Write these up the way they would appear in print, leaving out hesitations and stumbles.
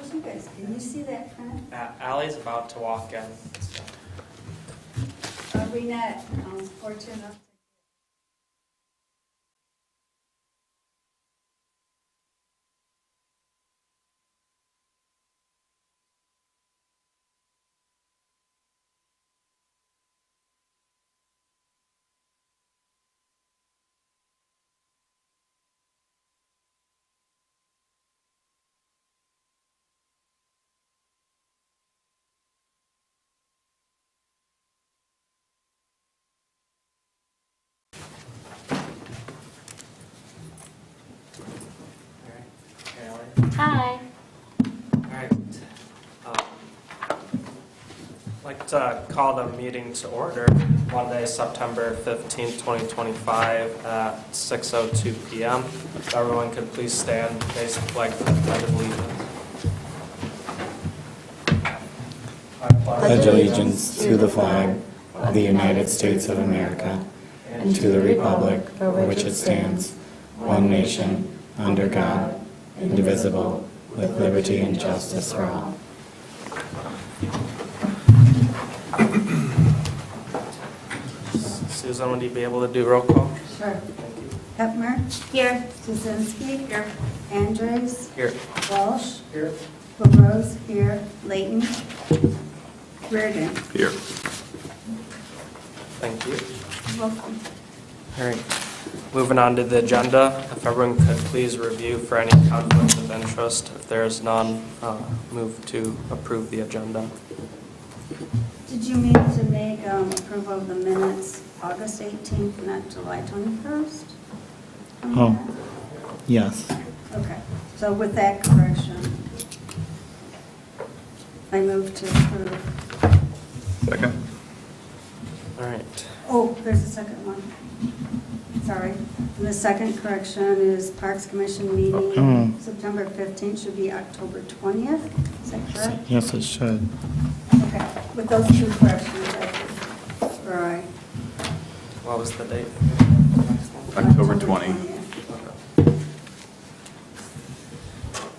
How's you guys? Can you see that print? Allie's about to walk in. Renette, fortunate enough. Hi. Alright. I'd like to call the meeting to order Monday, September 15th, 2025 at 6:02 p.m. If everyone could please stand, face the flag for the Pledge of Allegiance. Pledge allegiance to the flag of the United States of America and to the republic for which it stands, one nation, under God, indivisible, with liberty and justice for all. Susan, would you be able to do roll call? Sure. Thank you. Hepmer? Here. Stuzinski? Here. Andres? Here. Walsh? Here. LaRose? Here. Layton? Reardon? Here. Thank you. Welcome. All right. Moving on to the agenda, if everyone could please review for any conflicts of interest. If there is none, move to approve the agenda. Did you mean to make approval of the minutes August 18th, not July 21st? Oh. Yes. Okay, so with that correction, I move to approve. Second. All right. Oh, there's a second one. Sorry. And the second correction is Parks Commission meeting, September 15th should be October 20th. Is that correct? Yes, it should. Okay, with those two corrections, I think. All right. What was the date? October 20. 20th.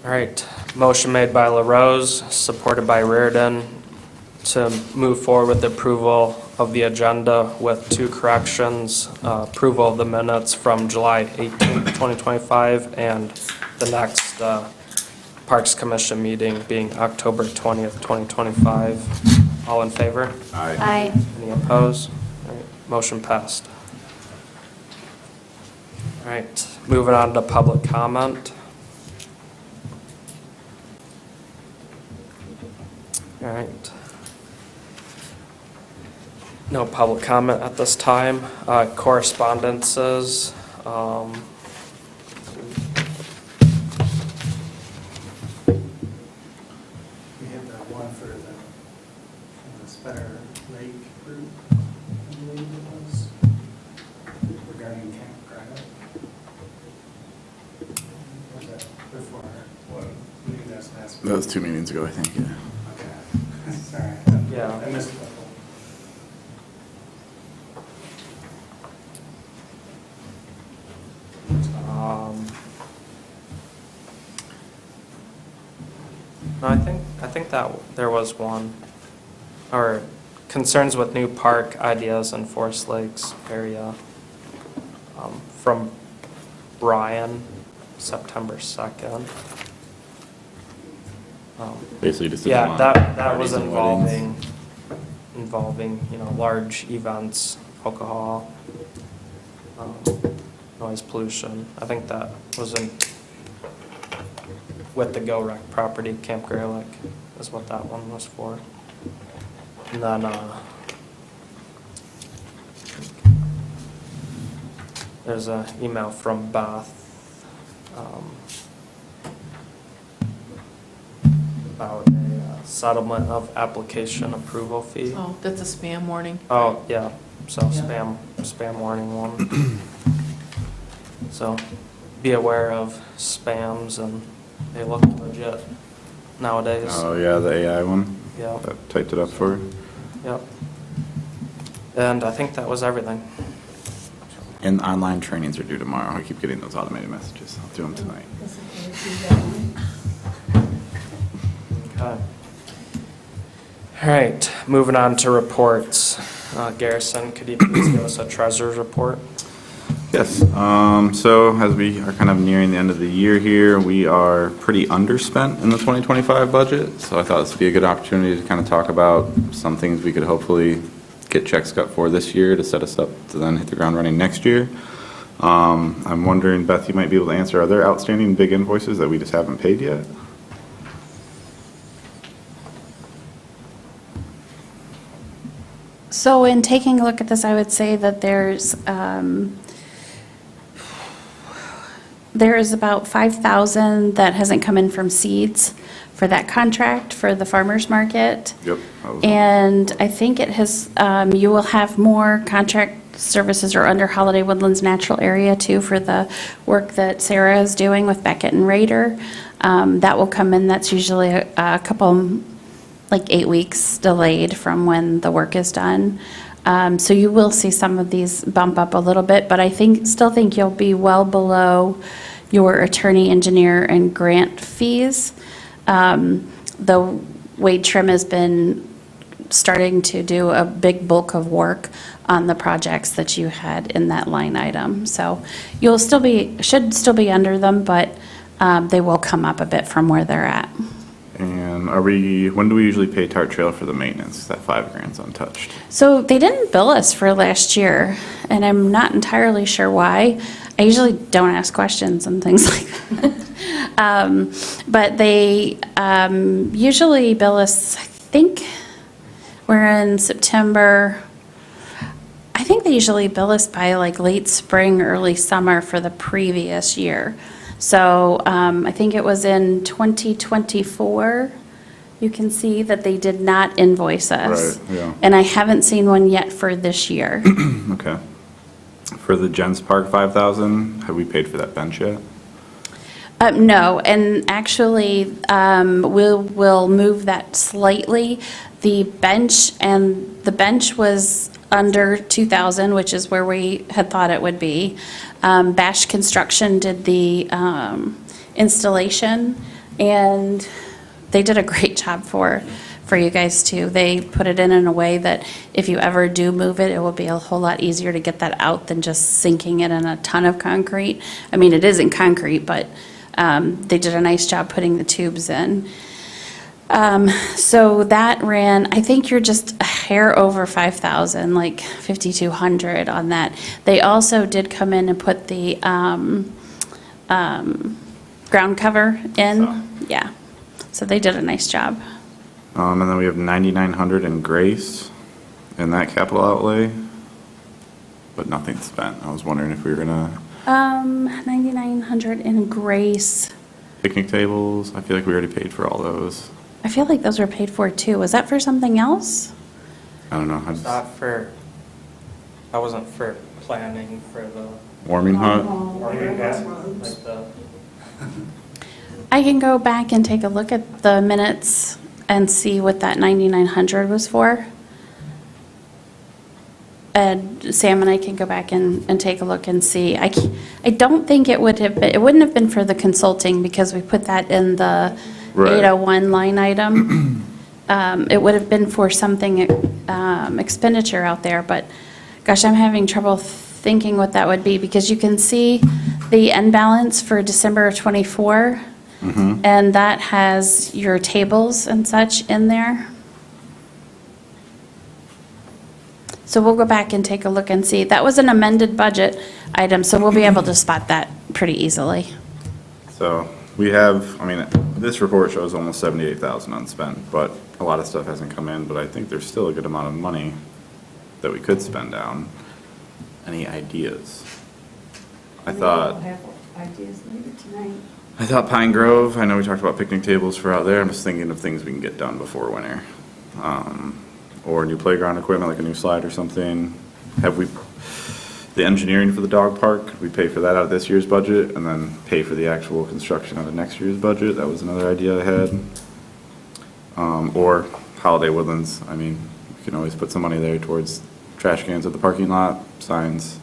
All right. Motion made by LaRose, supported by Reardon, to move forward with the approval of the agenda with two corrections. Approval of the minutes from July 18th, 2025, and the next Parks Commission meeting being October 20th, 2025. All in favor? Aye. Any opposed? All right, motion passed. All right, moving on to public comment. All right. No public comment at this time. Correspondences. We have that one for the Spinner Lake group, I believe it was, regarding Camp Granite. Was that before, what, maybe that's last week? That was 2 meetings ago, I think, yeah. Okay, sorry. Yeah. I missed a couple. No, I think that there was one, or concerns with new park ideas in Forest Lakes area, from Brian, September 2nd. Basically just. Yeah, want that parties was and weddings. involving, large events, alcohol, noise pollution. I think that was with the Go Rec property, Camp Graylick is what that one was for. And then, there's an email from Beth, about a settlement of application approval fee. Oh, that's a spam warning. Oh, yeah, so Yeah. spam warning one. So be aware of spams, and they look legit nowadays. Oh, yeah, the AI one? Yeah. That typed it up for her. Yep. And I think that was everything. And online trainings are due tomorrow. I keep getting those automated messages. I'll do them tonight. Okay. All right, moving on to reports. Garrison, could you please give us a treasurer's report? Yes, so as we are kind of nearing the end of the year here, we are pretty underspent in the 2025 budget. So I thought this would be a good opportunity to kind of talk about some things we could hopefully get checks cut for this year to set us up to then hit the ground running next year. I'm wondering, Beth, you might be able to answer, are there outstanding big invoices that we just haven't paid yet? So in taking a look at this, I would say that there is about 5,000 that hasn't come in from seeds for that contract for the farmer's market. Yep. And I think it has, you will have more contract services or under Holiday Woodlands Natural Area too for the work that Sarah is doing with Beckett and Raider. That will come in, that's usually a couple, like 8 weeks delayed from when the work is done. So you will see some of these bump up a little bit, but I still think you'll be well below your attorney, engineer, and grant fees. Though Wade Trim has been starting to do a big bulk of work on the projects that you had in that line item. So you'll should still be under them, but they will come up a bit from where they're at. And when do we usually pay Tart Trail for the maintenance? That $5,000's untouched. So they didn't bill us for last year, and I'm not entirely sure why. I usually don't ask questions and things like that. But they usually bill us, I think we're in September. I think they usually bill us by like late spring, early summer for the previous year. So I think it was in 2024, you can see that they did not invoice us. Right, yeah. And I haven't seen one yet for this year. Okay. For the Gens Park 5,000, have we paid for that bench yet? No, and actually, we'll move that slightly. The bench was under 2,000, which is where we had thought it would be. Bash Construction did the installation, and they did a great job for you guys too. They put it in a way that if you ever do move it, it will be a whole lot easier to get that out than just sinking it in a ton of concrete. I mean, it isn't concrete, but they did a nice job putting the tubes in. So that ran, I think you're just a hair over 5,000, like 5,200 on that. They also did come in and put the ground cover in. Yeah. So they did a nice job. And then we have 9,900 in Grace in that capital outlay, but nothing spent. I was wondering if we were gonna 9,900 in Grace. picnic tables. I feel like we already paid for all those. I feel like those were paid for too. Was that for something else? I don't know. I It's just, not for, that wasn't for planning for the, warming hut. like the, I can go back and take a look at the minutes and see what that 9,900 was for. And Sam and I can go back and take a look and see. I don't think it wouldn't have been for the consulting because we put that in the Right. 801 line item. It would have been for something expenditure out there, but gosh, I'm having trouble thinking what that would be because you can see the end balance for December of '24. And that has your tables and such in there. So we'll go back and take a look and see. That was an amended budget item, so we'll be able to spot that pretty easily. So we have, I mean, this report shows almost 78,000 unspent, but a lot of stuff hasn't come in, but I think there's still a good amount of money that we could spend down. Any ideas? I thought Ideas later tonight. Pine Grove, I know we talked about picnic tables for out there. I'm just thinking of things we can get done before winter. Or new playground equipment, like a new slide or something. The engineering for the dog park, could we pay for that out of this year's budget and then pay for the actual construction out of next year's budget? That was another idea I had. Or Holiday Woodlands, I mean, we can always put some money there towards trash cans at the parking lot, signs.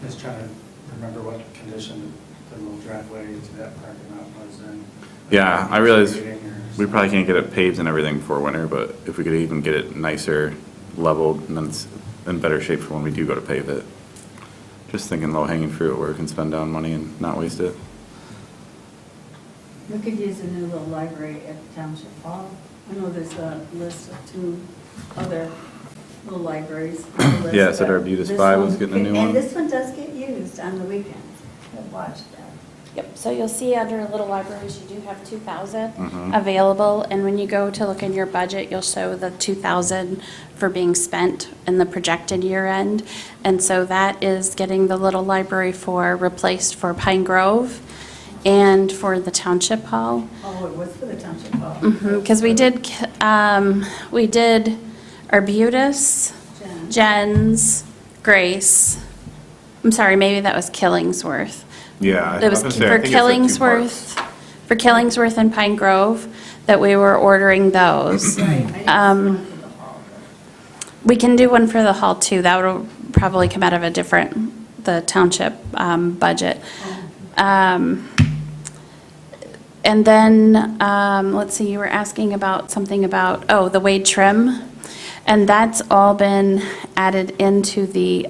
Just trying to remember what condition the little driveway to that parking lot was in. Yeah, I realize Or We probably can't get it paved and everything before winter, but if we could even get it nicer, leveled, and then it's in better shape for when we do go to pave it. Just thinking low hanging fruit where we can spend down money and not waste it. We could use a new little library at Township Hall. I know there's a list of 2 other little libraries. on the list, Yeah, it said but Arbutus this 5 was one getting a could- new one. And this one does get used on the weekends. I've watched that. Yep, so you'll see under little libraries, you do have 2,000 Mhm. available, and when you go to look in your budget, you'll show the 2,000 for being spent in the projected year end. And so that is getting the little library for, replaced for Pine Grove and for the Township Hall. Oh, it was for the Township Hall. Because we did Arbutus, Jen. Jens, Grace. I'm sorry, maybe that was Killingsworth. Yeah. It was for Killingsworth and Pine Grove that we were ordering those. Right, I didn't see one for the hall. We can do one for the hall too. That would probably come out of the township budget. And then, let's see, you were asking about something about, the Wade trim. And that's all been added into the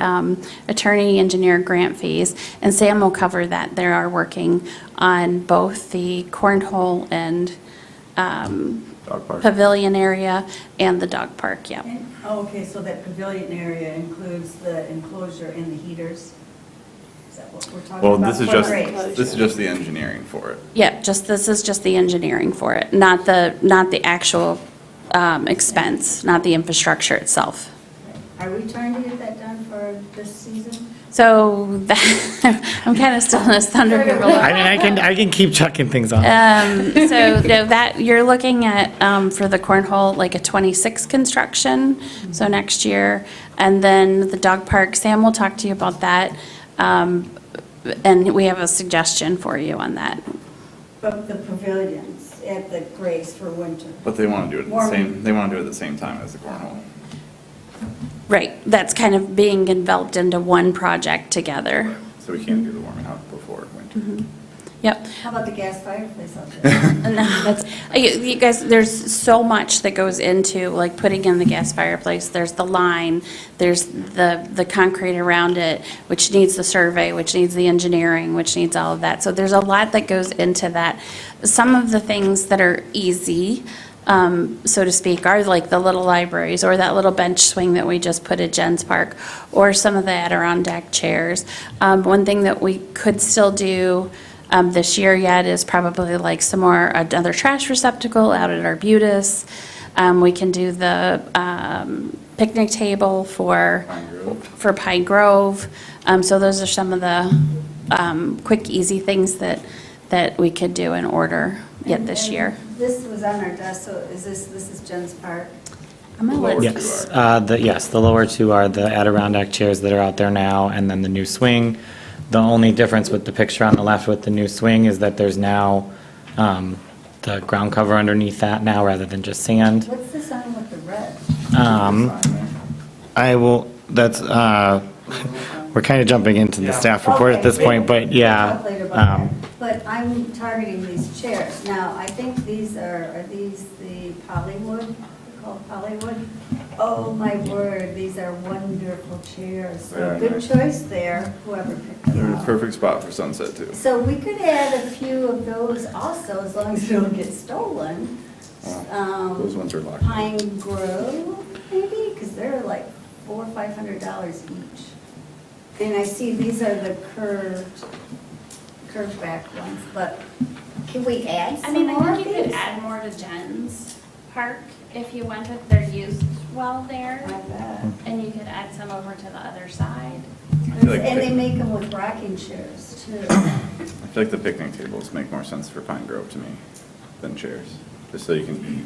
attorney engineer grant fees. And Sam will cover that. They are working on both the cornhole and Dog park. pavilion area and the dog park, yeah. Oh, okay, so that pavilion area includes the enclosure and the heaters? Is that what we're talking Well, about? this is For just, grapes? this is just the engineering for it. Yeah, this is just the engineering for it, not the actual expense, not the infrastructure itself. Are we trying to get that done for this season? So I'm kind of still in this thunder here. I mean, I can keep chucking things on. So no, that, you're looking at, for the cornhole, like a 26 construction, so next year. And then the dog park, Sam will talk to you about that. And we have a suggestion for you on that. But the pavilions at the Grace for winter. But they want to do it at the Warm. same, they want to do it at the same time as the cornhole. Right, that's kind of being enveloped into one project together. So we can't do the warming up before winter. Yep. How about the gas fireplace out there? No, that's, you guys, there's so much that goes into, like, putting in the gas fireplace. There's the line, there's the concrete around it, which needs the survey, which needs the engineering, which needs all of that. So there's a lot that goes into that. Some of the things that are easy, so to speak, are like the little libraries, or that little bench swing that we just put at Jen's Park, or some of the Adirondack chairs. One thing that we could still do this year yet is probably like some more, another trash receptacle out at Arbutus. We can do the picnic table for Pine Grove. So those are some of the quick, easy things that we could do in order yet this And year. This was on our desk, so is this is Jen's Park? I'm gonna let- Yes, the lower 2 are the Adirondack chairs that are out there now, and then the new swing. The only difference with the picture on the left with the new swing is that there's now the ground cover underneath that now rather than just sand. What's this on with the red? I will, that's, we're kind of jumping into the staff report at this point, but yeah. We'll talk later about that. But I'm targeting these chairs. Now, I think these are these the Polywood? They're called Polywood? Oh, my word, these are wonderful chairs. So Very good nice. choice there, whoever picked them They're in a up. perfect spot for sunset too. So we could add a few of those also, as long as they don't get stolen. Those ones are locked. Pine Grove, maybe, because they're like $400 or $500 each. And I see these are the curved back ones, but can we add I some mean, more I of think you could these? add more to Jen's Park if you went with their used well there, I bet. and you could add some over to the other side. I feel like And they pic- make them with rocking chairs too. I feel like the picnic tables make more sense for Pine Grove to me than chairs. Just so you can eat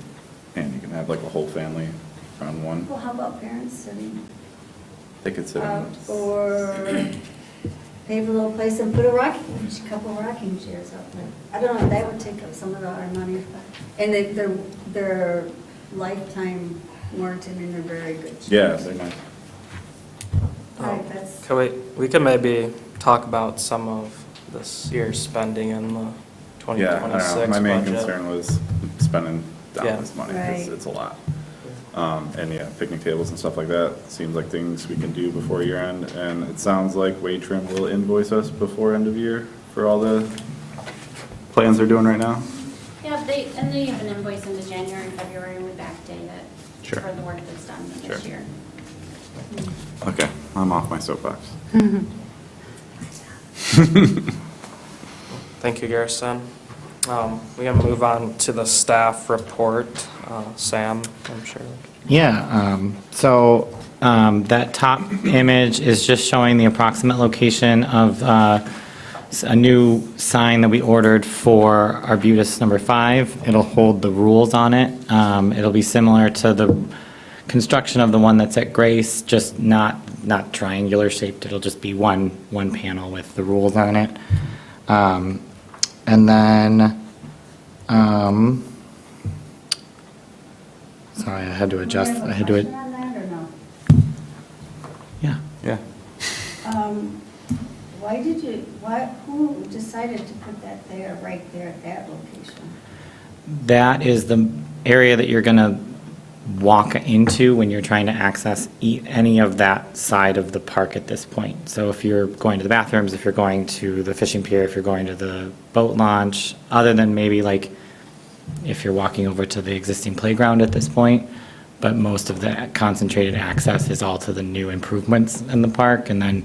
and you can have like a whole family around one. Well, how about parents sitting They could sit out in. or pave a little place and put a couple rocking chairs out there? I don't know, that would take up some of our money. And they're lifetime warranty and they're very good chairs. Yeah, they're nice. All right, that's, We could maybe talk about some of this year's spending in the Yeah, I don't 2026 know. My main budget. concern was spending down Yeah. this money, Right. it's a lot. And yeah, picnic tables and stuff like that, seems like things we can do before year end, and it sounds like Wade Trim will invoice us before end of year for all the plans they're doing right now. Yeah, they have an invoice into January, February, and we backdate it Sure. for the work that's done this Sure. year. Okay, I'm off my soapbox. Thank you, Garrison. We can move on to the staff report. Sam, I'm sure. Yeah, that top image is just showing the approximate location of a new sign that we ordered for Arbutus number 5. It'll hold the rules on it. It'll be similar to the construction of the one that's at Grace, just not triangular shaped. It'll just be one panel with the rules on it. And then, sorry, I had to adjust, Do you have I a had to, question on that or no? yeah. Yeah. Who decided to put that there, right there at that location? That is the area that you're going to walk into when you're trying to access any of that side of the park at this point. So if you're going to the bathrooms, if you're going to the fishing pier, if you're going to the boat launch, other than maybe like if you're walking over to the existing playground at this point, but most of the concentrated access is all to the new improvements in the park. And then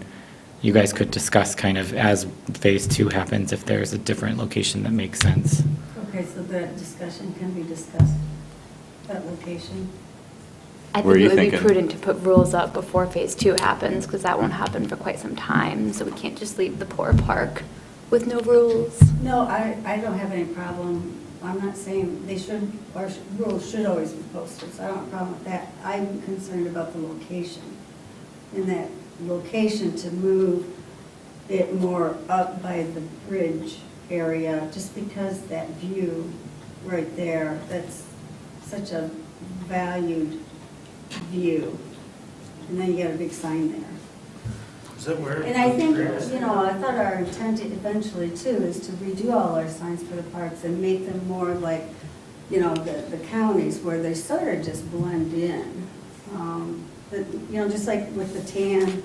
you guys could discuss kind of as phase 2 happens, if there's a different location that makes sense. Okay, so the discussion can be discussed, that location. I Where are think it you would be thinking? prudent to put rules up before phase 2 happens, because that won't happen for quite some time, so we can't just leave the poor park with no rules. No, I don't have any problem. I'm not saying they should, or rules should always be posted, so I don't have a problem with that. I'm concerned about the location. In that location to move it more up by the bridge area, just because that view right there, that's such a valued view. And then you got a big sign there. Is that where? And I think, I thought our intent eventually too is to redo all our signs for the parks and make them more like, the counties where they sort of just blend in. But, just like with the tan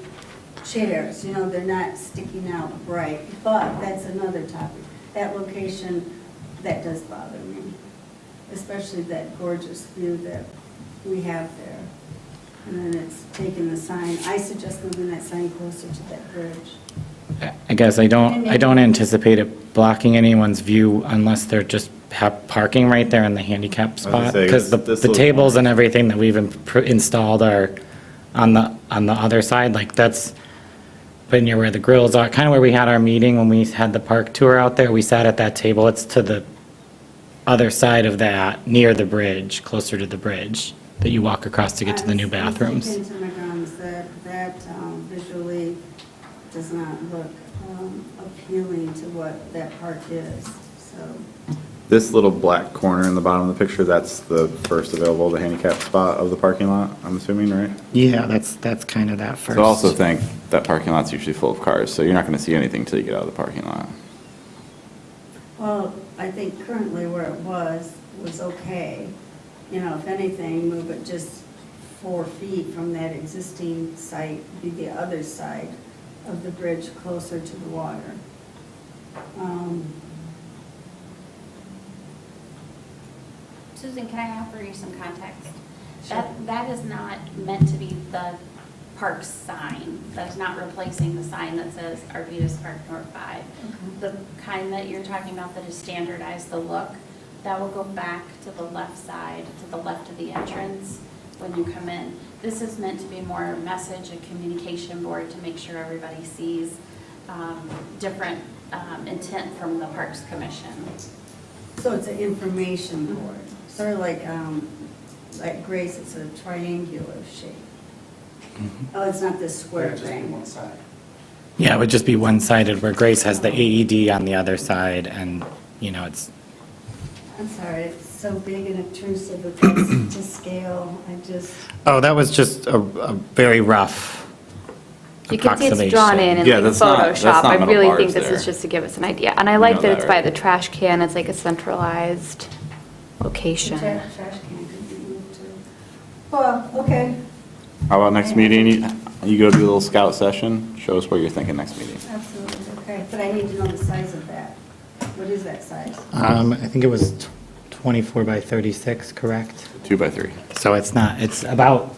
chairs, they're not sticking out bright, but that's another topic. That location, that does bother me, especially that gorgeous view that we have there. And then it's taking the sign, I suggest moving that sign closer to that bridge. I guess I don't anticipate it blocking anyone's view unless they're just parking right there in the handicap was gonna spot. say, Because the this the little tables corner. and everything that we've installed are on the other side, like that's, but near where the grills are, kind of where we had our meeting when we had the park tour out there, we sat at that table, it's to the other side of that, near the bridge, closer to the bridge, that you walk across to get to the new bathrooms. I'm thinking to my grounds that visually does not look appealing to what that park is, so. This little black corner in the bottom of the picture, that's the first available, the handicap spot of the parking lot, I'm assuming, right? Yeah, that's kind of that first. So I also think that parking lot's usually full of cars, so you're not gonna see anything till you get out of the parking lot. Well, I think currently where it was okay. If anything, move it just 4 feet from that existing site, be the other side of the bridge closer to the water. Susan, can I offer you some context? Sure. That is not meant to be the park sign. That is not replacing the sign that says Arbutus Park North 5. The kind that you're talking about that is standardized, the look, that will go back to the left side, to the left of the entrance when you come in. This is meant to be more a message, a communication board to make sure everybody sees different intent from the Parks Commission. So it's an information board, sort of like Grace, it's a triangular shape. Oh, it's not this square Just be thing. one side. Yeah, it would just be one-sided, where Grace has the AED on the other side, and, it's, I'm sorry, it's so big and obtrusive, it's to scale, oh, that was just a very rough You can see it's drawn in Yeah, like that's not Photoshop. I metal really bars think this there. is just to give us an idea. And I like know that that, it's by right? the trash can, it's like a centralized location. Trash can could be moved too. Well, okay, How about next meeting? You go do a little scout session, show us what you're thinking next meeting. absolutely, okay, but I need to know the size of that. What is that size? I think it was 24 by 36, correct? 2 by 3. So it's not, it's about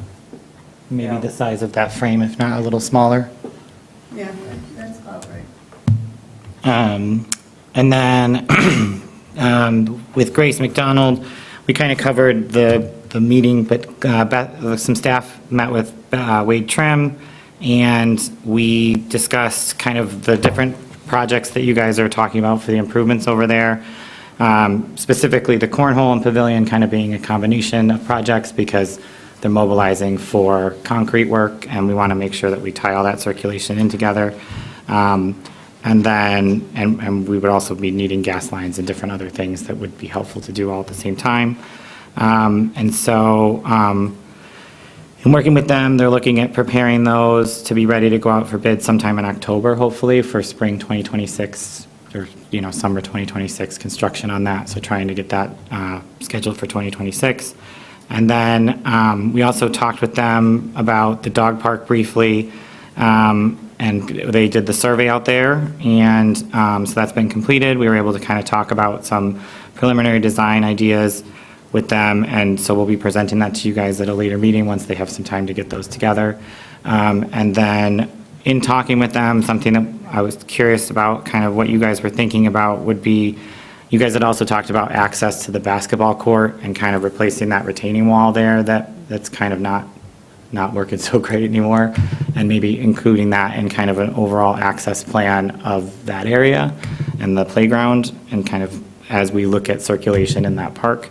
maybe the size of that frame, if not a little smaller. Yeah, that's about right. And then with Grace McDonald, we kind of covered the meeting, but some staff met with Wade Trim, and we discussed kind of the different projects that you guys are talking about for the improvements over there. Specifically, the cornhole and pavilion kind of being a combination of projects because they're mobilizing for concrete work, and we want to make sure that we tie all that circulation in together. And then, and we would also be needing gas lines and different other things that would be helpful to do all at the same time. And so, in working with them, they're looking at preparing those to be ready to go out for bid sometime in October, hopefully, for spring 2026, or, summer 2026 construction on that. So trying to get that scheduled for 2026. And then we also talked with them about the dog park briefly, and they did the survey out there, and so that's been completed. We were able to kind of talk about some preliminary design ideas with them, and so we'll be presenting that to you guys at a later meeting once they have some time to get those together. And then in talking with them, something that I was curious about, kind of what you guys were thinking about, would be, you guys had also talked about access to the basketball court and kind of replacing that retaining wall there that's kind of not working so great anymore, and maybe including that in kind of an overall access plan of that area and the playground, and kind of as we look at circulation in that park.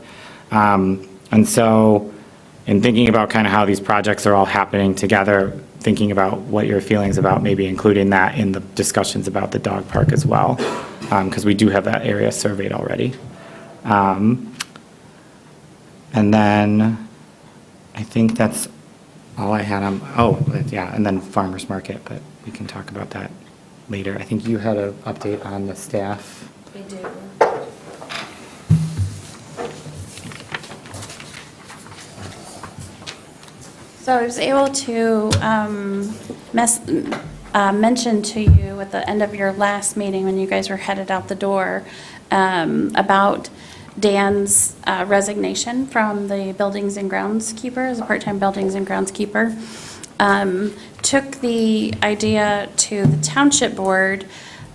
And so in thinking about kind of how these projects are all happening together, thinking about what your feelings about maybe including that in the discussions about the dog park as well, because we do have that area surveyed already. And then I think that's all I had on, and then farmer's market, but we can talk about that later. I think you had an update on the staff. We do. So I was able to mention to you at the end of your last meeting when you guys were headed out the door about Dan's resignation from the buildings and groundskeeper, as a part-time buildings and groundskeeper. Took the idea to the township board.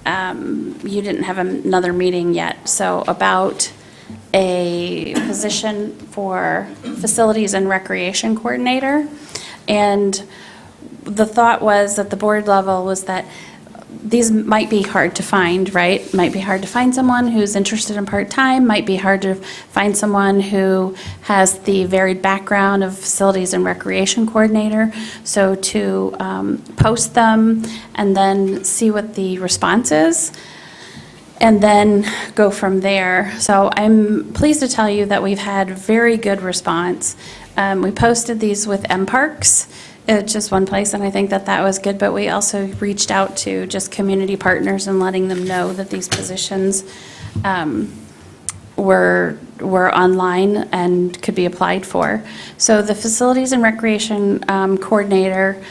You didn't have another meeting yet, so about a position for facilities and recreation coordinator. And the thought was at the board level was that these might be hard to find, right? Might be hard to find someone who's interested in part-time, might be hard to find someone who has the varied background of facilities and recreation coordinator. So to post them and then see what the response is, and then go from there. So I'm pleased to tell you that we've had very good response. We posted these with MParks. It's just one place, and I think that that was good, but we also reached out to just community partners and letting them know that these positions were online and could be applied for. So the facilities and recreation coordinator,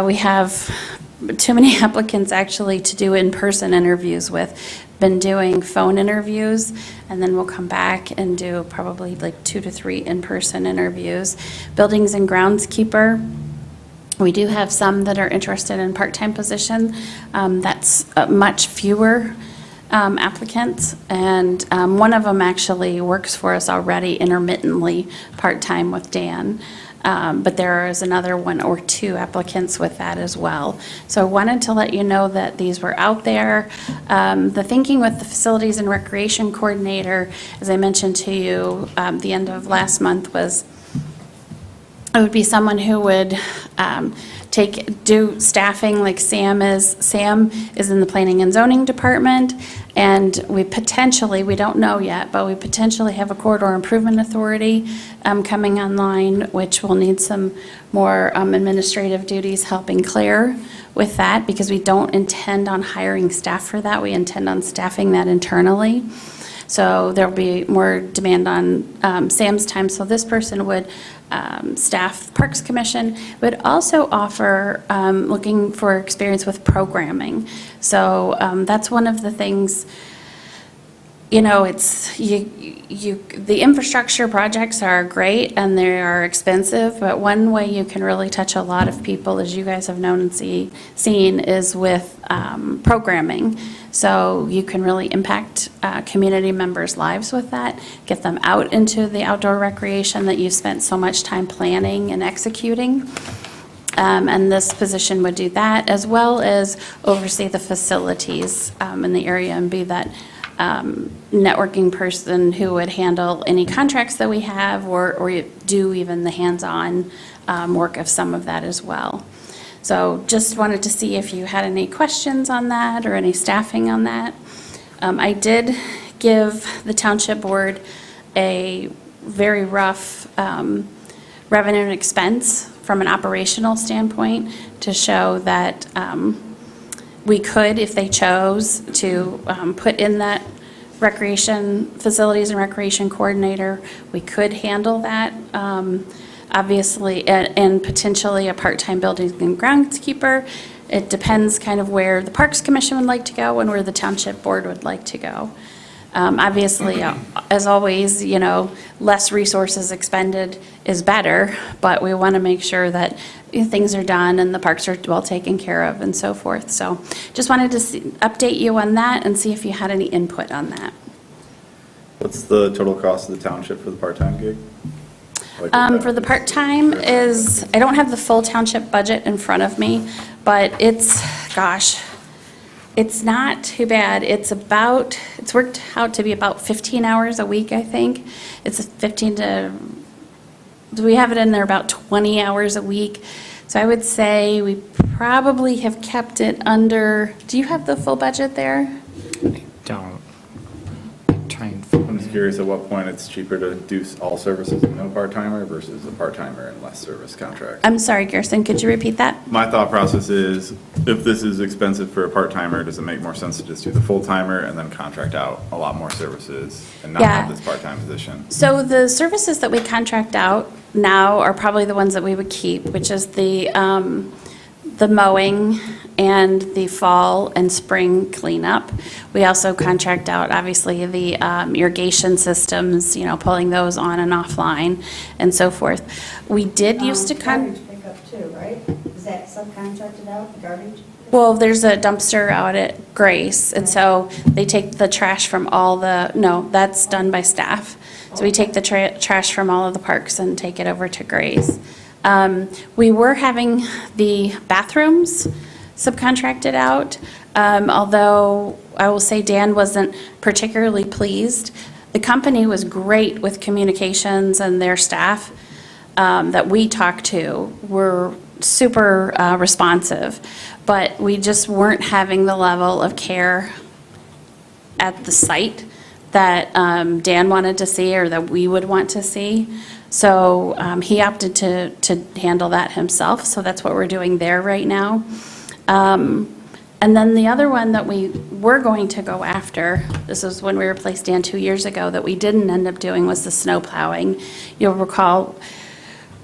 we have too many applicants actually to do in-person interviews with. Been doing phone interviews, and then we'll come back and do probably like 2 to 3 in-person interviews. Buildings and groundskeeper, we do have some that are interested in part-time position. That's much fewer applicants, and one of them actually works for us already intermittently part-time with Dan. But there is another 1 or 2 applicants with that as well. So I wanted to let you know that these were out there. The thinking with the facilities and recreation coordinator, as I mentioned to you, the end of last month was it would be someone who would do staffing like Sam is. Sam is in the planning and zoning department, and we don't know yet, but we potentially have a corridor improvement authority coming online, which will need some more administrative duties helping Claire with that, because we don't intend on hiring staff for that. We intend on staffing that internally. So there'll be more demand on Sam's time. So this person would staff the Parks Commission, would also offer looking for experience with programming. So that's one of the things. You know, it's, the infrastructure projects are great and they are expensive, but one way you can really touch a lot of people, as you guys have known and seen, is with programming. So you can really impact community members' lives with that, get them out into the outdoor recreation that you spent so much time planning and executing. And this position would do that, as well as oversee the facilities in the area and be that networking person who would handle any contracts that we have or do even the hands-on work of some of that as well. So just wanted to see if you had any questions on that or any staffing on that. I did give the township board a very rough revenue and expense from an operational standpoint to show that we could, if they chose, to put in that recreation facilities and recreation coordinator. We could handle that, obviously, and potentially a part-time buildings and groundskeeper. It depends kind of where the Parks Commission would like to go and where the Township Board would like to go. Obviously, as always, you know, less resources expended is better, but we want to make sure that things are done and the parks are well taken care of and so forth. So just wanted to update you on that and see if you had any input on that. What's the total cost of the township for the part-time gig? For the part-time is, I don't have the full township budget in front of me, but it's, gosh, it's not too bad. It's worked out to be about 15 hours a week, I think. It's 15 to, we have it in there about 20 hours a week. So I would say we probably have kept it under, do you have the full budget there? Don't. I'm just curious at what point it's cheaper to do all services and no part-timer versus a part-timer and less service contract. I'm sorry, Garrison, could you repeat that? My thought process is, if this is expensive for a part-timer, does it make more sense to just do the full-timer and then contract out a lot more services and not Yeah. have this part-time position? So the services that we contract out now are probably the ones that we would keep, which is the mowing and the fall and spring cleanup. We also contract out, obviously, the irrigation systems, you know, pulling those on and offline and so forth. We did used to Garbage pickup too, right? Is that subcontracted out, garbage? Well, there's a dumpster out at Grace, and so they take the trash from all the, no, that's done by staff. So we take the trash from all of the parks and take it over to Grace. We were having the bathrooms subcontracted out, although I will say Dan wasn't particularly pleased. The company was great with communications, and their staff that we talked to were super responsive, but we just weren't having the level of care at the site that Dan wanted to see or that we would want to see. So he opted to handle that himself, so that's what we're doing there right now. And then the other one that we were going to go after, this was when we replaced Dan 2 years ago, that we didn't end up doing, was the snow plowing. You'll recall,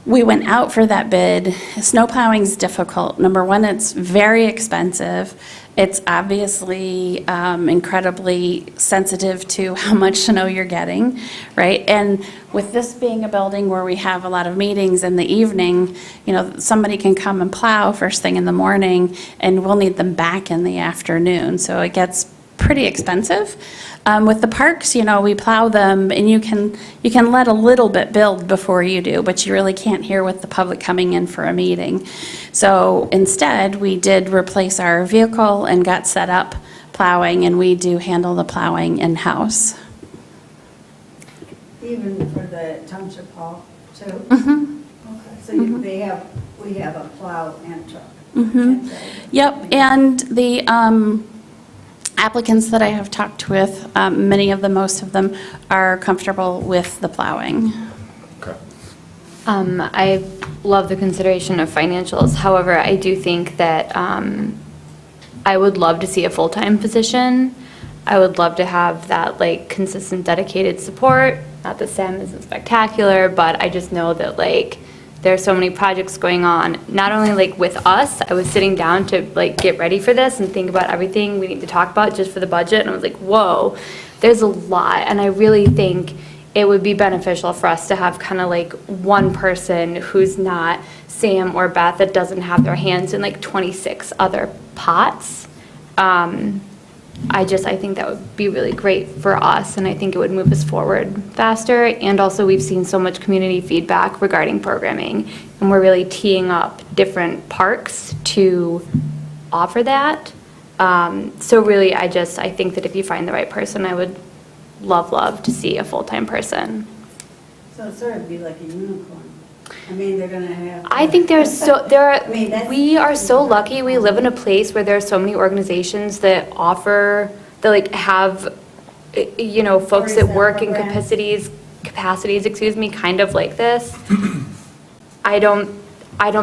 we went out for that bid. Snow plowing is difficult. Number one, it's very expensive. It's obviously incredibly sensitive to how much snow you're getting, right? And with this being a building where we have a lot of meetings in the evening, you know, somebody can come and plow first thing in the morning, and we'll need them back in the afternoon. So it gets pretty expensive. With the parks, you know, we plow them, and you can let a little bit build before you do, but you really can't hear with the public coming in for a meeting. So instead, we did replace our vehicle and got set up plowing, and we do handle the plowing in-house. Even for the township hall too? Mhm. Okay, so we have a plow and truck. Mhm. Yep, and the applicants that I have talked with, many of them, most of them, are comfortable with the plowing. Okay. I love the consideration of financials. However, I do think that I would love to see a full-time position. I would love to have that like consistent, dedicated support. Not that Sam isn't spectacular, but I just know that like there are so many projects going on, not only like with us. I was sitting down to like get ready for this and think about everything we need to talk about just for the budget, and I was like, whoa, there's a lot. And I really think it would be beneficial for us to have kind of like one person who's not Sam or Beth, that doesn't have their hands in like 26 other pots. I think that would be really great for us, and I think it would move us forward faster. And also, we've seen so much community feedback regarding programming, and we're really teeing up different parks to offer that. So really, I think that if you find the right person, I would love to see a full-time person. So it's sort of be like a unicorn. I mean, they're gonna have. I think we are so lucky. We live in a place where there are so many organizations that offer, that like have, folks that work in capacities, kind of like this. I don't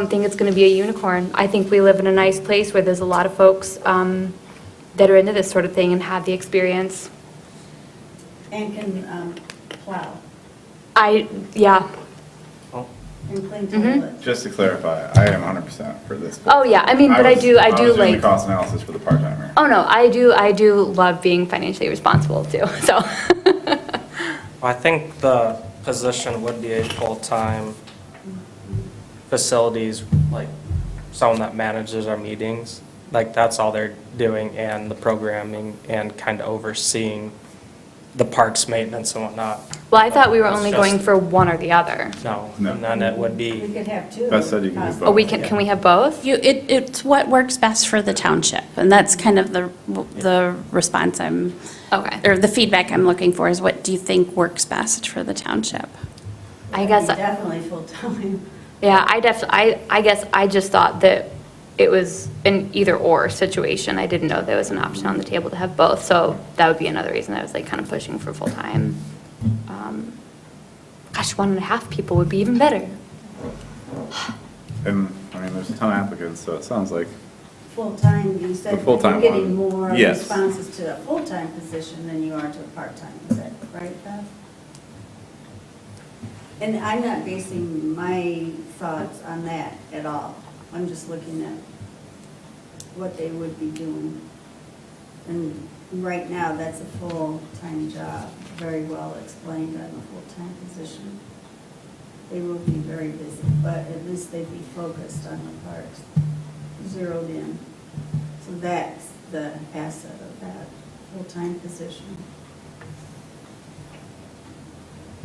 think it's gonna be a unicorn. I think we live in a nice place where there's a lot of folks that are into this sort of thing and have the experience. And can plow Yeah. and clean Mhm. toilets. Just to clarify, I am 100% for this. Oh, yeah, I mean, but I was do doing the like, cost analysis for the part-timer. oh, no, I do love being financially responsible too, so. I think the position would be a full-time facilities, like someone that manages our meetings. Like that's all they're doing, and the programming and kind of overseeing the parks maintenance and whatnot. Well, I thought we were It's only just- going for one or the other. No, No. and then it would We be, could have two. Beth said you could do possibly. Oh, we can we have both? It's what works best for the township, and that's kind of the response Okay. or the feedback I'm looking for is, what do you think works best for the township? I guess, Definitely full-time. yeah, I guess I just thought that it was an either-or situation. I didn't know there was an option on the table to have both, so that would be another reason I was like kind of pushing for full-time. Gosh, 1.5 people would be even better. And, I mean, there's a ton of applicants, so it sounds like, Full-time, you said The full-time you're getting one. more Yes. responses to a full-time position than you are to a part-time, is that right, Beth? And I'm not basing my thoughts on that at all. I'm just looking at what they would be doing. And right now, that's a full-time job, very well explained on a full-time position. They will be very busy, but at least they'd be focused on the parks, zeroed in. So that's the asset of that full-time position.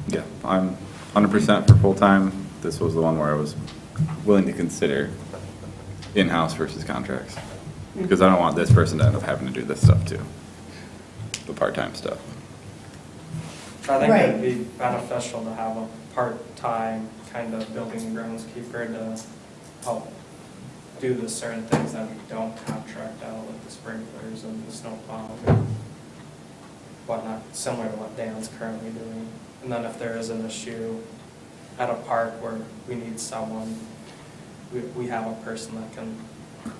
yeah, I'm 100% for full-time. This was the one where I was willing to consider in-house versus contracts. Because I don't want this person to end up having to do this stuff too, the part-time stuff. I think Right. it'd be beneficial to have a part-time kind of building and groundskeeper to help do the certain things that we don't contract out, like the sprinklers and the snow plow and whatnot, similar to what Dan's currently doing. And then if there is an issue at a park where we need someone, we have a person that can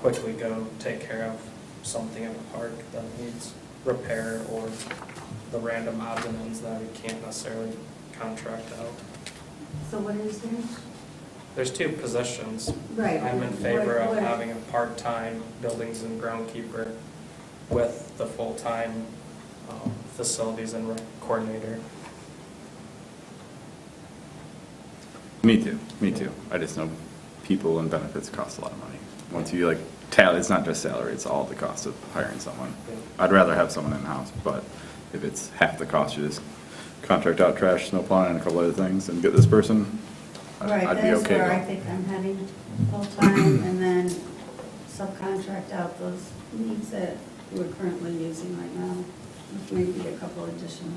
quickly go take care of something in the park that needs repair, or the random odds and ends that we can't necessarily contract out. So what is there? There's 2 positions. Right. I'm in favor of What- having a part-time buildings and groundkeeper with the full-time facilities and rec coordinator. Me too. I just know people and benefits cost a lot of money. Once you like tally, it's not just salary, it's all the cost of hiring someone. I'd rather have someone in-house, but if it's half the cost, you just contract out trash, snow plowing, and a couple other things and get this person, Right, I'd be that's okay. where I with it. think I'm heading, full-time, and then subcontract out those needs that we're currently using right now, with maybe a couple additional.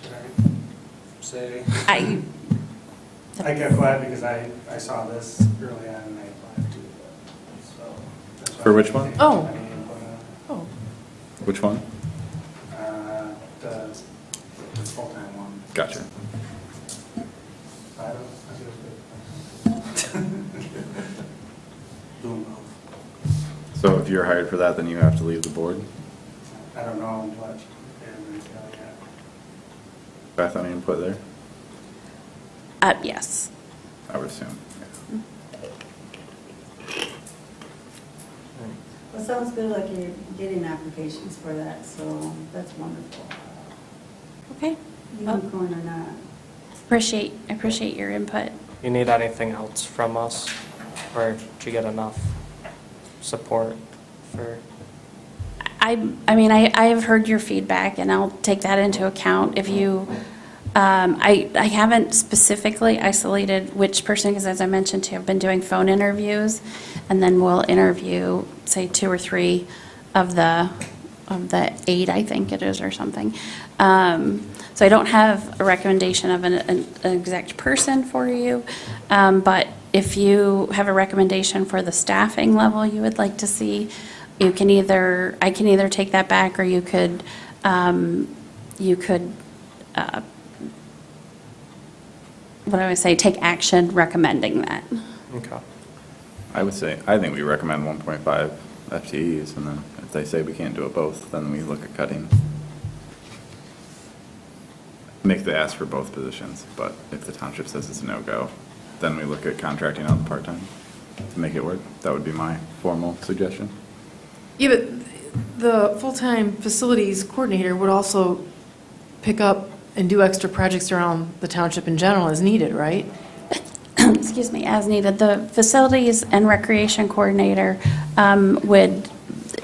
Should I say? I I got quiet because I saw this early on and I applied to it, so. that's why For which I one? didn't Oh. have any input on it. oh, Which one? The full-time one. Gotcha. I think it was good. you're hired for that, then you have to leave the board? I don't know what everybody's got yet. Beth, any input there? Yes. I would assume. Well, it sounds good, like you're getting applications for that, so that's wonderful. Okay. Unicorn or not. I appreciate your input. You need anything else from us? Or did you get enough support for? I mean, I have heard your feedback, and I'll take that into account. If you, I haven't specifically isolated which person, because as I mentioned to you, I've been doing phone interviews, and then we'll interview, say, 2 or 3 of the 8, I think it is, or something. So I don't have a recommendation of an exact person for you, but if you have a recommendation for the staffing level you would like to see, I can either take that back, or you could, what do I say, take action recommending that. Okay. I would say, I think we recommend 1.5 FTEs, and then if they say we can't do it both, then we look at cutting. Make the ask for both positions, but if the township says it's a no-go, then we look at contracting out the part-time to make it work. That would be my formal suggestion. Yeah, but the full-time facilities coordinator would also pick up and do extra projects around the township in general as needed, right? Excuse me, as needed. The facilities and recreation coordinator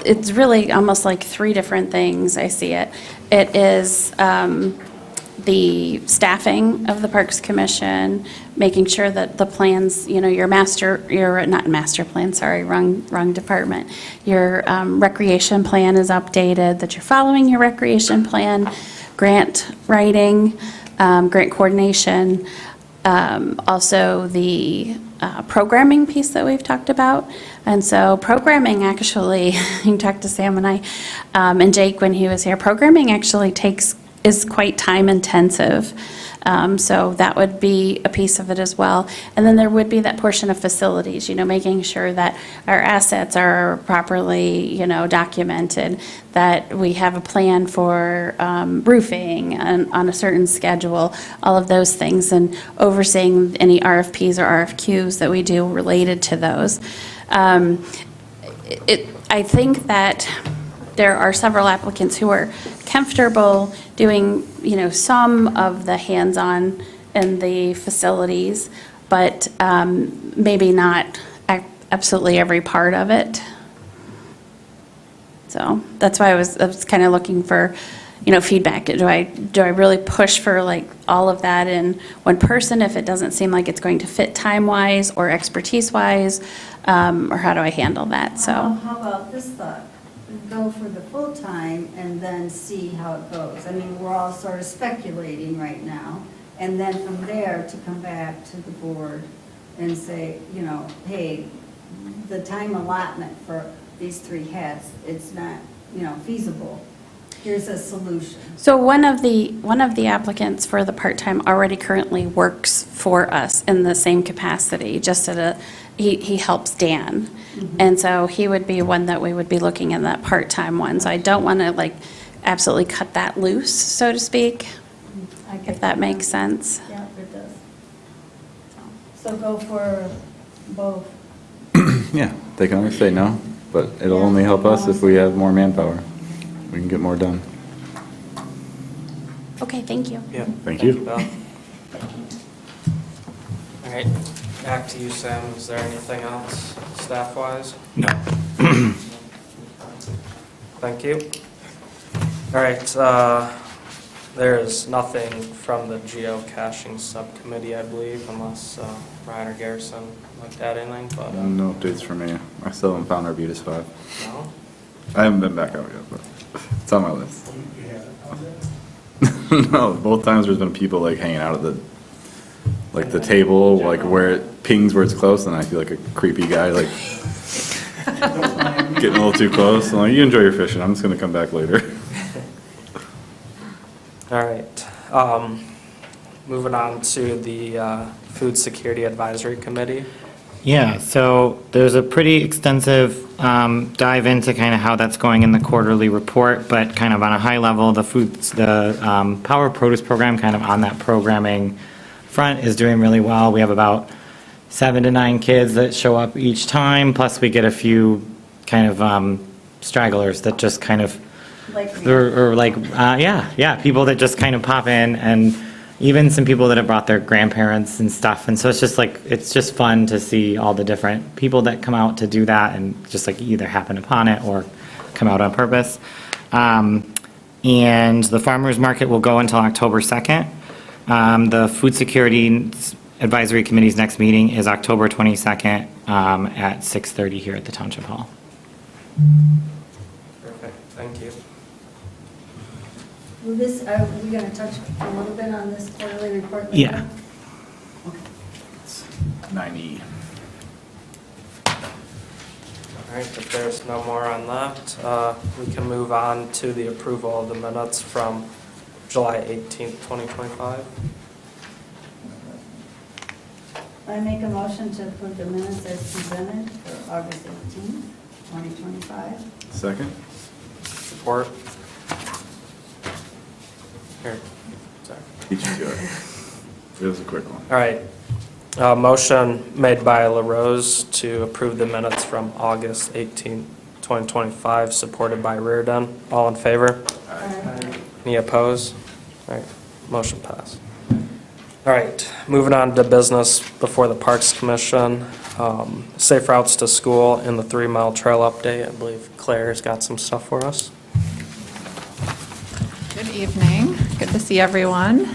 it's really almost like 3 different things, I see it. It is the staffing of the Parks Commission, making sure that the plans, your not master plan, sorry, wrong department. Your recreation plan is updated, that you're following your recreation plan, grant writing, grant coordination, also the programming piece that we've talked about. And so programming actually, you talked to Sam and I, and Jake when he was here, programming actually is quite time intensive. So that would be a piece of it as well. And then there would be that portion of facilities, making sure that our assets are properly, documented, that we have a plan for roofing on a certain schedule, all of those things, and overseeing any RFPs or RFQs that we do related to those. I think that there are several applicants who are comfortable doing, some of the hands-on in the facilities, but maybe not absolutely every part of it. So that's why I was kind of looking for, feedback. Do I really push for like all of that in one person if it doesn't seem like it's going to fit time-wise or expertise-wise, or how do I handle that? So. How about this thought? Go for the full-time and then see how it goes. I mean, we're all sort of speculating right now. And then from there to come back to the board and say, hey, the time allotment for these 3 heads, it's not, feasible. Here's a solution. So one of the applicants for the part-time already currently works for us in the same capacity, just he helps Dan. And so he would be one that we would be looking at, that part-time one. So I don't want to absolutely cut that loose, so to speak, I get if that makes sense. Yeah, it does. So go for both. Yeah, they can always say no, but it'll only help us if we have more manpower. We can get more done. Okay, thank you. Yeah. Thank you. Bill. All right, back to you, Sam. Is there anything else staff-wise? No. Thank you. All right, there is nothing from the geocaching subcommittee, I believe, unless Ryan or Garrison would like to add anything, but. No updates for me. I still haven't found Arbutus 5. No? I haven't been back out yet, but it's on my list. You have it on there? No, both times there's been people hanging out at the table, where it pings where it's close, and I feel like a creepy guy, getting a little too close. I'm like, you enjoy your fishing, I'm just gonna come back later. All right. Moving on to the Food Security Advisory Committee. Yeah, so there's a pretty extensive dive into kind of how that's going in the quarterly report, but kind of on a high level, the Power Produce program, kind of on that programming front, is doing really well. We have about 7 to 9 kids that show up each time, plus we get a few kind of stragglers that just kind of, Like me. or like, people that just kind of pop in, and even some people that have brought their grandparents and stuff. And so it's just like, it's just fun to see all the different people that come out to do that and just like either happen upon it or come out on purpose. And the farmer's market will go until October 2nd. The Food Security Advisory Committee's next meeting is October 22nd at 6:30 here at the Township Hall. Perfect, thank you. Well, this, are we going to touch a little bit on this quarterly report later? Yeah. 9E. All right, if there's no more on that, we can move on to the approval of the minutes from July 18th, 2025. I make a motion to approve the minutes as presented for August 18th, 2025. Second? Support? Here, sorry. Each of you. It was a quick one. All right. Motion made by LaRose to approve the minutes from August 18th, 2025, supported by Reardon. All in favor? Any opposed? All right, motion passed. All right, moving on to business before the Parks Commission. Safe routes to school and the 3-mile trail update. I believe Claire's got some stuff for us. Good evening. Good to see everyone.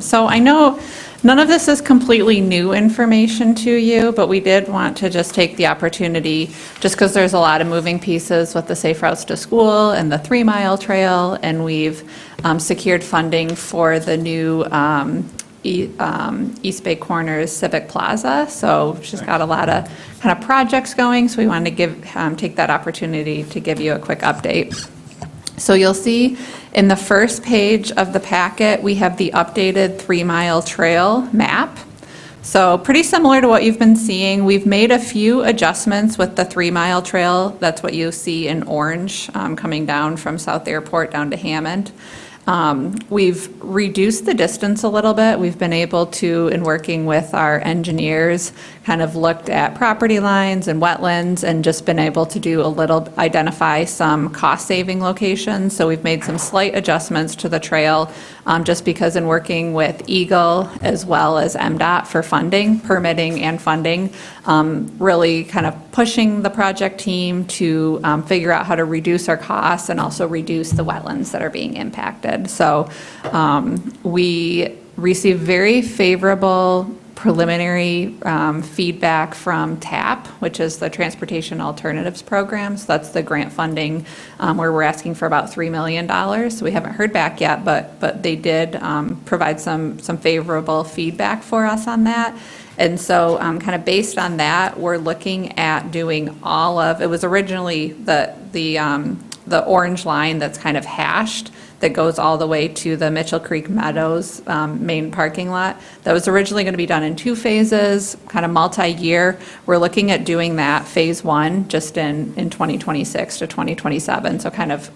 So I know none of this is completely new information to you, but we did want to just take the opportunity, just because there's a lot of moving pieces with the Safe Routes to School and the 3-mile trail, and we've secured funding for the new East Bay Corners Civic Plaza. So she's got a lot of kind of projects going, so we wanted to take that opportunity to give you a quick update. So you'll see in the first page of the packet, we have the updated 3-mile trail map. So pretty similar to what you've been seeing. We've made a few adjustments with the 3-mile trail. That's what you see in orange coming down from South Airport down to Hammond. We've reduced the distance a little bit. We've been able to, in working with our engineers, kind of looked at property lines and wetlands and just been able to identify some cost-saving locations. So we've made some slight adjustments to the trail just because in working with Eagle as well as MDOT for funding, permitting and funding, really kind of pushing the project team to figure out how to reduce our costs and also reduce the wetlands that are being impacted. So we received very favorable preliminary feedback from TAP, which is the Transportation Alternatives Program. So that's the grant funding where we're asking for about $3 million. So we haven't heard back yet, but they did provide some favorable feedback for us on that. And so kind of based on that, we're looking at doing all of, it was originally the orange line that's kind of hashed that goes all the way to the Mitchell Creek Meadows main parking lot. That was originally going to be done in 2 phases, kind of multi-year. We're looking at doing that phase 1 just in 2026 to 2027. So kind of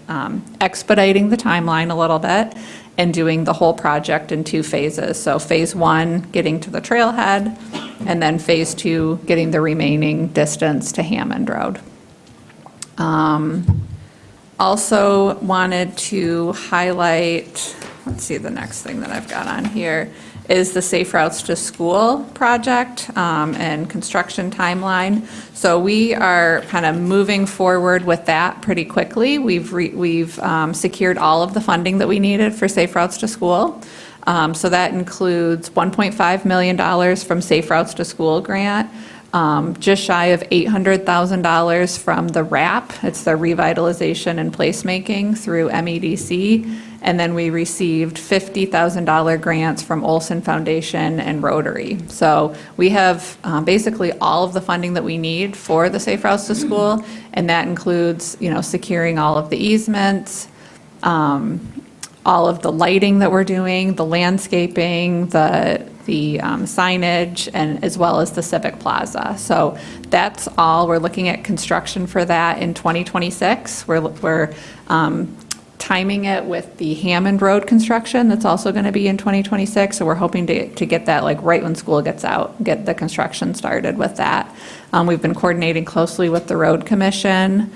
expediting the timeline a little bit and doing the whole project in 2 phases. So phase 1, getting to the trailhead, and then phase 2, getting the remaining distance to Hammond Road. Also wanted to highlight, let's see, the next thing that I've got on here is the Safe Routes to School project and construction timeline. So we are kind of moving forward with that pretty quickly. We've secured all of the funding that we needed for Safe Routes to School. So that includes $1.5 million from Safe Routes to School grant, just shy of $800,000 from the RAP. It's the Revitalization and Placemaking through MEDC. And then we received $50,000 grants from Olson Foundation and Rotary. So we have basically all of the funding that we need for the Safe Routes to School, and that includes, securing all of the easements, all of the lighting that we're doing, the landscaping, the the signage, and as well as the Civic Plaza. So that's all. We're looking at construction for that in 2026. We're timing it with the Hammond Road construction that's also going to be in 2026. So we're hoping to get that like right when school gets out, get the construction started with that. We've been coordinating closely with the Road Commission.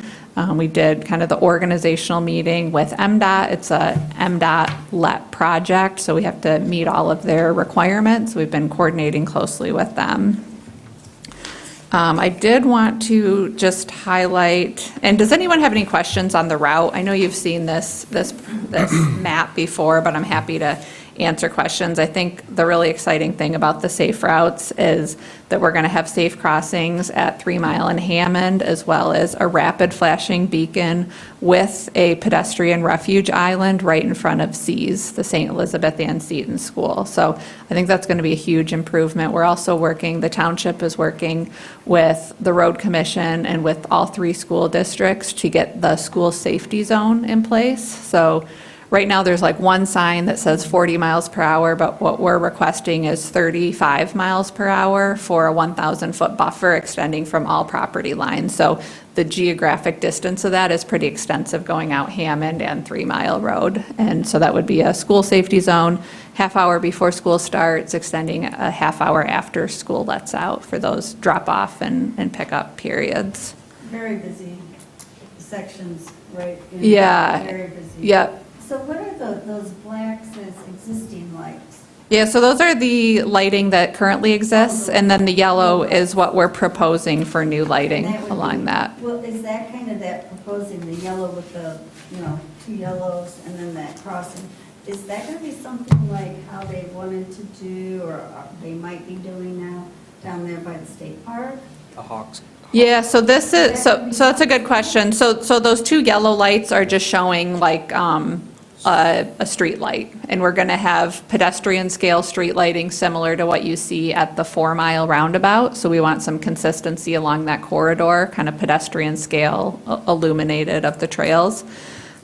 We did kind of the organizational meeting with MDOT. It's a MDOT-let project, so we have to meet all of their requirements. We've been coordinating closely with them. I did want to just highlight, and does anyone have any questions on the route? I know you've seen this map before, but I'm happy to answer questions. I think the really exciting thing about the safe routes is that we're going to have safe crossings at 3 Mile and Hammond, as well as a rapid flashing beacon with a pedestrian refuge island right in front of C's, the St. Elizabeth Ann Seton School. So I think that's going to be a huge improvement. We're also working, the township is working with the Road Commission and with all 3 school districts to get the school safety zone in place. So right now, there's like one sign that says 40 miles per hour, but what we're requesting is 35 miles per hour for a 1,000-foot buffer extending from all property lines. So the geographic distance of that is pretty extensive, going out Hammond and 3 Mile Road. And so that would be a school safety zone, half hour before school starts, extending a half hour after school lets out for those drop-off and pick-up periods. Very busy sections, right? Yeah. Very busy. Yep. So what are those blacks as existing lights? Yeah, so those are the lighting that currently exists, and then the yellow is what we're proposing for new lighting And that would along be- that. Well, is that kind of that proposing the yellow with the, 2 yellows and then that crossing? Is that going to be something like how they wanted to do, or they might be doing now down there by the state park? The Hawks. Yeah, so this is, so that's a good question. So those 2 yellow lights are just showing like a street light, and we're going to have pedestrian scale street lighting similar to what you see at the 4 Mile roundabout. So we want some consistency along that corridor, kind of pedestrian scale illuminated of the trails.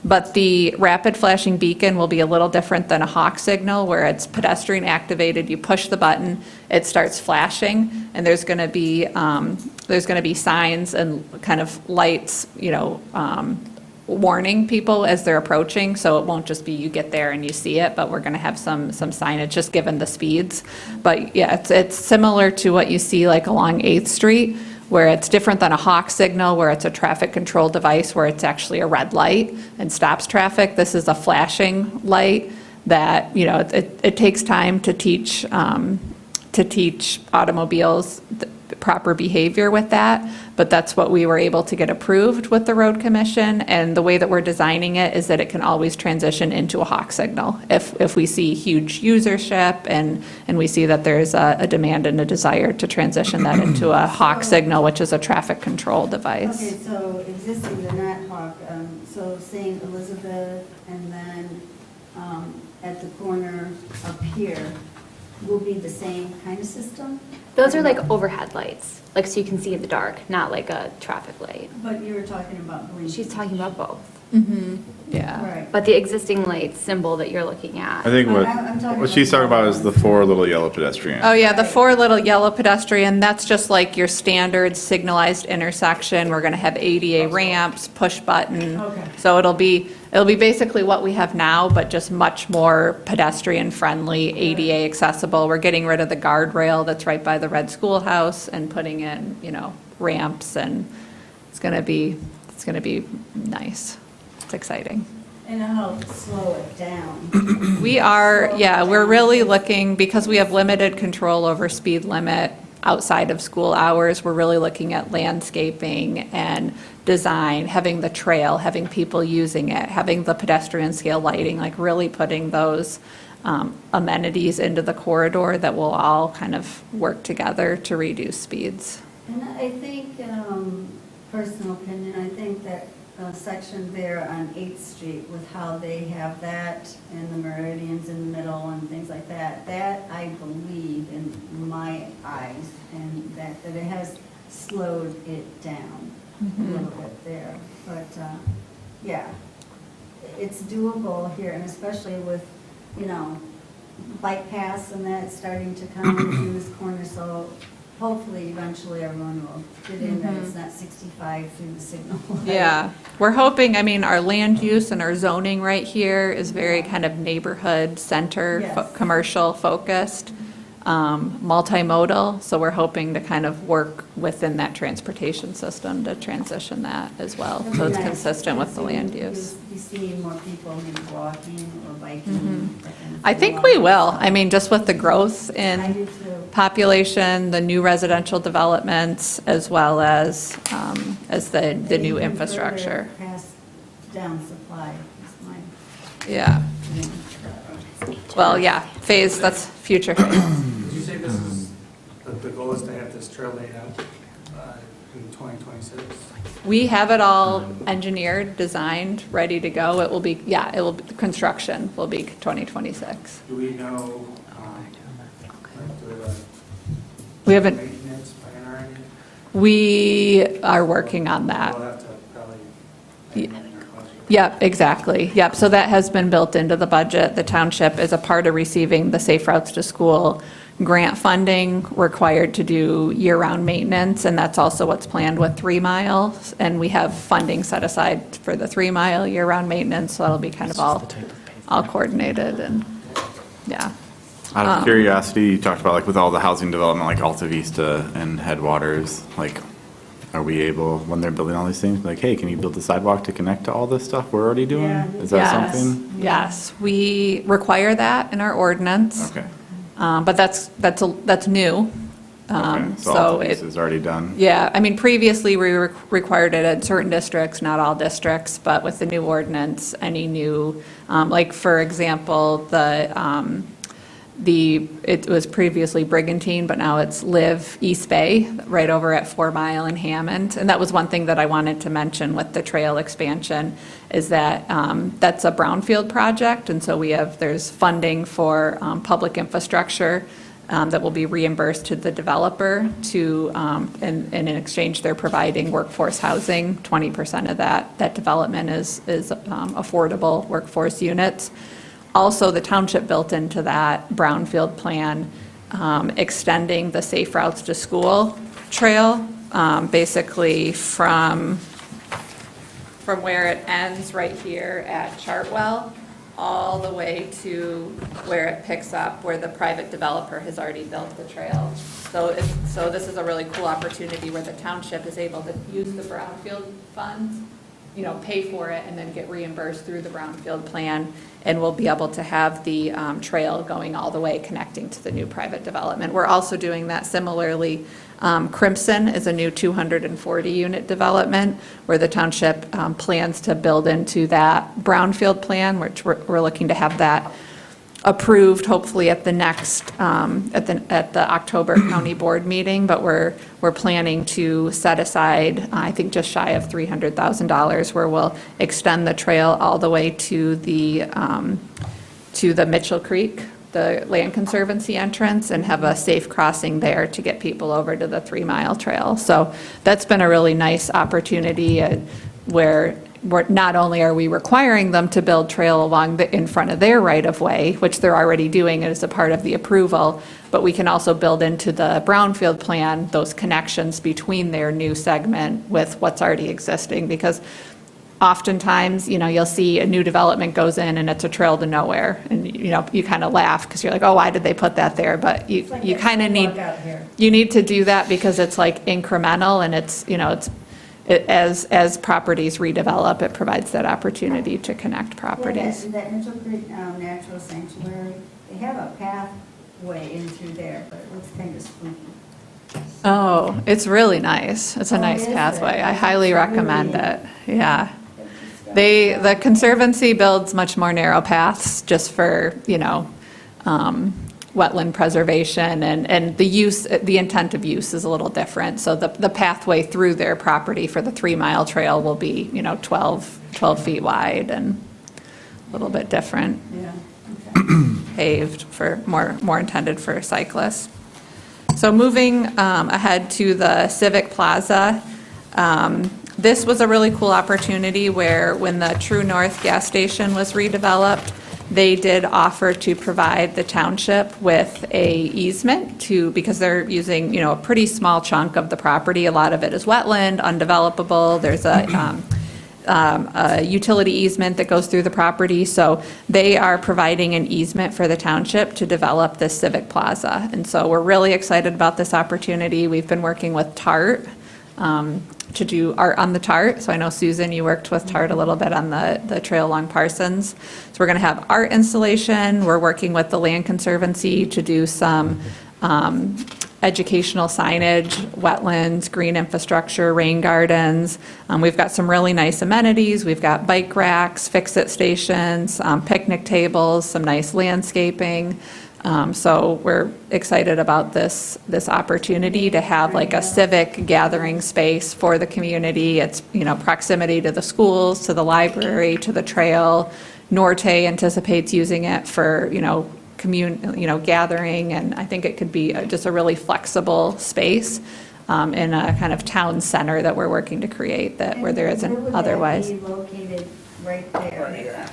But the rapid flashing beacon will be a little different than a hawk signal, where it's pedestrian activated. You push the button, it starts flashing, and there's going to be signs and kind of lights, warning people as they're approaching. So it won't just be you get there and you see it, but we're going to have some signage just given the speeds. But yeah, it's similar to what you see like along 8th Street, where it's different than a hawk signal, where it's a traffic control device, where it's actually a red light and stops traffic. This is a flashing light that, it takes time to teach automobiles the proper behavior with that, but that's what we were able to get approved with the Road Commission. And the way that we're designing it is that it can always transition into a hawk signal if we see huge usership and we see that there's a demand and a desire to transition that into a hawk signal, which is a traffic control device. Okay, so existing, they're not hawk, so St. Elizabeth, and then at the corner up here will be the same kind of system? Those are like overhead lights, like so you can see in the dark, not like a traffic light. But you were talking about green. She's talking about both. Yeah. Right. But the existing light symbol that you're looking at. I think I'm talking what she's talking about is the 4 little yellow pedestrian. Oh, yeah, the 4 little yellow pedestrian, that's just like your standard signalized intersection. We're going to have ADA ramps, push button. Okay. So it'll be basically what we have now, but just much more pedestrian friendly, ADA accessible. We're getting rid of the guardrail that's right by the red schoolhouse and putting in, ramps, and it's going to be nice. It's exciting. And how slow it down. We're really looking, because we have limited control over speed limit outside of school hours, we're really looking at landscaping and design, having the trail, having people using it, having the pedestrian scale lighting, like really putting those amenities into the corridor that will all kind of work together to reduce speeds. And I think, personal opinion, I think that section there on 8th Street with how they have that and the meridians in the middle and things like that, that I believe in my eyes, and that it has slowed it down a little bit there. But, yeah, it's doable here, and especially with, bike paths and that's starting to come in this corner, so hopefully eventually everyone will get in that it's not 65 through the signal. Yeah, we're hoping, I mean, our land use and our zoning right here is very kind of neighborhood center, Yes. commercial focused, multimodal, so we're hoping to kind of work within that transportation system to transition that as well, It'd so be it's nice. consistent with the land You'll use. be seeing more people maybe walking or biking. that kind of I thing think we along will, the I mean, just with the growth I in do too. population, the new residential developments, as well as the new And even infrastructure. further Pass down supply is my Yeah, opinion. well, yeah, that's future phase. Did you say this is, the goal is to have this trail laid out in 2026? We have it all engineered, designed, ready to go. It will be, yeah, it will, construction will be 2026. Do we know, We haven't, maintenance plan already? we are working on that. We'll have to probably. Ye- amend our budget. Yep, exactly. Yep, so that has been built into the budget. The township is a part of receiving the Safe Routes to School grant funding required to do year-round maintenance, and that's also what's planned with 3 Mile. And we have funding set aside for the 3 Mile year-round maintenance, so that'll be kind of all coordinated and, yeah. Out of curiosity, you talked about like with all the housing development, like Alta Vista and Headwaters, like, are we able, when they're building all these things, like, hey, can you build the sidewalk to connect to all this stuff we're already doing? Yeah. Is that Yes, something? yes, we require that in our ordinance. Okay. But that's new. Okay, so So Alta it, Vista is already done? yeah, I mean, previously, we required it in certain districts, not all districts, but with the new ordinance, any new, like, for example, it was previously Brigantine, but now it's Live East Bay, right over at 4 Mile in Hammond. And that was one thing that I wanted to mention with the trail expansion, is that that's a brownfield project, and so there's funding for public infrastructure that will be reimbursed to the developer and in exchange, they're providing workforce housing. 20% of that development is affordable workforce units. Also, the township built into that brownfield plan, extending the Safe Routes to School trail, basically from where it ends right here at Chartwell, all the way to where it picks up, where the private developer has already built the trail. So this is a really cool opportunity where the township is able to use the brownfield funds, pay for it and then get reimbursed through the brownfield plan. And we'll be able to have the trail going all the way connecting to the new private development. We're also doing that similarly. Crimson is a new 240-unit development where the township plans to build into that brownfield plan, which we're looking to have that approved hopefully at the next, at the October county board meeting, but we're planning to set aside, I think just shy of $300,000, where we'll extend the trail all the way to the Mitchell Creek, the Land Conservancy entrance, and have a safe crossing there to get people over to the 3 Mile trail. So that's been a really nice opportunity where not only are we requiring them to build trail in front of their right-of-way, which they're already doing as a part of the approval, but we can also build into the brownfield plan those connections between their new segment with what's already existing. Because oftentimes, you'll see a new development goes in and it's a trail to nowhere. And, you kind of laugh because you're like, oh, why did they put that there? But you It's like kind of that need, sidewalk out here. you need to do that because it's like incremental and as properties redevelop, it provides that opportunity to connect properties. Yeah, that Mitchell Creek Natural Sanctuary, they have a pathway in through there, but it looks kind of spooky. Oh, it's really nice. It's a Oh, nice is it? pathway. I highly It's recommend really- it. Yeah. It's got- The Conservancy builds much more narrow paths just for, wetland preservation and the intent of use is a little different. So the pathway through their property for the 3 Mile trail will be, 12 feet wide and a little bit different, Yeah, okay. paved for, more intended for cyclists. So moving ahead to the Civic Plaza, this was a really cool opportunity where when the True North gas station was redeveloped, they did offer to provide the township with a easement to, because they're using, a pretty small chunk of the property. A lot of it is wetland, undevelopable. There's a utility easement that goes through the property. So they are providing an easement for the township to develop this civic plaza. And so we're really excited about this opportunity. We've been working with TART to do art on the TART. So I know, Susan, you worked with TART a little bit on the trail along Parsons. So we're going to have art installation. We're working with the Land Conservancy to do some educational signage, wetlands, green infrastructure, rain gardens. We've got some really nice amenities. We've got bike racks, fix-it stations, picnic tables, some nice landscaping. So we're excited about this opportunity to have like a civic gathering space for the community. It's, proximity to the schools, to the library, to the trail. Norte anticipates using it for, gathering, and I think it could be just a really flexible space in a kind of town center that we're working to create where there isn't otherwise. And where would that be located right there?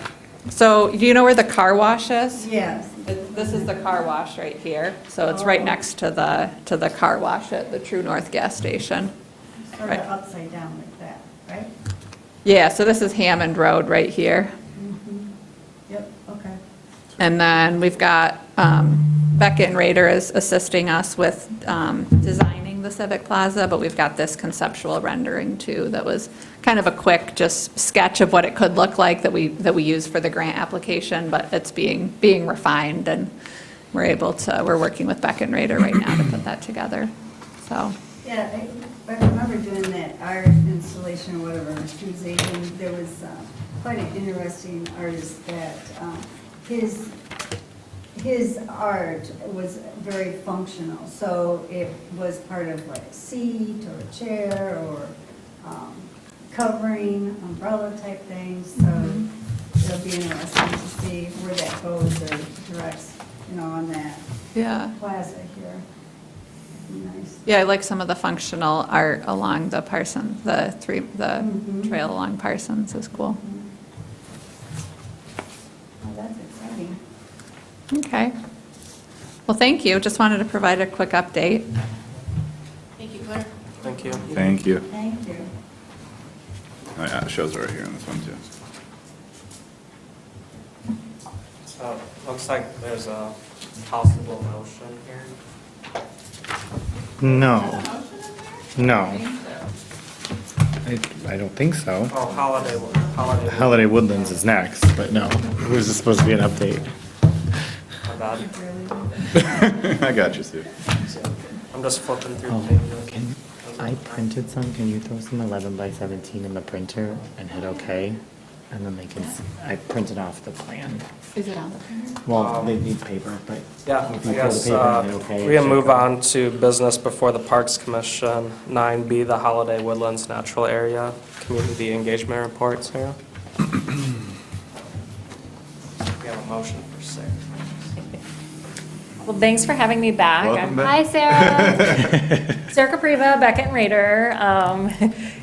So do you know where the car wash is? Yes. This is the car wash right here. So it's right next to the car wash at the True North gas station. Sort Right. of upside down like that, right? Yeah, so this is Hammond Road right here. Yep, okay. And then we've got Beckett and Rader is assisting us with designing the Civic Plaza, but we've got this conceptual rendering too that was kind of a quick just sketch of what it could look like that we used for the grant application, but it's being refined, and we're working with Beckett and Rader right now to put that together. So, Yeah, I remember doing that art installation or whatever, Asian. There was quite an interesting artist that his art was very functional. So it was part of like a seat or a chair or covering, umbrella type things. So it'll be interesting to see where that goes or directs, on that yeah. plaza here. Nice. Yeah, I like some of the functional art along the Parsons, the trail along Parsons is cool. Oh, that's exciting. Okay. Well, thank you. Just wanted to provide a quick update. Thank you, Claire. Thank you. Thank you. Thank you. Oh, yeah, it shows right here on this one, too. So, looks like there's a possible motion here. No. I don't think so. Oh, Holiday. Holiday Woodlands is next, but no. It was just supposed to be an update. My bad. I got you, Sue. I'm just flipping through Oh, pages. can, I printed some, can you throw some 11 by 17 in the printer and hit OK? And then they can, I printed off the plan. Is it on the printer? Well, they need paper, but Yeah, if I you throw the guess paper and hit OK. we it can should move go. on to business before the Parks Commission. 9B, the Holiday Woodlands Natural Area Community Engagement Report, Sarah. We have a motion for Sarah. Well, thanks for having me back. Welcome back. Hi, Sarah. Sarah Capriva, Beckett and Rader,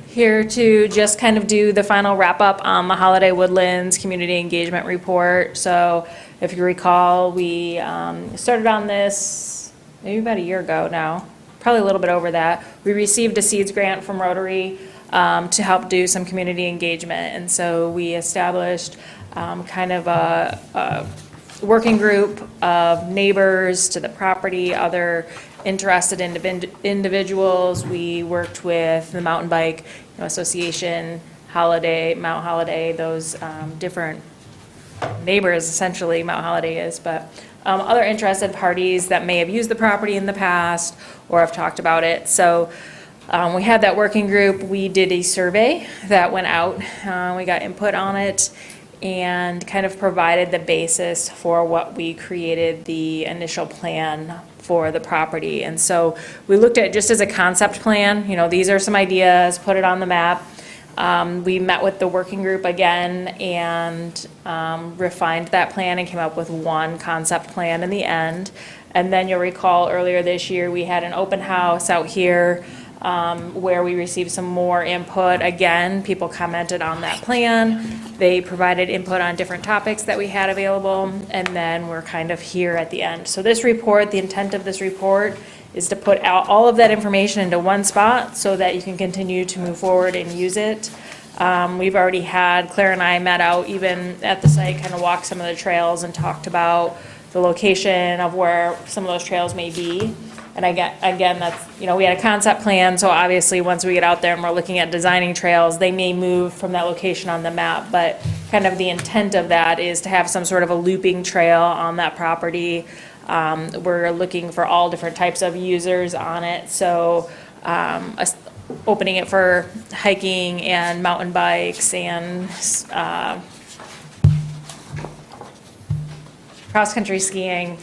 here to just kind of do the final wrap-up on the Holiday Woodlands Community Engagement Report. So if you recall, we started on this maybe about a year ago now, probably a little bit over that. We received a seeds grant from Rotary to help do some community engagement. And so we established kind of a working group of neighbors to the property, other interested individuals. We worked with the Mountain Bike Association, Mount Holiday, those different neighbors, essentially, Mount Holiday is, but other interested parties that may have used the property in the past or have talked about it. So we had that working group. We did a survey that went out. We got input on it and kind of provided the basis for what we created the initial plan for the property. And so we looked at it just as a concept plan, these are some ideas, put it on the map. We met with the working group again and refined that plan and came up with one concept plan in the end. And then you'll recall earlier this year, we had an open house out here where we received some more input. Again, people commented on that plan. They provided input on different topics that we had available, and then we're kind of here at the end. So this report, the intent of this report is to put out all of that information into one spot so that you can continue to move forward and use it. We've already had, Claire and I met out even at the site, kind of walked some of the trails and talked about the location of where some of those trails may be. And again, that's, we had a concept plan, so obviously, once we get out there and we're looking at designing trails, they may move from that location on the map, but kind of the intent of that is to have some sort of a looping trail on that property. We're looking for all different types of users on it, so opening it for hiking and mountain bikes and cross-country skiing,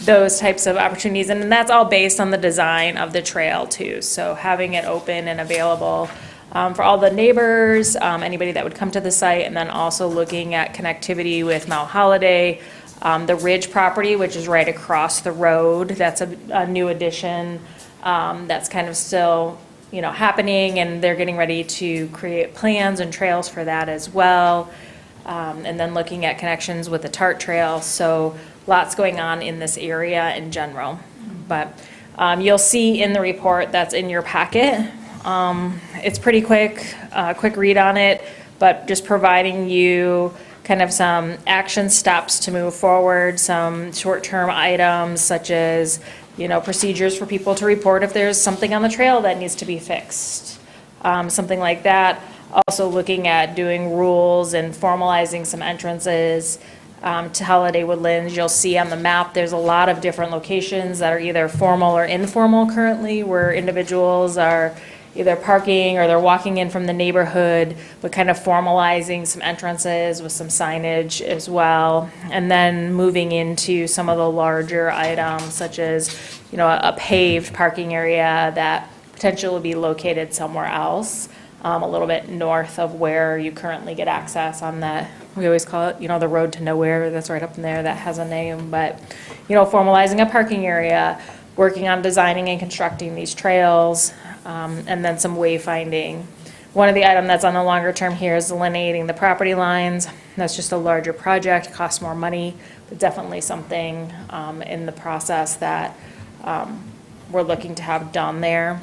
those types of opportunities. And that's all based on the design of the trail too. So having it open and available for all the neighbors, anybody that would come to the site, and then also looking at connectivity with Mount Holiday, the Ridge property, which is right across the road. That's a new addition that's kind of still, happening, and they're getting ready to create plans and trails for that as well. And then looking at connections with the TART Trail. So lots going on in this area in general. But you'll see in the report that's in your packet. It's pretty quick read on it, but just providing you kind of some action steps to move forward, some short-term items such as, procedures for people to report if there's something on the trail that needs to be fixed, something like that. Also looking at doing rules and formalizing some entrances to Holiday Woodlands. You'll see on the map, there's a lot of different locations that are either formal or informal currently, where individuals are either parking or they're walking in from the neighborhood, but kind of formalizing some entrances with some signage as well. And then moving into some of the larger items, such as, a paved parking area that potentially will be located somewhere else, a little bit north of where you currently get access on that. We always call it, the road to nowhere. That's right up in there. That has a name, but, formalizing a parking area, working on designing and constructing these trails, and then some wayfinding. One of the items that's on the longer term here is delineating the property lines. That's just a larger project, costs more money, but definitely something in the process that we're looking to have done there.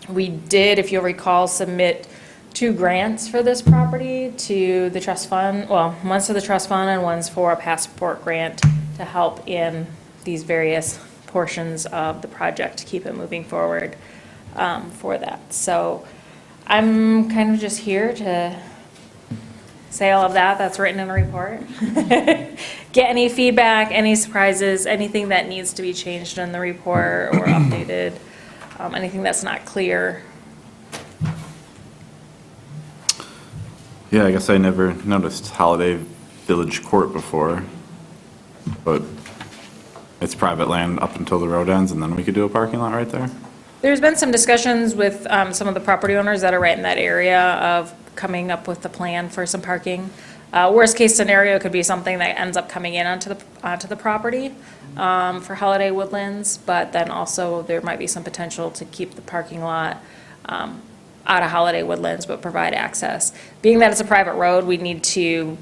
We did, if you'll recall, submit 2 grants for this property to the trust fund. Well, one's to the trust fund and one's for a passport grant to help in these various portions of the project to keep it moving forward for that. So I'm kind of just here to say all of that. That's written in the report. Get any feedback, any surprises, anything that needs to be changed in the report or updated, anything that's not clear. Yeah, I guess I never noticed Holiday Village Court before, but it's private land up until the road ends, and then we could do a parking lot right there? There's been some discussions with some of the property owners that are right in that area of coming up with a plan for some parking. Worst case scenario could be something that ends up coming in onto the property for Holiday Woodlands, but then also there might be some potential to keep the parking lot out of Holiday Woodlands, but provide access. Being that it's a private road, we need to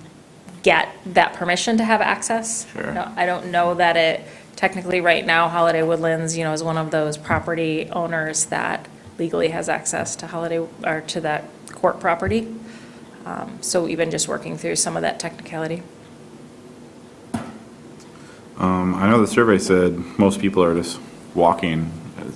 get that permission to have access. Sure. No, I don't know that it, technically right now, Holiday Woodlands, is one of those property owners that legally has access to Holiday, or to that court property. So even just working through some of that technicality. I know the survey said most people are just walking,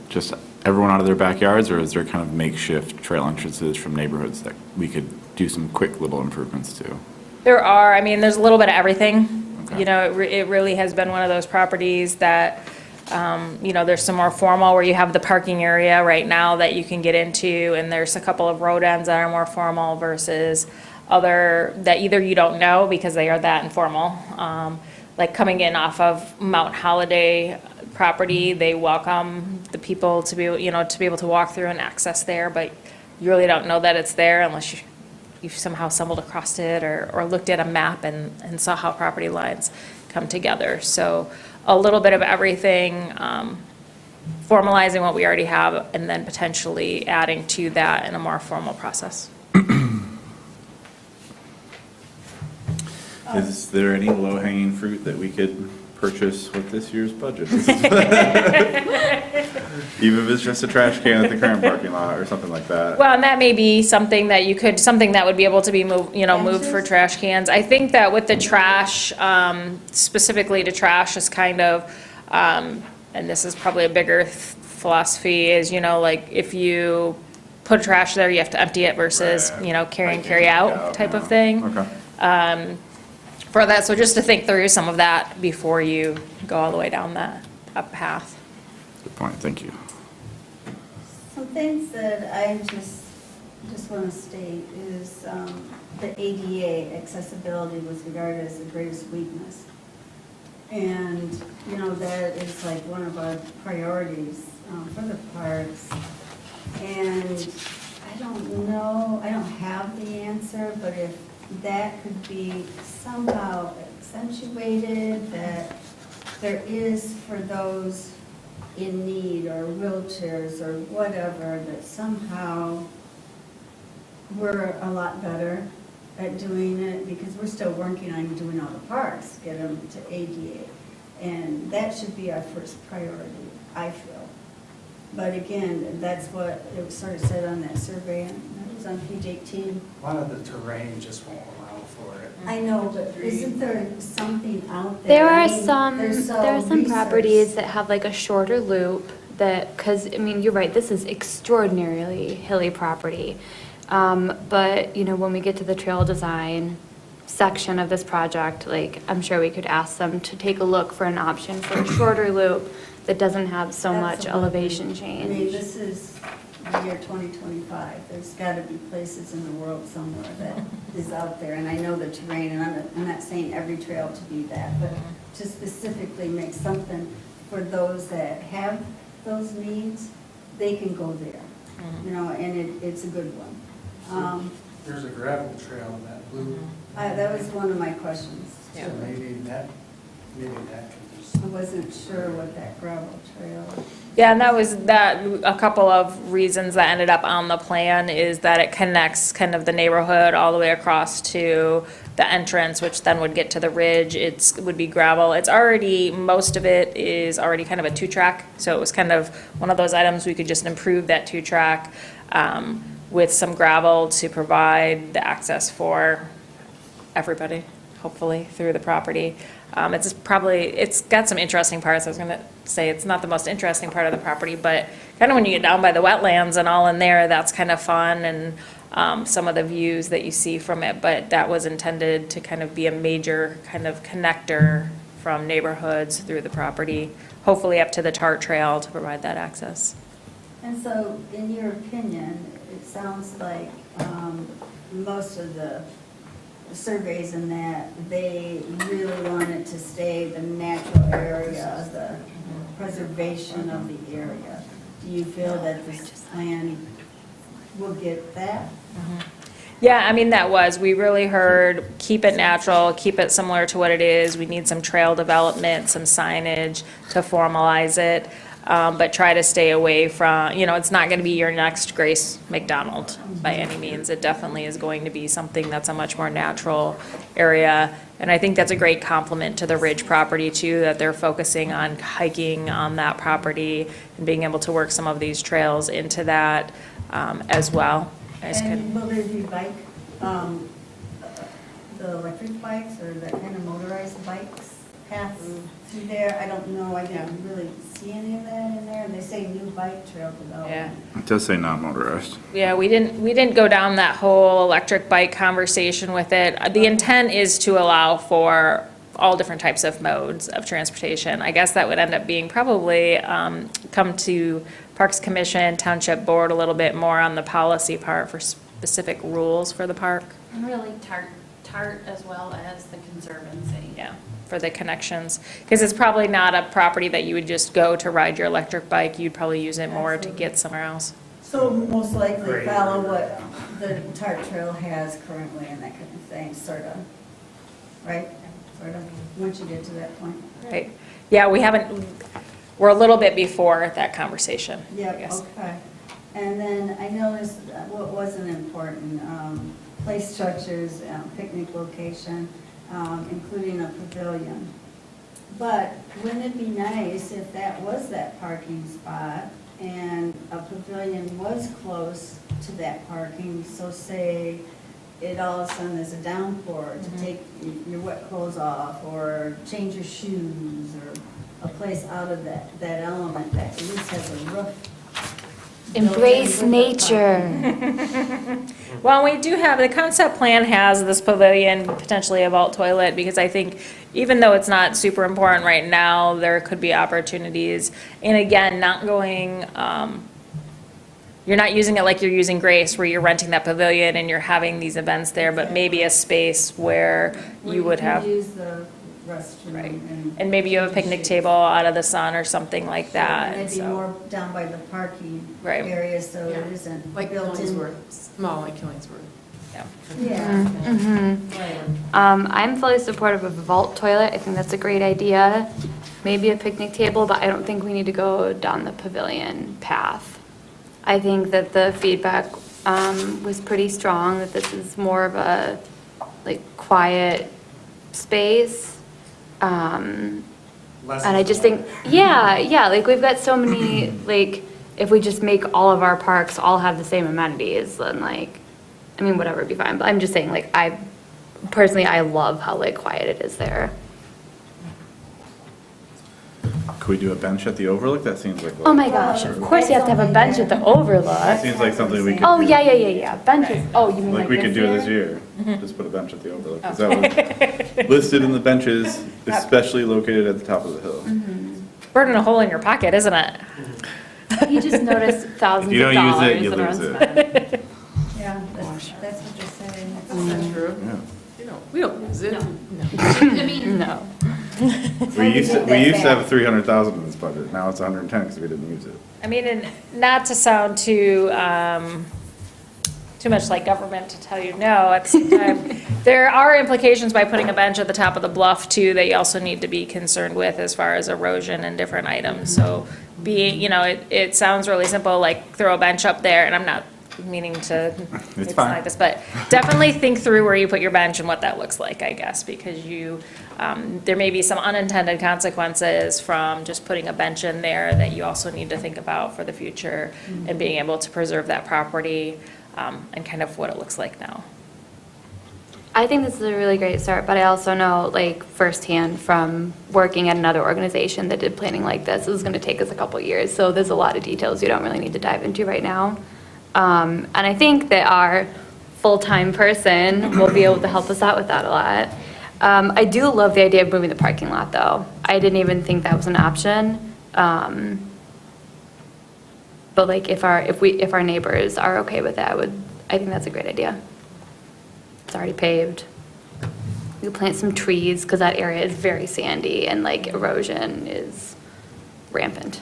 just everyone out of their backyards, or is there kind of makeshift trail entrances from neighborhoods that we could do some quick little improvements to? There are, there's a little bit of everything. Okay. It really has been one of those properties that, there's some more formal where you have the parking area right now that you can get into, and there's a couple of road ends that are more formal versus other that either you don't know because they are that informal. Like coming in off of Mount Holiday property, they welcome the people to be able to walk through and access there, but you really don't know that it's there unless you've somehow stumbled across it or looked at a map and saw how property lines come together. So a little bit of everything. formalizing what we already have and then potentially adding to that in a more formal process. Is there any low-hanging fruit that we could purchase with this year's budget? Even if it's just a trash can at the current parking lot or something like that? Well, and that may be something that you could, something that would be able to be moved, moved for trash cans. I think that with the trash, specifically to trash is kind of, and this is probably a bigger philosophy, is, like, if you put trash there, you have to empty it versus, Right. carry in, carry out type of thing. Okay. For that, so just to think through some of that before you go all the way down that path. Good point, thank you. Some things that I just want to state is the ADA accessibility was regarded as the greatest weakness. And, that is like one of our priorities for the parks. And I don't know, I don't have the answer, but if that could be somehow accentuated, that there is for those in need or wheelchairs or whatever, that somehow we're a lot better at doing it, because we're still working on doing all the parks, get them to ADA. And that should be our first priority, I feel. But again, that's what it sort of said on that survey, and that was on page 18. A lot of the terrain just won't allow for it. I know, but isn't there something out there? There I are mean, there's some research. properties that have like a shorter loop that, because, you're right, this is extraordinarily hilly property. But, when we get to the trail design section of this project, like, I'm sure we could ask them to take a look for an option for a shorter loop that doesn't have so much Absolutely. elevation I mean, change. this is the year 2025. There's got to be places in the world somewhere that is out there. And I know the terrain, and I'm not saying every trail to be that, but to specifically make something for those that have those needs, they can go there. And it's a good one. There's a gravel trail in that blue, That was one of my questions. so maybe that could be. I wasn't sure what that gravel trail. Yeah, and a couple of reasons that ended up on the plan is that it connects kind of the neighborhood all the way across to the entrance, which then would get to the ridge. It would be gravel. Most of it is already kind of a 2-track, so it was kind of one of those items we could just improve that 2-track with some gravel to provide the access for everybody, hopefully, through the property. It's got some interesting parts. I was gonna say, it's not the most interesting part of the property, but kind of when you get down by the wetlands and all in there, that's kind of fun, and some of the views that you see from it, but that was intended to kind of be a major kind of connector from neighborhoods through the property, hopefully up to the TART trail to provide that access. And so, in your opinion, it sounds like most of the surveys in that, they really want it to stay the natural area, the preservation of the area. Do you feel that this plan will get that? Yeah, we really heard, keep it natural, keep it similar to what it is. We need some trail development, some signage to formalize it, but try to stay away from, it's not going to be your next Grace McDonald by any means. It definitely is going to be something that's a much more natural area. And I think that's a great compliment to the Ridge property too, that they're focusing on hiking on that property and being able to work some of these trails into that as well. And will there be the electric bikes or that kind of motorized bikes paths through there? I don't know, I didn't really see any of that in there, and they say new bike trail development. It does say not motorized. Yeah, we didn't go down that whole electric bike conversation with it. The intent is to allow for all different types of modes of transportation. I guess that would end up being probably come to Parks Commission, Township Board a little bit more on the policy part for specific rules for the park. And really TART as well as the Conservancy. Yeah, for the connections. Because it's probably not a property that you would just go to ride your electric bike. You'd probably use it more to get somewhere else. So most likely Great. follow what the TART trail has currently and that kind of thing, sort of, right? Sort of, once you get to that point. Right. Yeah, we haven't, we're a little bit before that conversation, I Yeah, guess. okay. And then I noticed what wasn't important, play structures, picnic location, including a pavilion. But wouldn't it be nice if that was that parking spot and a pavilion was close to that parking? So say it all of a sudden is a downpour, to take your wet clothes off or change your shoes, or a place out of that element that at least has a roof. Embrace built in with the nature. Well, we do have, the concept plan has this pavilion, potentially a vault toilet, because I think even though it's not super important right now, there could be opportunities. And again, not going, you're not using it like you're using Grace, where you're renting that pavilion and you're having these events there, but maybe a space where you would can have, use the restroom. right. And maybe you have a picnic table out of the sun or something like that. And and maybe so- more down by the parking Right. area, so Yeah. it isn't Like built in. Killingsworth, small like Killingsworth. yeah. Yeah. Right. I'm fully supportive of a vault toilet. I think that's a great idea. Maybe a picnic table, but I don't think we need to go down the pavilion path. I think that the feedback was pretty strong, that this is more of a, like, quiet space. And I just think, yeah, like, we've got so many, like, if we just make all of our parks all have the same amenities, then, like, I mean, whatever, it'd be fine, but I'm just saying, like, I love how, like, quiet it is there. Could we do a bench at the Overlook? That seems like. Oh my gosh, of course you have to have a bench at the Overlook. Seems like something we could. Oh, do. yeah, benches, oh, you mean Like like we could do this year? year, just put a bench at the Overlook, 'cause that was listed in the benches, especially located at the top of the hill. Burning a hole in your pocket, isn't it? You just noticed thousands If you of don't use dollars it, you that are lose unspent. it. Yeah, that's what you're saying. That's true. Yeah. We don't use it. No. We used to have 300,000 in this budget, now it's 110 because we didn't use it. I mean, and not to sound too much like government to tell you no, at the same time, there are implications by putting a bench at the top of the bluff too, that you also need to be concerned with as far as erosion and different items. So it sounds really simple, like throw a bench up there, and I'm not meaning to It's make fine. like this, but definitely think through where you put your bench and what that looks like, I guess, because there may be some unintended consequences from just putting a bench in there that you also need to think about for the future and being able to preserve that property and kind of what it looks like now. I think this is a really great start, but I also know, like, firsthand from working at another organization that did planning like this is gonna take us a couple years, so there's a lot of details you don't really need to dive into right now. And I think that our full-time person will be able to help us out with that a lot. I do love the idea of moving the parking lot, though. I didn't even think that was an option. But like, if our neighbors are okay with that, I think that's a great idea. It's already paved. We could plant some trees, because that area is very sandy, and like erosion is rampant.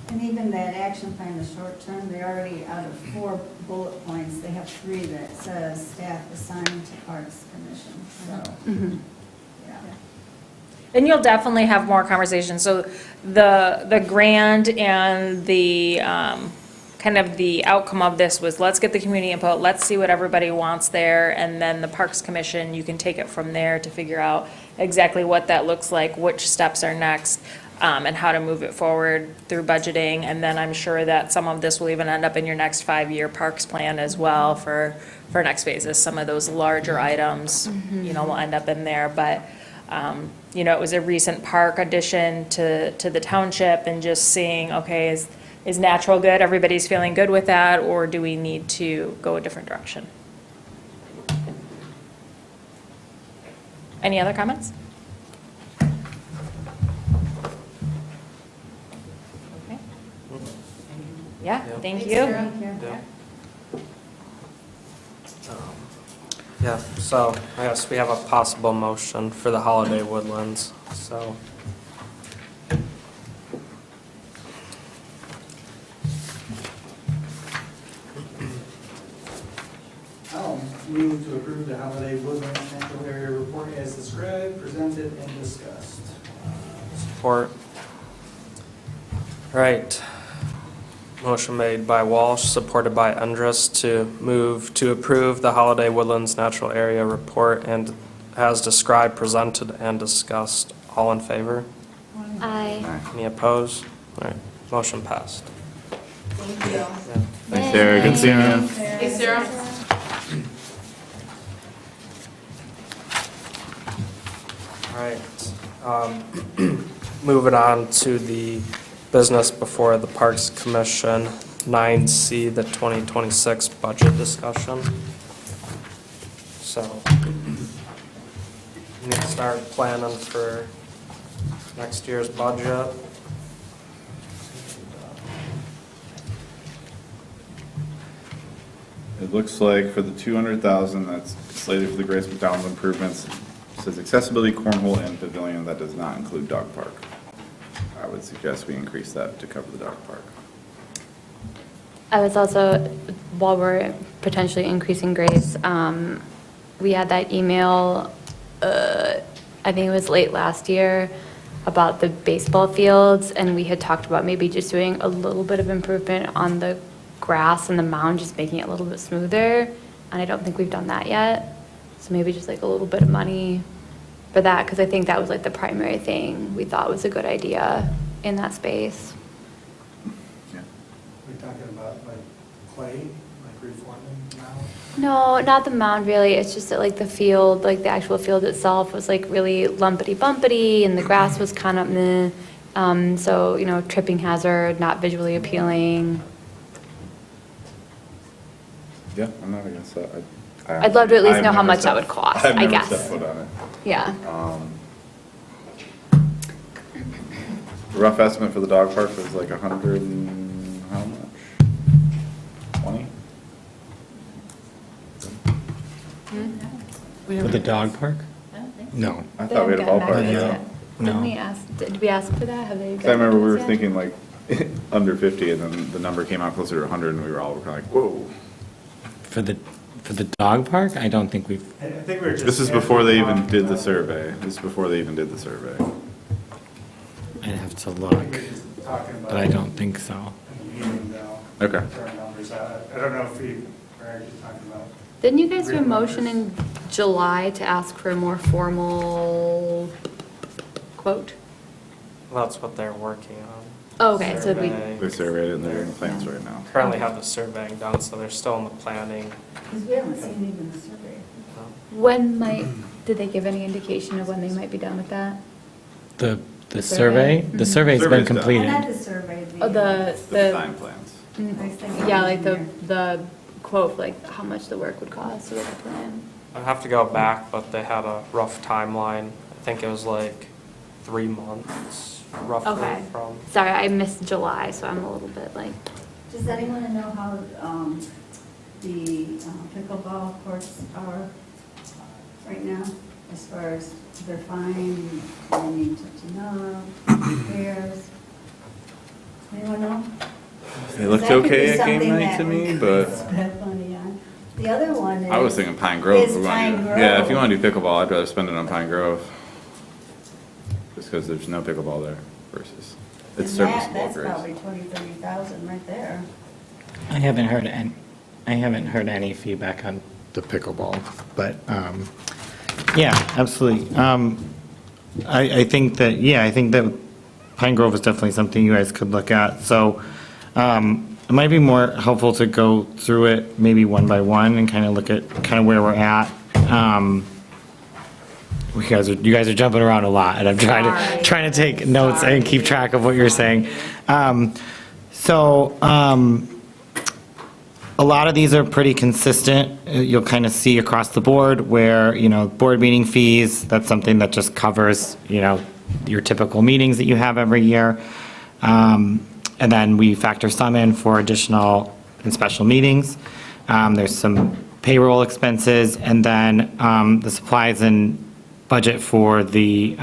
And even that action plan, the short term, they're already out of 4 bullet points, they have 3 that says staff assigned to Parks Commission, so. Yeah. And you'll definitely have more conversations. So the grant and the kind of the outcome of this was, let's get the community input, let's see what everybody wants there, and then the Parks Commission, you can take it from there to figure out exactly what that looks like, which steps are next, and how to move it forward through budgeting. And then I'm sure that some of this will even end up in your next 5-year parks plan as well for next phases. Some of those larger items, will end up in there. But, it was a recent park addition to the township, and just seeing, okay, is natural good? Everybody's feeling good with that, or do we need to go a different direction? Any other comments? Okay. Yeah, thank you. Yeah, so I guess we have a possible motion for the Holiday Woodlands, so. I'll move to approve the Holiday Woodlands Natural Area Report as described, presented, and discussed. Support. Right. Motion made by Walsh, supported by Endress to move to approve the Holiday Woodlands Natural Area Report and as described, presented, and discussed. All in favor? Aye. Any opposed? All right, motion passed. Thank you. Thanks, Sarah. Good seeing you. Hey, Sarah? All right. Moving on to the business before the Parks Commission, 9C, the 2026 budget discussion. So, we need to start planning for next year's budget. It looks like for the 200,000 that's slated for the Grace McDonald improvements, it says accessibility, cornhole, and pavilion. That does not include dog park. I would suggest we increase that to cover the dog park. I was also, while we're potentially increasing Grace, we had that email, I think it was late last year, about the baseball fields, and we had talked about maybe just doing a little bit of improvement on the grass and the mound, just making it a little bit smoother, and I don't think we've done that yet. So maybe just like a little bit of money for that, because I think that was like the primary thing we thought was a good idea in that space. Yeah. We're talking about like clay, like reforming now? No, not the mound really. It's just that like the field, like the actual field itself was like really lumpity bumpity and the grass was kind of meh. So, you know, tripping hazard, not visually appealing. Yeah, I'm not against that. I'd love to at least I've know how never much that set- would cost, I've I never guess. set foot on it. Yeah. The rough estimate for the dog park was like 100 and how much? 20? For the dog park? No. I thought we had a ballpark, yeah. Didn't we ask, did we ask for that? Have they? 'Cause I remember we were gotten us yet? thinking like under 50 and then the number came out closer to 100 and we were all kind of like, whoa. For the dog park? I don't think we've, I think we were just. This is before they even did the survey. This is before they even did the survey. I'd have to I think look, we were just talking about. but I don't think so. In the meeting though. Okay. Throw numbers out. I don't know if we were actually talking about. Didn't you guys do a Real motion numbers. in July to ask for a more formal quote? That's what they're working on. Oh, okay, so we, Survey. They surveyed it and they're doing plans right now. Currently have the surveying done, so they're still in the planning. Because we haven't seen even the survey. when might, did they give any indication of when they might be done with that? The survey? survey? The survey's been Survey's done. I completed. had to survey the. Oh, the, The design plans. I was thinking yeah, like engineer. the quote, like how much the work would cost or the plan. I'd have to go back, but they had a rough timeline. I think it was like 3 months roughly Okay. from. Sorry, I missed July, so I'm a little bit like, Does anyone know how the pickleball courts are right now? As far as they're fine, they need touching up, repairs? Anyone know? They looked That could be okay at game something night to that me, we but could spend money on. The other one is. I was thinking Pine Grove. is if we wanna Pine do- Grove. Yeah, if you want to do pickleball, I'd rather spend it on Pine Grove. Just because there's no pickleball there versus, it's And that- serviceable That's grace. probably 20,000-30,000 right there. I haven't heard any feedback on the pickleball, but, yeah, absolutely. I think that Pine Grove is definitely something you guys could look at. So, it might be more helpful to go through it maybe one by one and kind of look at kind of where we're at. You guys are jumping around a lot, and I'm trying to take notes and keep track of what you're saying. A lot of these are pretty consistent. You'll kind of see across the board where, board meeting fees, that's something that just covers, your typical meetings that you have every year. And then we factor some in for additional and special meetings. There's some payroll expenses, and then the supplies and budget for the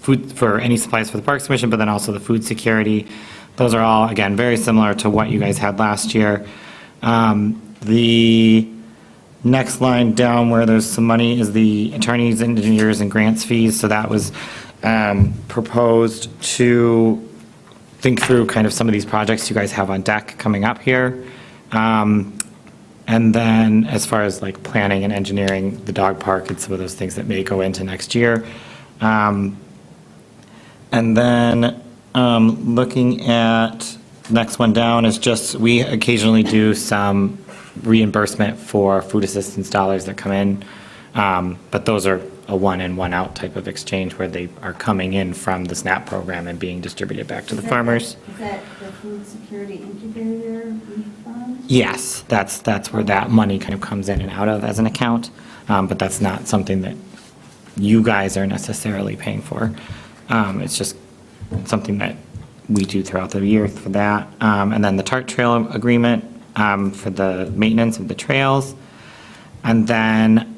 food, for any supplies for the Parks Commission, but then also the food security. Those are all, again, very similar to what you guys had last year. The next line down where there's some money is the attorneys, engineers, and grants fees. So that was proposed to think through kind of some of these projects you guys have on deck coming up here. And then as far as like planning and engineering the dog park and some of those things that may go into next year. And then looking at, next one down is just, we occasionally do some reimbursement for food assistance dollars that come in. But those are a one in, one out type of exchange where they are coming in from the SNAP program and being distributed back to the farmers. Is that the food security incubator refund? Yes, that's where that money kind of comes in and out of as an account, but that's not something that you guys are necessarily paying for. It's just something that we do throughout the year for that. And then the TART trail agreement for the maintenance of the trails. And then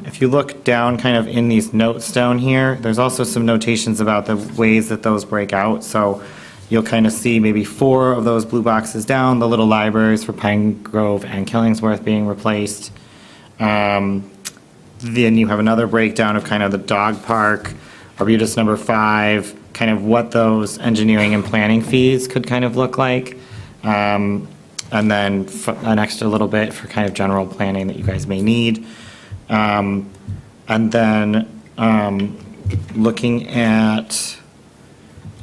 if you look down kind of in these notes down here, there's also some notations about the ways that those break out. So you'll kind of see maybe 4 of those blue boxes down, the little libraries for Pine Grove and Killingsworth being replaced. Then you have another breakdown of kind of the dog park, Arbutus number 5, kind of what those engineering and planning fees could kind of look like. And then an extra little bit for kind of general planning that you guys may need. And then looking at,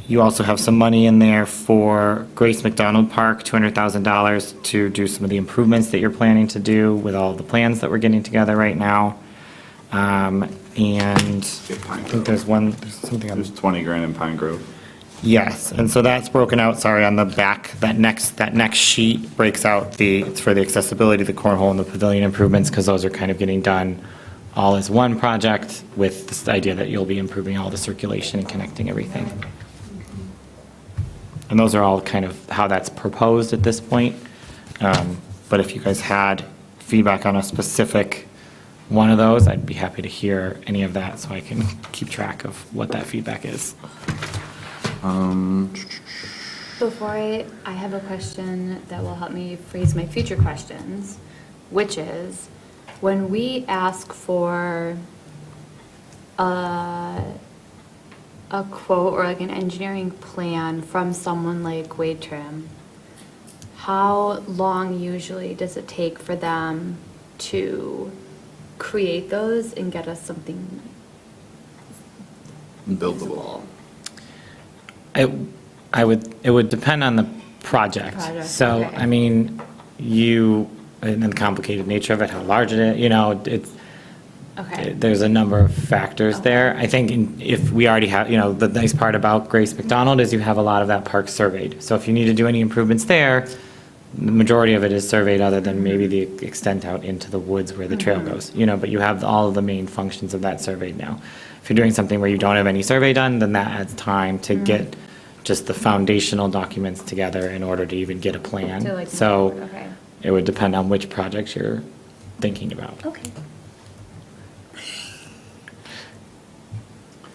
you also have some money in there for Grace McDonald Park, $200,000 to do some of the improvements that you're planning to do with all the plans that we're getting together right now. And I think there's something on. There's 20 grand in Pine Grove. Yes, and so that's broken out, sorry, on the back, that next sheet breaks out it's for the accessibility, the cornhole and the pavilion improvements, because those are kind of getting done all as one project with this idea that you'll be improving all the circulation and connecting everything. And those are all kind of how that's proposed at this point. But if you guys had feedback on a specific one of those, I'd be happy to hear any of that so I can keep track of what that feedback is. Before I have a question that will help me phrase my future questions, which is, when we ask for a quote or like an engineering plan from someone like Wade Trim, how long usually does it take for them to create those and get us something Buildable. It would depend on the project. So, okay. I mean, and the complicated nature of it, how large it is, Okay. there's a number of factors there. I think if we already have, the nice part about Grace McDonald is you have a lot of that park surveyed. So if you need to do any improvements there, the majority of it is surveyed other than maybe the extent out into the woods where the trail goes, but you have all of the main functions of that surveyed now. If you're doing something where you don't have any survey done, then that adds time to get just the foundational documents together in order to even get a plan. To, like, move So forward, okay. it would depend on which projects you're thinking about. Okay.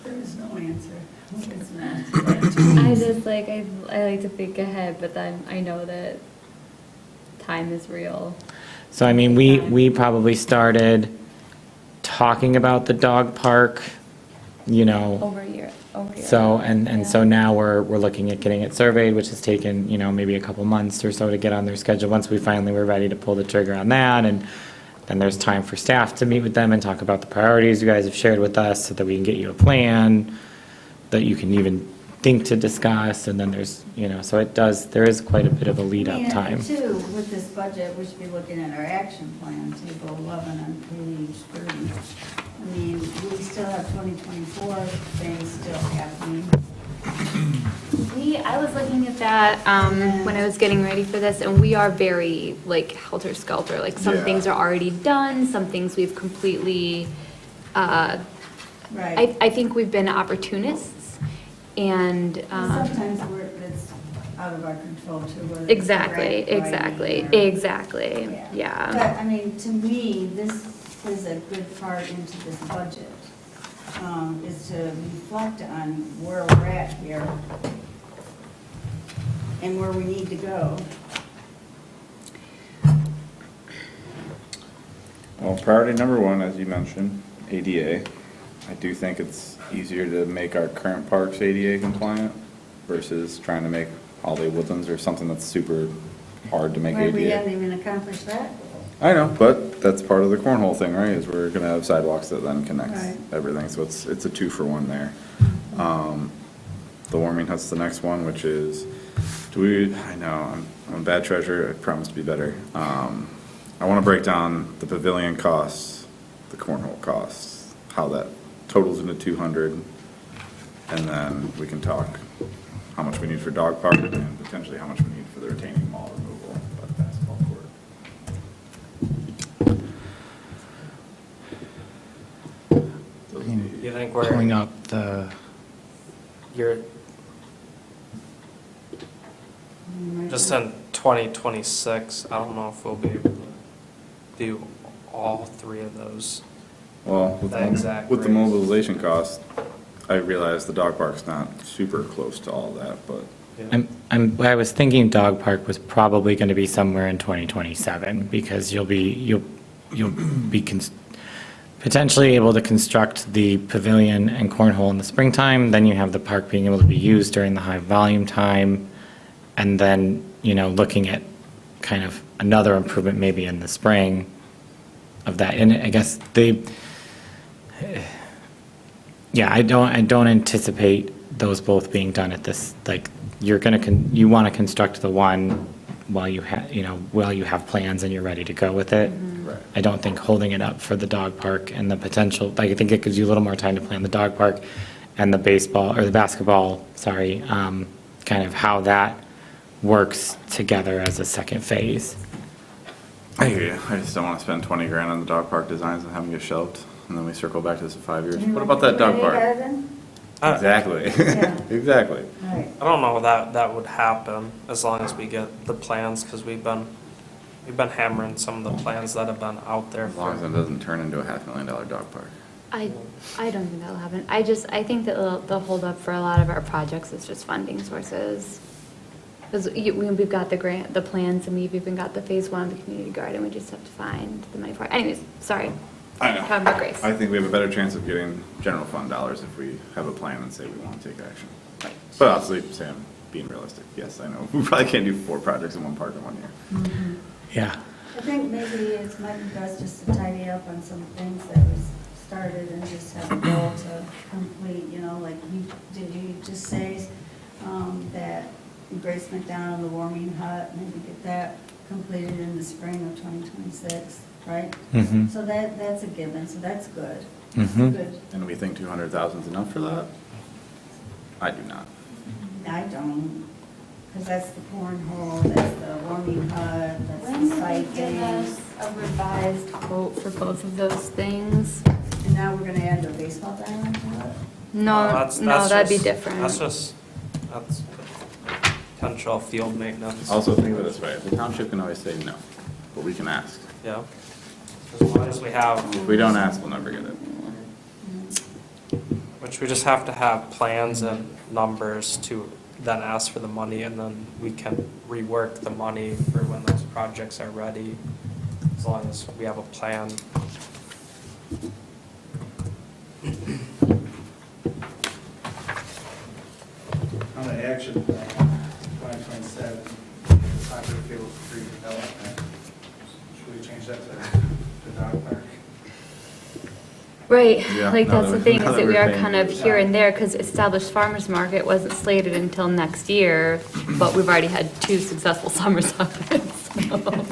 There is no answer. It's not. I just I like to think ahead, but then I know that time is real. So, I mean, we probably started talking about the dog park, Over a year. so, and so now we're looking at getting it surveyed, which has taken, maybe a couple months or so to get on their schedule. Once we finally were ready to pull the trigger on that, and then there's time for staff to meet with them and talk about the priorities you guys have shared with us so that we can get you a plan that you can even think to discuss, and then there's, so there is quite a bit of a lead-up time. Too, with this budget, we should be looking at our action plan, table 11 on page 30. I mean, we still have 2024 things still happening. I was looking at that when I was getting ready for this, and we are very helter-skelter. Some Yeah. things are already done, some things we've completely, Right. I think we've been opportunists, and Sometimes it's out of our control too. whether it's exactly, grant writing or- exactly, yeah. But, I mean, to me, this is a good part into this budget, is to reflect on where we're at here and where we need to go. Well, priority number 1, as you mentioned, ADA. I do think it's easier to make our current parks ADA compliant versus trying to make Holiday Woodlands or something that's super hard to make Right, we haven't ADA. even accomplished that. I know, but that's part of the cornhole thing, right, is we're gonna have sidewalks that then connect Right. everything, so it's a 2-for-1 there. The warming hut's the next one, which is, I know, I'm a bad treasurer, I promise to be better. I wanna break down the pavilion costs, the cornhole costs, how that totals into 200, and then we can talk how much we need for dog park and potentially how much we need for the retaining wall removal by the basketball court. Those would be- You think Pulling we're, up the, you're, just in 2026, I don't know if we'll be able to do all three of those. Well, with The exact with the rates. mobilization cost, I realize the dog park's not super close to all that, but I was thinking dog park was probably going to be somewhere in 2027 because you'll be potentially able to construct the pavilion and cornhole in the springtime. Then you have the park being able to be used during the high volume time. And then, looking at kind of another improvement maybe in the spring of that. And I guess I don't anticipate those both being done at this, like, you want to construct the one while you have plans and you're ready to go with it. Right. I don't think holding it up for the dog park and the potential, like, I think it gives you a little more time to plan the dog park and the basketball, kind of how that works together as a second phase. I hear you. I just don't want to spend 20 grand on the dog park designs and have them get shelved, and then we circle back to this in 5 years. What about that dog park? Exactly. Yeah. Exactly. Right. I don't know that would happen as long as we get the plans, because we've been hammering some of the plans that have been out there As long as for. it doesn't turn into a $500,000 dog park. I don't think that'll happen. I think that the holdup for a lot of our projects is just funding sources. Because we've got the grant, the plans, and we've even got the phase 1 of the community garden, we just have to find the money for it. Anyways, sorry. I know. Talking about Grace. I think we have a better chance of getting general fund dollars if we have a plan and say we want to take action. But obviously, Sam, being realistic, yes, I know. We probably can't do 4 projects in one park in 1 year. Yeah. I think maybe it might be best just to tidy up on some things that was started and just have a goal to complete, like did you just say that Grace McDonald, the warming hut, maybe get that completed in the spring of 2026, right? Mhm. So that's a given, so that's good. Mhm. Good. And we think 200,000 is enough for that? I do not. I don't, because that's the cornhole, that's the warming hut, that's When the did they give cycling. us a revised quote for both of those things? And now we're gonna add the baseball diamond to it? No, that'd be just- different. That's potential field maintenance. Also, think of it this way, the township can always say no, but we can ask. Yeah. As long as we have, If we don't ask, we'll never get it. which we just have to have plans and numbers to then ask for the money, and then we can rework the money for when those projects are ready, as long as we have a plan. On the action plan, 2027, the soccer field redevelopment, should we change that to dog park? Right, Yeah, like now that's that the we- thing, now is that that we we're are paying kind of for it. here and there, because established farmers market wasn't slated until next year, but we've already had 2 successful summers on it, so.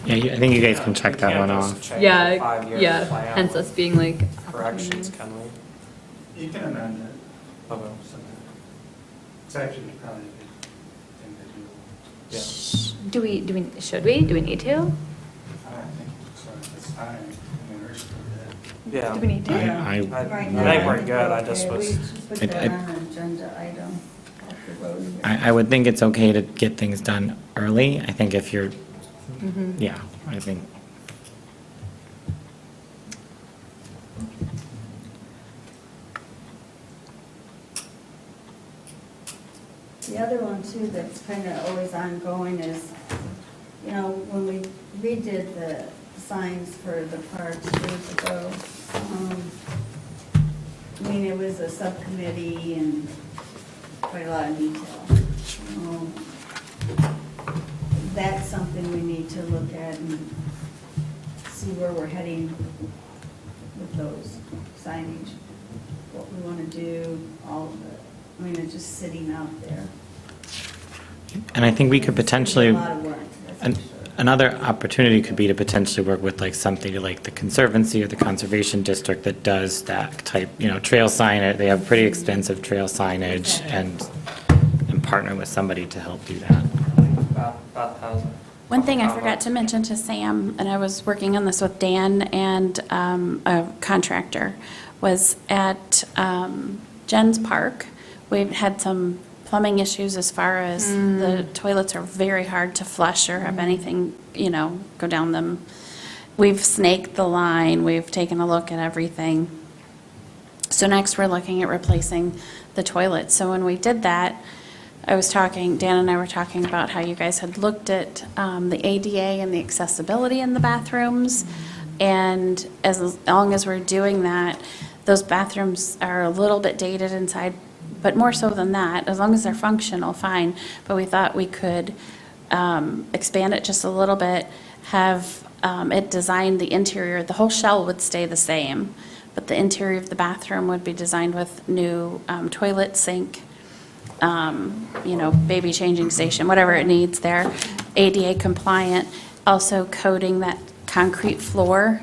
Yeah, I think you guys can check We that can't one just off. change the Yeah, 5-year yeah, plan hence with us being like. Corrections, can we? You can amend it. Okay. It's actually probably a good thing to do. Yeah. Should we? Do we need to? I think so, it's time, I mean, we're still good. Yeah. Do we need to? I- Right I now, think we're we're good, I just okay. was. We should put I- that I- on an agenda item off the road here. I would think it's okay to get things done early. I think if you're, Mm-hmm. yeah, I think. The other one too that's kind of always ongoing is, when we redid the signs for the parks years ago, it was a subcommittee and quite a lot of detail. Um, That's something we need to look at and see where we're heading with those signage, what we want to do, all of it. I mean, it's just sitting out there. And I think we could potentially, It's a lot of work, that's an- for sure. another opportunity could be to potentially work with like something like the Conservancy or the Conservation District that does that type, trail signage. They have pretty extensive trail signage and partner with somebody to help do that. Beth has it. One thing I forgot to mention to Sam, and I was working on this with Dan and a contractor, was at Jen's Park. We've had some plumbing issues as far as the toilets are very hard to flush or have anything, go down them. We've snaked the line, we've taken a look at everything. So next, we're looking at replacing the toilet. So when we did that, Dan and I were talking about how you guys had looked at the ADA and the accessibility in the bathrooms. And as long as we're doing that, those bathrooms are a little bit dated inside, but more so than that, as long as they're functional, fine. But we thought we could expand it just a little bit, have it designed the interior, the whole shell would stay the same, but the interior of the bathroom would be designed with new toilet, sink, baby changing station, whatever it needs there, ADA compliant, also coating that concrete floor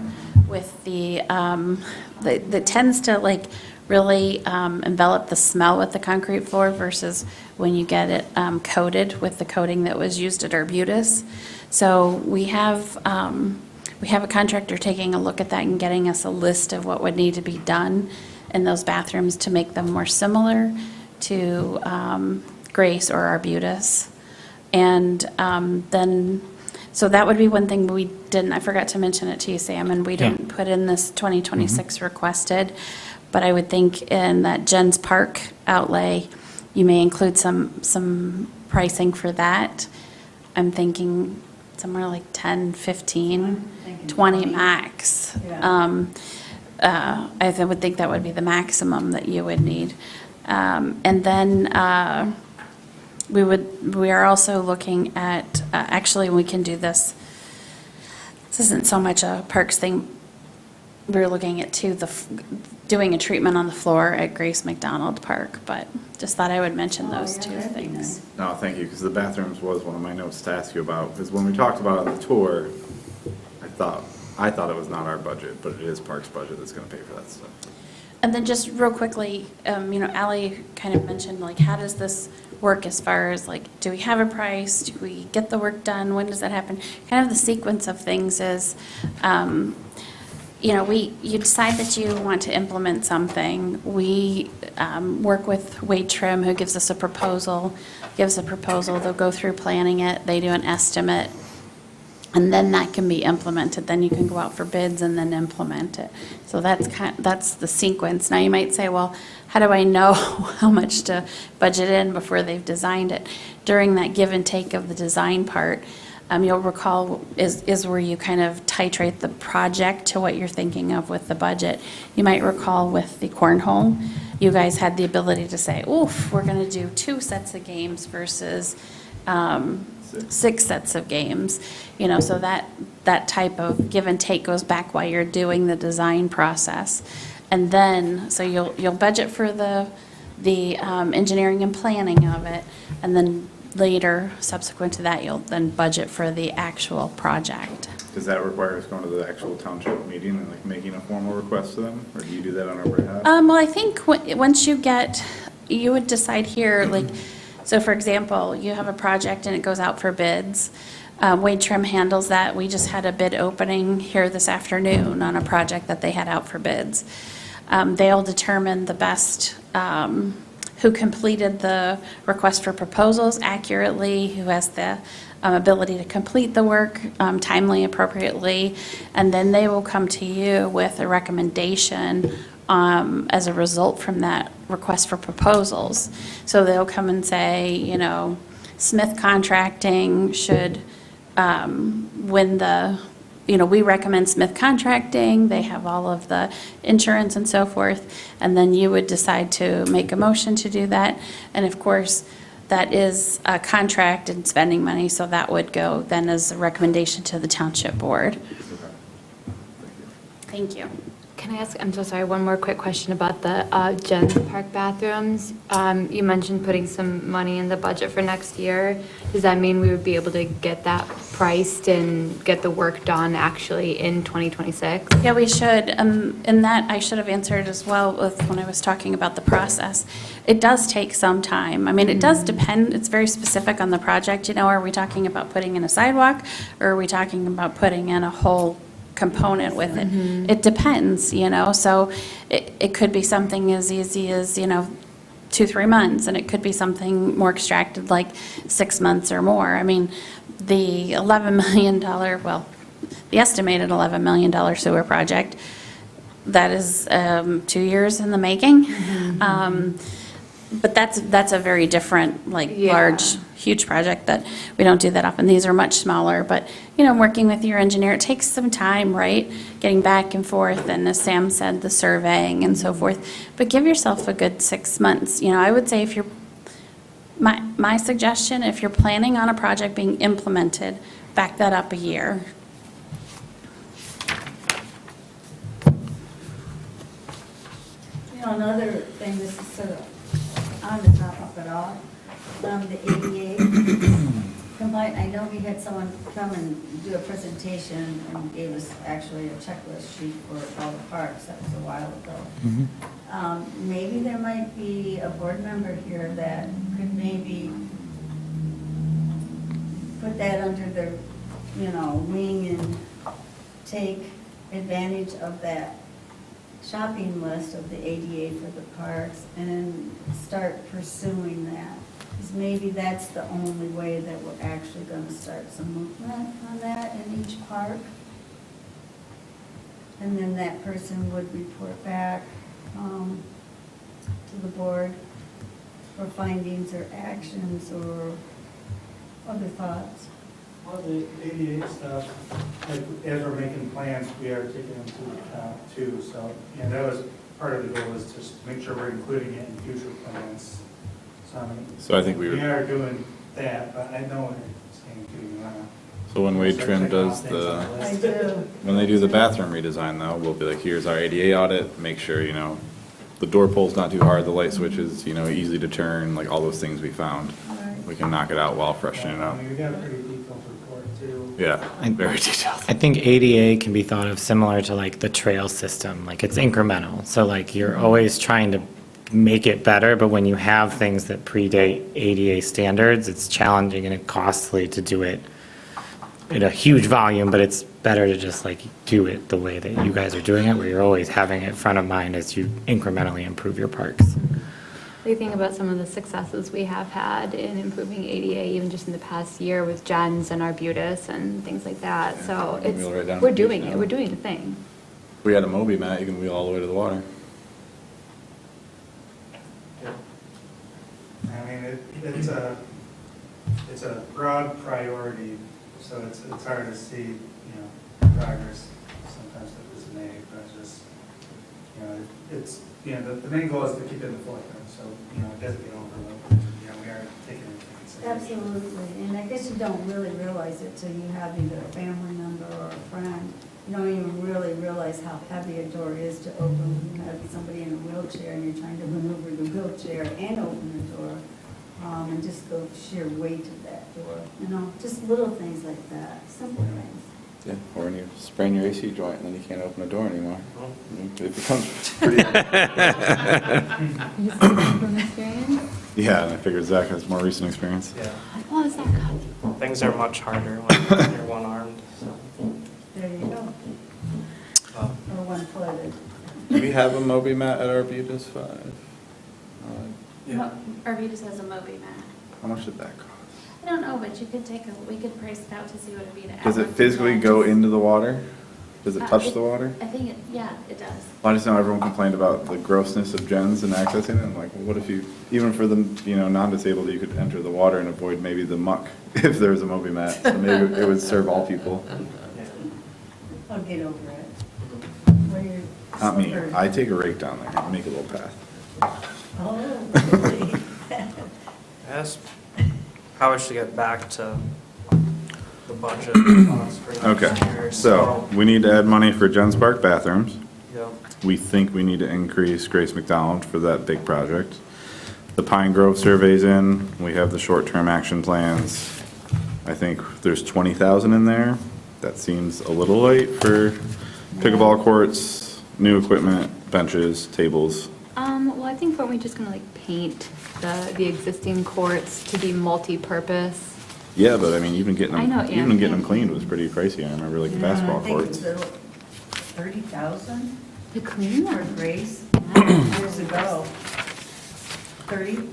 with that tends to like really envelop the smell with the concrete floor versus when you get it coated with the coating that was used at Arbutus. So we have a contractor taking a look at that and getting us a list of what would need to be done in those bathrooms to make them more similar to Grace or Arbutus. And then, so that would be one thing we didn't, I forgot to mention it to you, Sam, and we didn't put in this 2026 requested, but I would think in that Jen's Park outlay, you may include some pricing for that. I'm thinking somewhere like 10, 15, Thinking 20 max. Yeah. I would think that would be the maximum that you would need. And then we are also looking at, actually, we can do this. This isn't so much a parks thing. We're looking at doing a treatment on the floor at Grace McDonald Park, but just thought I would mention those two that'd be things. nice. No, thank you, because the bathrooms was one of my notes to ask you about, because when we talked about it on the tour, I thought it was not our budget, but it is Parks' budget that's gonna pay for that stuff. And then just real quickly, Ally kind of mentioned, like, how does this work as far as, like, do we have a price? Do we get the work done? When does that happen? Kind of the sequence of things is, you decide that you want to implement something. We work with Wade Trim, who gives us a proposal, they'll go through planning it, they do an estimate, and then that can be implemented. Then you can go out for bids and then implement it. So that's the sequence. Now you might say, well, how do I know how much to budget in before they've designed it? During that give and take of the design part, you'll recall is where you kind of titrate the project to what you're thinking of with the budget. You might recall with the cornhole, you guys had the ability to say, oof, we're going to do 2 sets of games versus 6 sets of games. So that type of give and take goes back while you're doing the design process. And then, so you'll budget for the engineering and planning of it, and then later, subsequent to that, you'll then budget for the actual project. Does that require us going to the actual township meeting and like making a formal request to them, or do you do that on our behalf? Well, I think once you would decide here, like, so for example, you have a project and it goes out for bids. Wade Trim handles that. We just had a bid opening here this afternoon on a project that they had out for bids. They'll determine the best, who completed the request for proposals accurately, who has the ability to complete the work timely, appropriately, and then they will come to you with a recommendation as a result from that request for proposals. So they'll come and say, Smith Contracting should win the we recommend Smith Contracting, they have all of the insurance and so forth, and then you would decide to make a motion to do that. And of course, that is a contract and spending money, so that would go then as a recommendation to the township board. Thank you. Can I ask, I'm so sorry, one more quick question about the Jens Park bathrooms. You mentioned putting some money in the budget for next year. Does that mean we would be able to get that priced and get the work done actually in 2026? Yeah, we should. And that I should have answered as well with when I was talking about the process. It does take some time. I mean, it does depend, it's very specific on the project. Are we talking about putting in a sidewalk, or are we talking about putting in a whole component with it? It depends, so it could be something as easy as, 2-3 months, and it could be something more extracted like 6 months or more. I mean, the $11 million, well, the estimated $11 million sewer project, that is 2 years in the making. But that's a very different, large, huge project that we don't do that often. These are much smaller, but, working with your engineer, it takes some time, right? Getting back and forth, and as Sam said, the surveying and so forth. But give yourself a good 6 months. I would say if you're, my suggestion, if you're planning on a project being implemented, back that up a year. Another thing, this is sort of on the top of it all, the ADA compliant. I know we had someone come and do a presentation and gave us actually a checklist sheet for all the parks. That was a while ago. Maybe there might be a board member here that could maybe put that under their, wing and take advantage of that shopping list of the ADA for the parks and start pursuing that. Because maybe that's the only way that we're actually going to start some movement on that in each park. And then that person would report back to the board for findings or actions or other thoughts. Well, the ADA stuff, as we're making plans, we are taking them into account too. So, that was part of the goal, is just to make sure we're including it in future plans. So I think we We were, are doing that, but I know what you're saying too. You wanna so when Wade start Trim checking off does things on the, I list. do. when they do the bathroom redesign though, we'll be like, here's our ADA audit, make sure, the door pull's not too hard, the light switches, easy to turn, like all those things we found. Right. We can knock it out while freshening it I up. mean, we got a pretty detailed report too. Yeah, very detailed. I think ADA can be thought of similar to like the trail system, like it's incremental. So like you're always trying to make it better, but when you have things that predate ADA standards, it's challenging and costly to do it in a huge volume, but it's better to just like do it the way that you guys are doing it, where you're always having it front of mind as you incrementally improve your parks. We think about some of the successes we have had in improving ADA, even just in the past year with Jens and Arbutus and things like that. So Yeah, wheel right down we're the doing beach it, now. we're doing the thing. If we had a Moby mat, you can wheel all the way to the water. I mean, it's a broad priority, so it's hard to see, progress sometimes that isn't made, but it's, the main goal is to keep it in the forefront, so, it doesn't get overlooked. We are taking it into consideration. Absolutely, and I guess you don't really realize it till you have either a family member or a friend. You don't even really realize how heavy a door is to open. You have somebody in a wheelchair and you're trying to maneuver the wheelchair and open the door. And just the sheer weight of that door, just little things like that, simple things. Yeah, or when you sprain your AC joint and then you can't open the door anymore. It becomes pretty. You speak from experience? Yeah, and I figured Zach has more recent experience. Yeah. What was that called? Things are much harder when you're one-armed, so. There you go. Or one-footed. Do we have a Moby mat at Arbutus 5? Arbutus has a Moby mat. How much did that cost? I don't know, but we could price it out to see what it'd be to add. Does it one to physically Jens. go into the water? Does it touch it- the water? I think, yeah, it does. I just know everyone complained about the grossness of gens and accessing it. I'm like, well, what if you, even for the, non-disabled, you could enter the water and avoid maybe the muck if there was a Moby mat. So maybe it would serve all people. I'll get over it. Where your Not me, slippers. I take a rake down there, and make a little path. Oh, really? Yes, probably should get back to the budget thoughts for next Okay, year, so we need to add money for Jens Park bathrooms. Yeah. We think we need to increase Grace McDonald for that big project. The Pine Grove survey's in, we have the short-term action plans. I think there's 20,000 in there. That seems a little light for pickleball courts, new equipment, benches, tables. Well, I think weren't we just gonna like paint the existing courts to be multi-purpose? Yeah, but I mean, even getting I know, them, yeah. even getting them cleaned was pretty pricey. I remember like the basketball courts. 30,000 To clean for them? Grace, years ago. 30,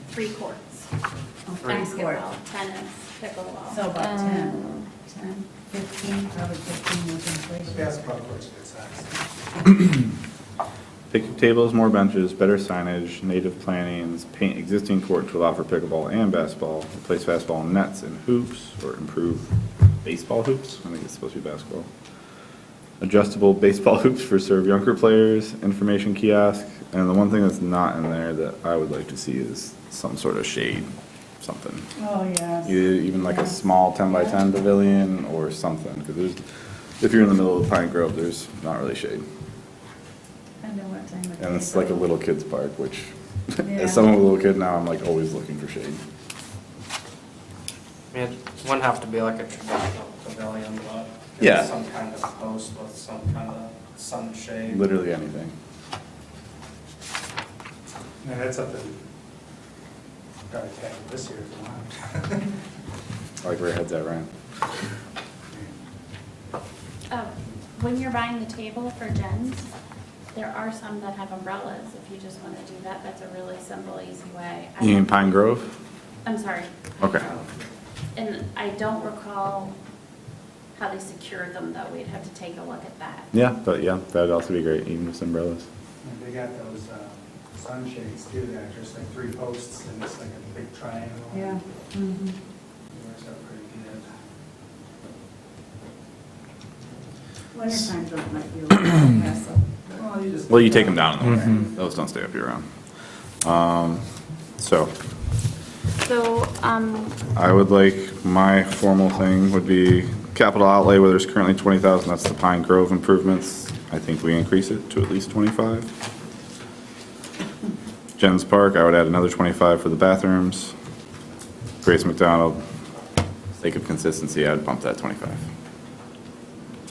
3 courts. oh, 30 Basketball, court. tennis, pickleball. So about 10, 15, probably 15 was inflation. Basketball courts, good size. Picnic tables, more benches, better signage, native plantings, paint existing court to allow for pickleball and basketball, replace basketball nets and hoops, or improve baseball hoops, I think it's supposed to be basketball. Adjustable baseball hoops for serve younger players, information kiosk, and the one thing that's not in there that I would like to see is some sort of shade, something. Oh, yes. Even like a small 10 by 10 pavilion or something, because there's, if you're in the middle of Pine Grove, there's not really shade. I know what time of day. And it's like a little kid's park, which, Yeah. as someone with a little kid now, I'm like always looking for shade. I mean, it wouldn't have to be like a traditional pavilion, but Yeah. some kind of post with some kind of sunshade. Literally anything. And that's up to, gotta tackle this year if you want. I like where your head's at, Ryan. When you're buying the table for Jen's, there are some that have umbrellas. If you just want to do that, that's a really simple, easy way. You mean Pine Grove? I'm sorry. Okay. And I don't recall how they secured them, though. We'd have to take a look at that. Yeah, but yeah, that'd also be great, even with umbrellas. And they got those sunshades too, that are just like 3 posts and it's like a big triangle. Yeah. Mhm. It works out pretty good. Winter times it might be a little hassle. Well, you just. Well, you take them down in the winter. Those don't stay up year round. So, So, I would like, my formal thing would be capital outlay, where there's currently 20,000, that's the Pine Grove improvements. I think we increase it to at least 25. Jens Park, I would add another 25 for the bathrooms. Grace McDonald, sake of consistency, I'd bump that 25.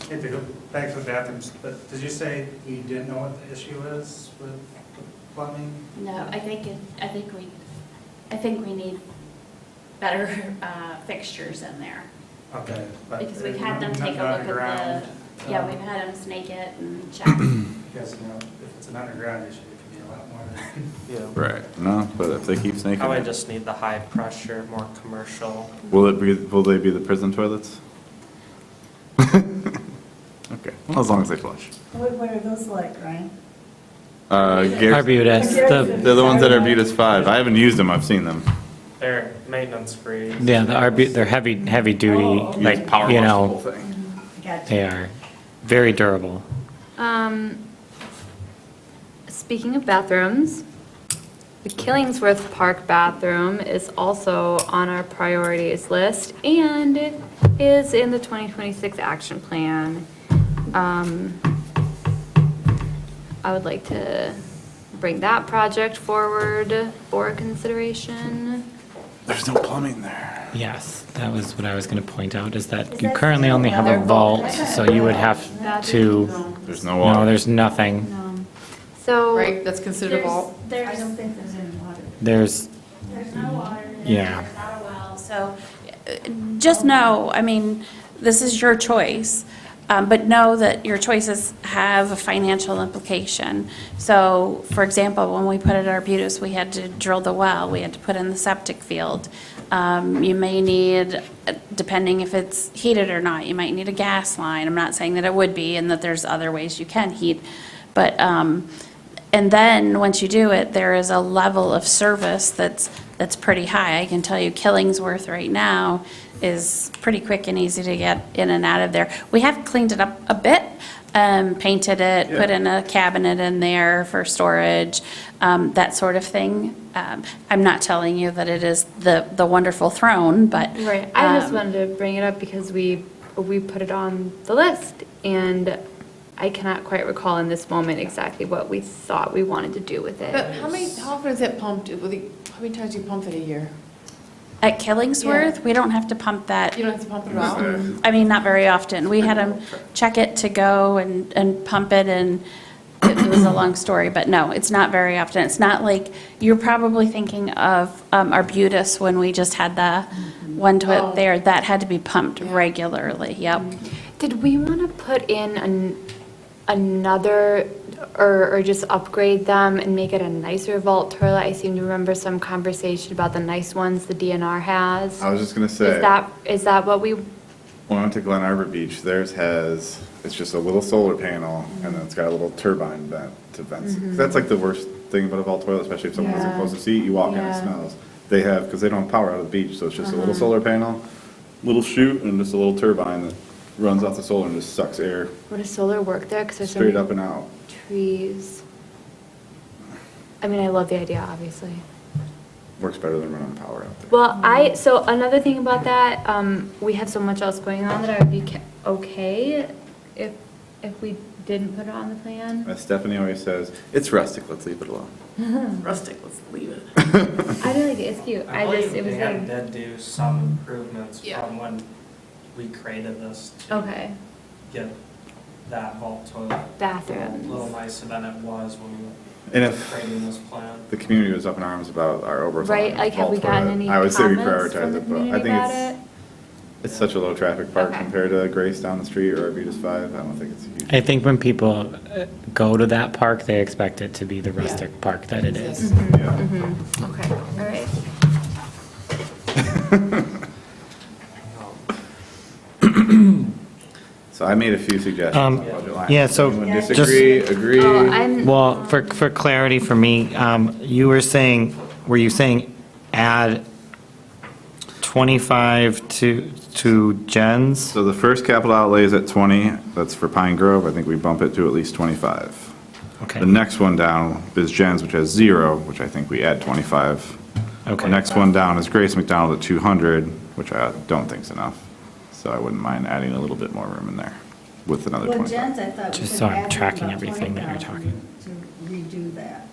Hey, to go back to the bathrooms, but did you say you didn't know what the issue is with the plumbing? No, I think we need better fixtures in there. Okay. but Because we've had them take a nothing look underground, at yeah, we've had them snake it and check. Because, you know, if it's an underground issue, it could be a lot more than. Yeah. Right. No, but if they keep snaking Probably it, just need the high pressure, more commercial. will they be the prison toilets? Okay, well, as long as they flush. What are those like, Ryan? Arbutus, They're the ones that are Arbutus 5. I haven't used them, I've seen them. They're maintenance free. they're heavy duty, Oh, okay. like, Power you wash the whole know, thing. Gotcha. they are very durable. speaking of bathrooms, the Killingsworth Park bathroom is also on our priorities list and is in the 2026 action plan. I would like to bring that project forward for consideration. There's no plumbing there. Yes, that was what I was going to point out, is that Is you that currently still only have a another vault, so you would have to, There's no water. no, there's nothing. So. Right, that's considered a vault. I don't think there's any water. There's, There's no water. Yeah. There's not a well, so just know, I mean, this is your choice, but know that your choices have a financial implication. So, for example, when we put it at Arbutus, we had to drill the well, we had to put in the septic field. You may need, depending if it's heated or not, you might need a gas line. I'm not saying that it would be and that there's other ways you can heat, but And then, once you do it, there is a level of service that's pretty high. I can tell you Killingsworth right now is pretty quick and easy to get in and out of there. We have cleaned it up a bit, painted it, put in a cabinet in there for storage, that sort of thing. I'm not telling you that it is the wonderful throne, but. Right, I just wanted to bring it up because we put it on the list, and I cannot quite recall in this moment exactly what we thought we wanted to do with But it. how often is it pumped? How many times do you pump it a year? At Killingsworth, we don't have to pump that. You don't have to pump it at all? I mean, not very often. We had them check it to go and pump it, and it was a long story, but no, it's not very often. It's not like, you're probably thinking of Arbutus when we just had the one toilet there. That had to be pumped regularly, yep. Did we want to put in another, or just upgrade them and make it a nicer vault toilet? I seem to remember some conversation about the nice ones the DNR has. I was just gonna say. Is that what we, When I went to Glen Arbor Beach, theirs has, it's just a little solar panel, and then it's got a little turbine vent to vent. That's like the worst thing about a vault toilet, especially if someone isn't close to seat, you walk in, it smells. They have, because they don't have power out of the beach, so it's just a little solar panel, little chute, and just a little turbine that runs off the solar and just sucks air would a solar work there? Because there's so straight many up and out. trees. I mean, I love the idea, obviously. Works better than running power out there. Well, so another thing about that, we have so much else going on that I would be okay if we didn't put it on the plan. As Stephanie always says, it's rustic, let's leave it alone. Rustic, let's leave it. I do like it, it's cute. I believe It was Dan like, did do some improvements Yeah. from when we created this to okay, get that vault toilet a little bathrooms. nicer than it was when we And were if creating this plan. the community was up in arms about our overflow. Right, like have we gotten any I would say we comments from prioritize the it, but I community think about it? it's such a low traffic park Okay. compared to Grace down the street or Arbutus 5. I don't think it's a huge. I think when people go to that park, they expect it to be the rustic park that it is. Yeah. Okay, all right. So I made a few suggestions on budget lines. yeah, so Anyone just- disagree, agree? Oh, I'm, Well, for clarity for me, you were saying, were you saying add 25 to Jen's? So the first capital outlay is at 20, that's for Pine Grove, I think we bump it to at least 25. Okay. The next one down is Jen's, which has 0, which I think we add 25. Okay. The next one down is Grace McDonald at 200, which I don't think's enough. So I wouldn't mind adding a little bit more room in there with another Well, 25. Jen's, I thought we Just could so I'm add tracking about everything that you're 20,000 to redo that.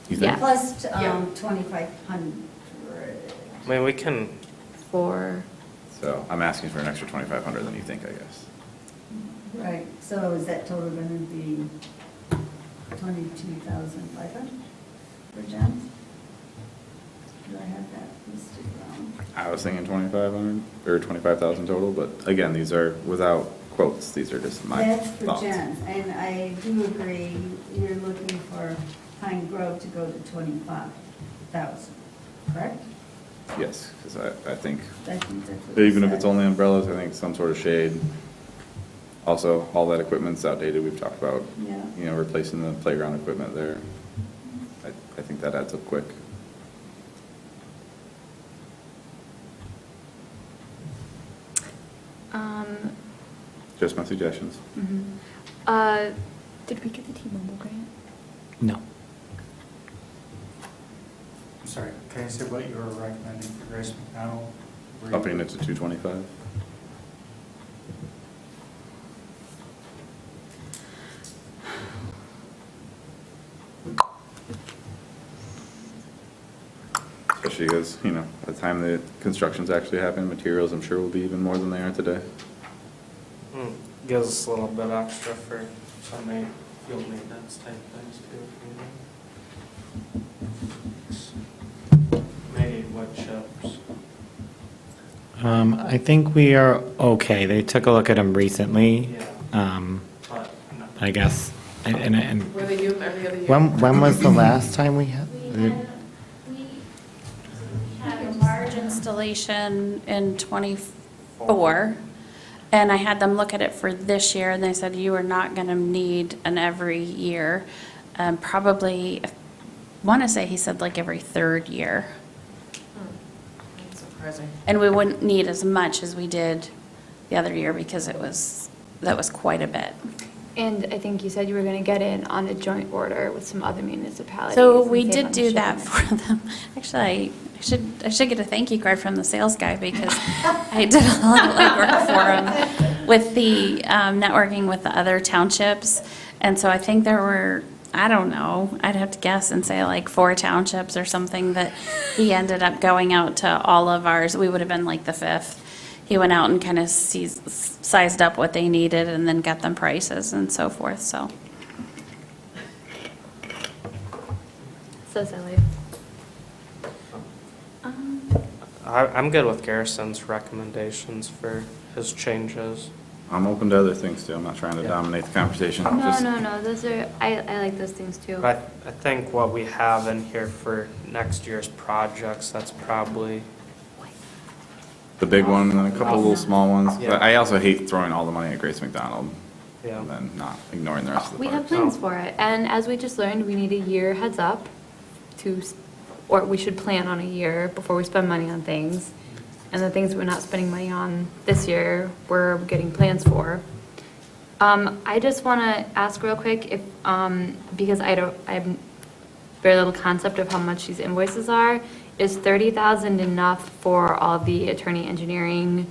You think? Yeah. Plus, 2,500. I mean, we can, for, So I'm asking for an extra 2,500 than you think, I guess. Right, so is that total gonna be 22,500 for Jen's? Do I have that listed wrong? I was thinking 2,500 or 25,000 total, but again, these are without quotes. These are just my That's for thoughts. Jen's, and I do agree, you're looking for Pine Grove to go to 25,000, correct? Yes, because I think I think that's what you even if said. it's only umbrellas, I think some sort of shade. Also, all that equipment's outdated. We've talked about, Yeah. replacing the playground equipment there. I think that adds up quick. Just my suggestions. did we get the T-Mobile grant? No. I'm sorry, can I say what you were recommending for Grace McDonald? Were you- Upping it to 225. Especially because, by the time the construction's actually happening, materials I'm sure will be even more than they are today. gives us a little bit extra for some field maintenance type things too. Maybe wood chips. I think we are okay. They took a look at them recently, Yeah, but no. I guess. And Where they do them every other year. when was the last time we had? We had a large installation in '24, and I had them look at it for this year, and they said you are not going to need an every year. probably, I want to say he said like every third year. That's surprising. And we wouldn't need as much as we did the other year because that was quite a bit. And I think you said you were going to get in on a joint order with some other municipalities. So and we save did on do the that shipping. for them. Actually, I should get a thank you card from the sales guy because I did a lot of legwork for him with the networking with the other townships. And so I think there were, I don't know, I'd have to guess and say like 4 townships or something that he ended up going out to all of ours. We would have been like the 5th. He went out and kind of sized up what they needed and then got them prices and so forth, so. So silly. I'm good with Garrison's recommendations for his changes. I'm open to other things too. I'm not trying to dominate the conversation. No, Just- no, those are, I like those things too. But I think what we have in here for next year's projects, that's probably, The big one and then a couple little small ones. Yeah. But I also hate throwing all the money at Grace McDonald yeah. and then not ignoring the rest of the We park. have plans for it, and as we just learned, we need a year heads up or we should plan on a year before we spend money on things. And the things we're not spending money on this year, we're getting plans for. I just want to ask real quick if, because I have very little concept of how much these invoices are. Is 30,000 enough for all the attorney engineering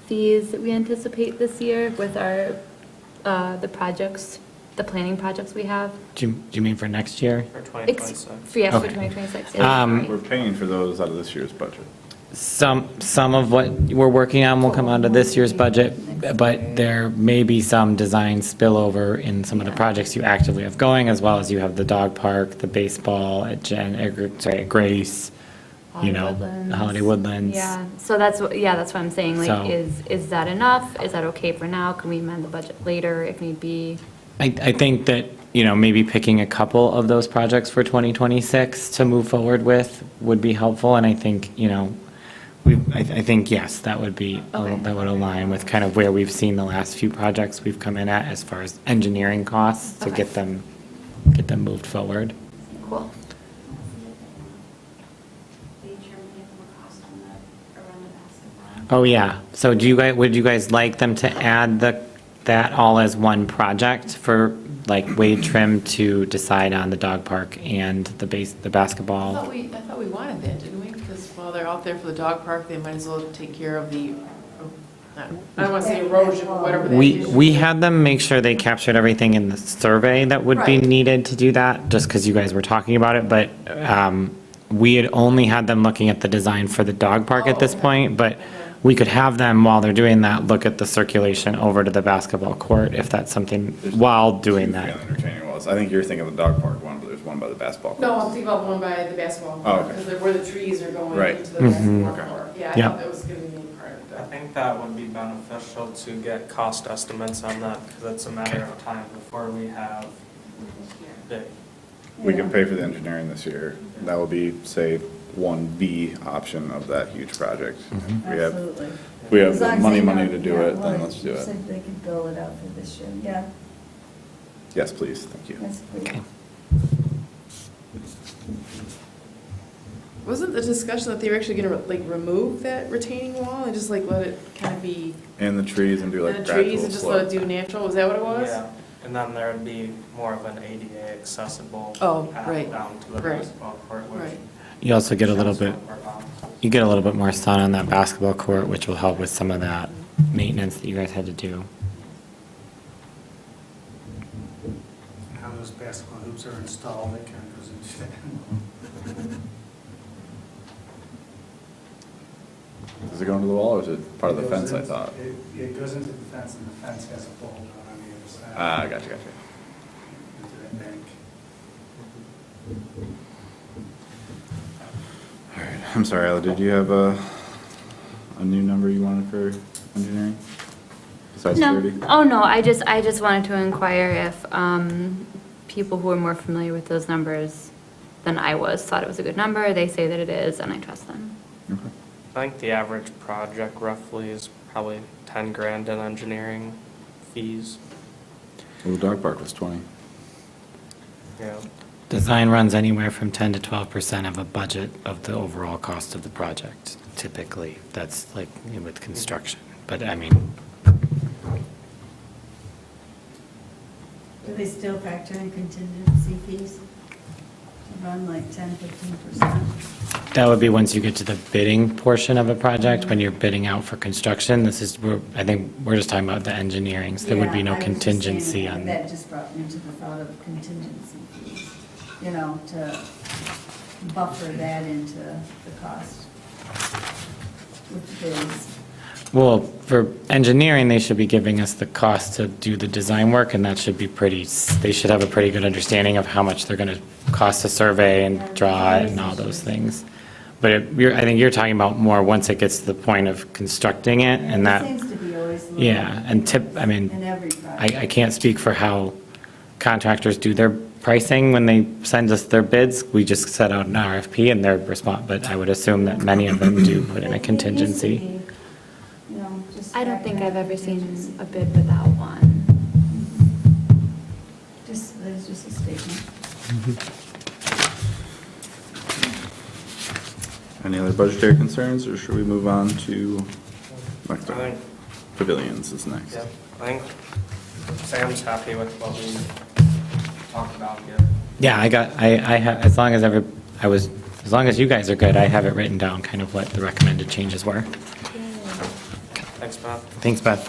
fees that we anticipate this year with our, the projects, the planning projects we have? Do you mean for next year? For Yes, 2026. for Okay. 2026. yeah, sorry. We're paying for those out of this year's budget. Some of what we're working on will come out of this year's budget, but there may be some design spillover in some of the projects you actively have going, as well as you have the dog park, the baseball at Grace, you know, Woodlands. Holiday Woodlands. Yeah, so that's what I'm saying, So- like, is that enough? Is that okay for now? Can we amend the budget later if need be? I think that, you know, maybe picking a couple of those projects for 2026 to move forward with would be helpful, and I think, you know, I think, yes, that would be, Okay. that would align with kind of where we've seen the last few projects we've come in at as far as engineering costs to Okay. get them moved forward. Cool. Oh, yeah. So would you guys like them to add that all as one project for like Wade Trim to decide on the dog park and the I basketball? thought we wanted that, didn't we? Because while they're out there for the dog park, they might as well take care of the, I don't want to say erosion, but whatever that is. We had them make sure they captured everything in the survey that would be Right. needed to do that, just because you guys were talking about it, but we had only had them looking at the design for the dog park at this Oh, okay. point, but we could have them, while they're doing that, look at the circulation over to the basketball court, if that's something, while doing that. Yeah, entertaining was. I think you're thinking of the dog park one, but there's one by the basketball court. No, I'm thinking about the one by the basketball Oh, court, okay. because where the trees are going Right. into the basketball Okay. court. Yeah, I Yep. thought that was going to be part of I that. think that would be beneficial to get cost estimates on that, because it's a matter of time before we have big. We can pay for the engineering this year. That will be, say, 1B option of that huge project. We have, Absolutely. we have As long the as money they know- to do yeah, it, well, then let's do you it. said they could bill it out for this year, yeah, Yes, please, thank you. that's great. Okay. Wasn't the discussion that they were actually going to like remove that retaining wall and just like let it kind of be And the trees and do in like the trees gradual and just let it slope. do natural? Was that what it was? Yeah, and then there would be more of an ADA accessible Oh, path right, down to the right, basketball court, which. right. You also get a little bit, We're bound to. you get a little bit more sun on that basketball court, which will help with some of that maintenance that you guys had to do. How those basketball hoops are installed, that kind of goes into that. Does it go into the wall or is it part of the It goes fence, I in- thought? It goes into the fence and the fence has a pole down on the other side. Ah, gotcha. Into that bank. All right, I'm sorry, Ella, did you have a new number you wanted for engineering? Besides No, 30? oh, no, I just wanted to inquire if, people who are more familiar with those numbers than I was thought it was a good number. They say that it is, and I trust them. Okay. I think the average project roughly is probably 10 grand in engineering fees. Well, the dog park was 20. Yeah. Design runs anywhere from 10 to 12% of a budget of the overall cost of the project, typically. That's like with construction. But I mean, Do they still factor in contingency fees? Run like 10-15%? that would be once you get to the bidding portion of a project, when you're bidding out for construction. This is, I think we're just talking about the engineering, so there would be Yeah, no I was just saying contingency on That just brought me to the thought of contingency fees, you know, to buffer that into the cost with bids. Well, for engineering, they should be giving us the cost to do the design work, and that should be they should have a pretty good understanding of how much they're going to cost to survey and draw it and all those things. But I think you're talking about more once it gets to the point of constructing it, and It that, seems to be always low yeah, and I mean, in every project. I can't speak for how contractors do their pricing when they send us their bids. We just set out an RFP and their response, but I would assume that many of them do put in a It used to contingency. be, you know, just I don't factor think in I've ever seen contingency. a bid without one. That's just a statement. Any other budgetary concerns, or should we move on to next I think, pavilions is next? yeah, I think Sam's happy with what we talked about here. Yeah, I have, as long as you guys are good, I have it written down, kind of what the recommended changes were. Thanks, Matt. Thanks, Beth.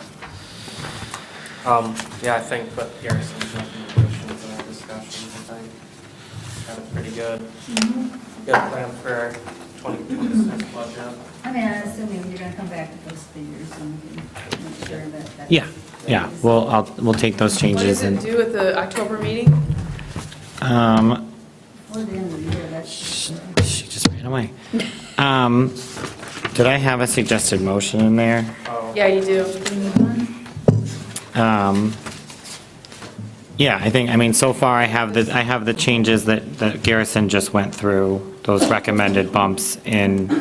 Yeah, I think with Garrison's recommendations and our discussions, I think had a pretty good plan for 2026 budget. I mean, I'm assuming you're gonna come back with those figures and we can make sure that that's. Yeah, we'll take those What changes does it and, do at the October meeting? For the end of the year, that's. she just ran away. Did I have a suggested motion in there? Yeah, you do. Yeah, I mean, so far I have the changes that Garrison just went through, those recommended bumps and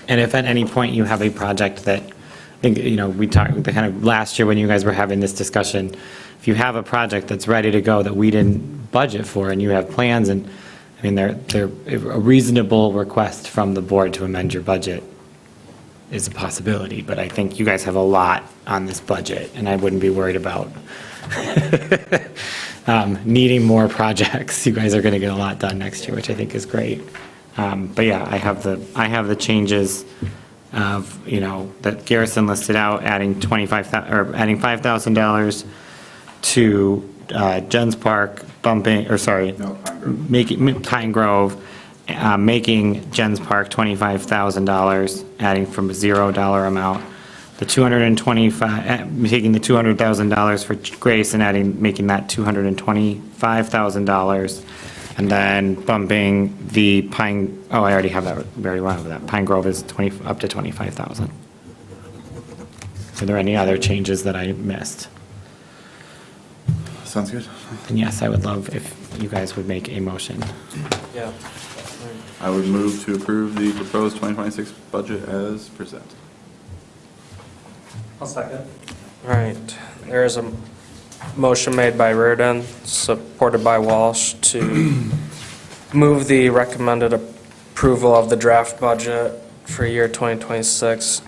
if at any point you have a project that, I think, you know, we talked, the kind of last year when you guys were having this discussion, if you have a project that's ready to go that we didn't budget for and you have plans and, I mean, they're a reasonable request from the board to amend your budget is a possibility, but I think you guys have a lot on this budget, and I wouldn't be worried about needing more projects. You guys are going to get a lot done next year, which I think is great. But yeah, I have the changes of, you know, that Garrison listed out, adding $5,000 to Jens Park, making Pine Grove, making Jens Park $25,000, adding from a $0 amount. The taking the $200,000 for Grace and making that $225,000. And then bumping the Pine, I already have that, we already went over that. Pine Grove is up to $25,000. Are there any other changes that I missed? Sounds good. And yes, I would love if you guys would make a motion. Yeah. I would move to approve the proposed 2026 budget as presented. I'll second. All right, there is a motion made by Reardon, supported by Walsh, to move the recommended approval of the draft budget for year 2026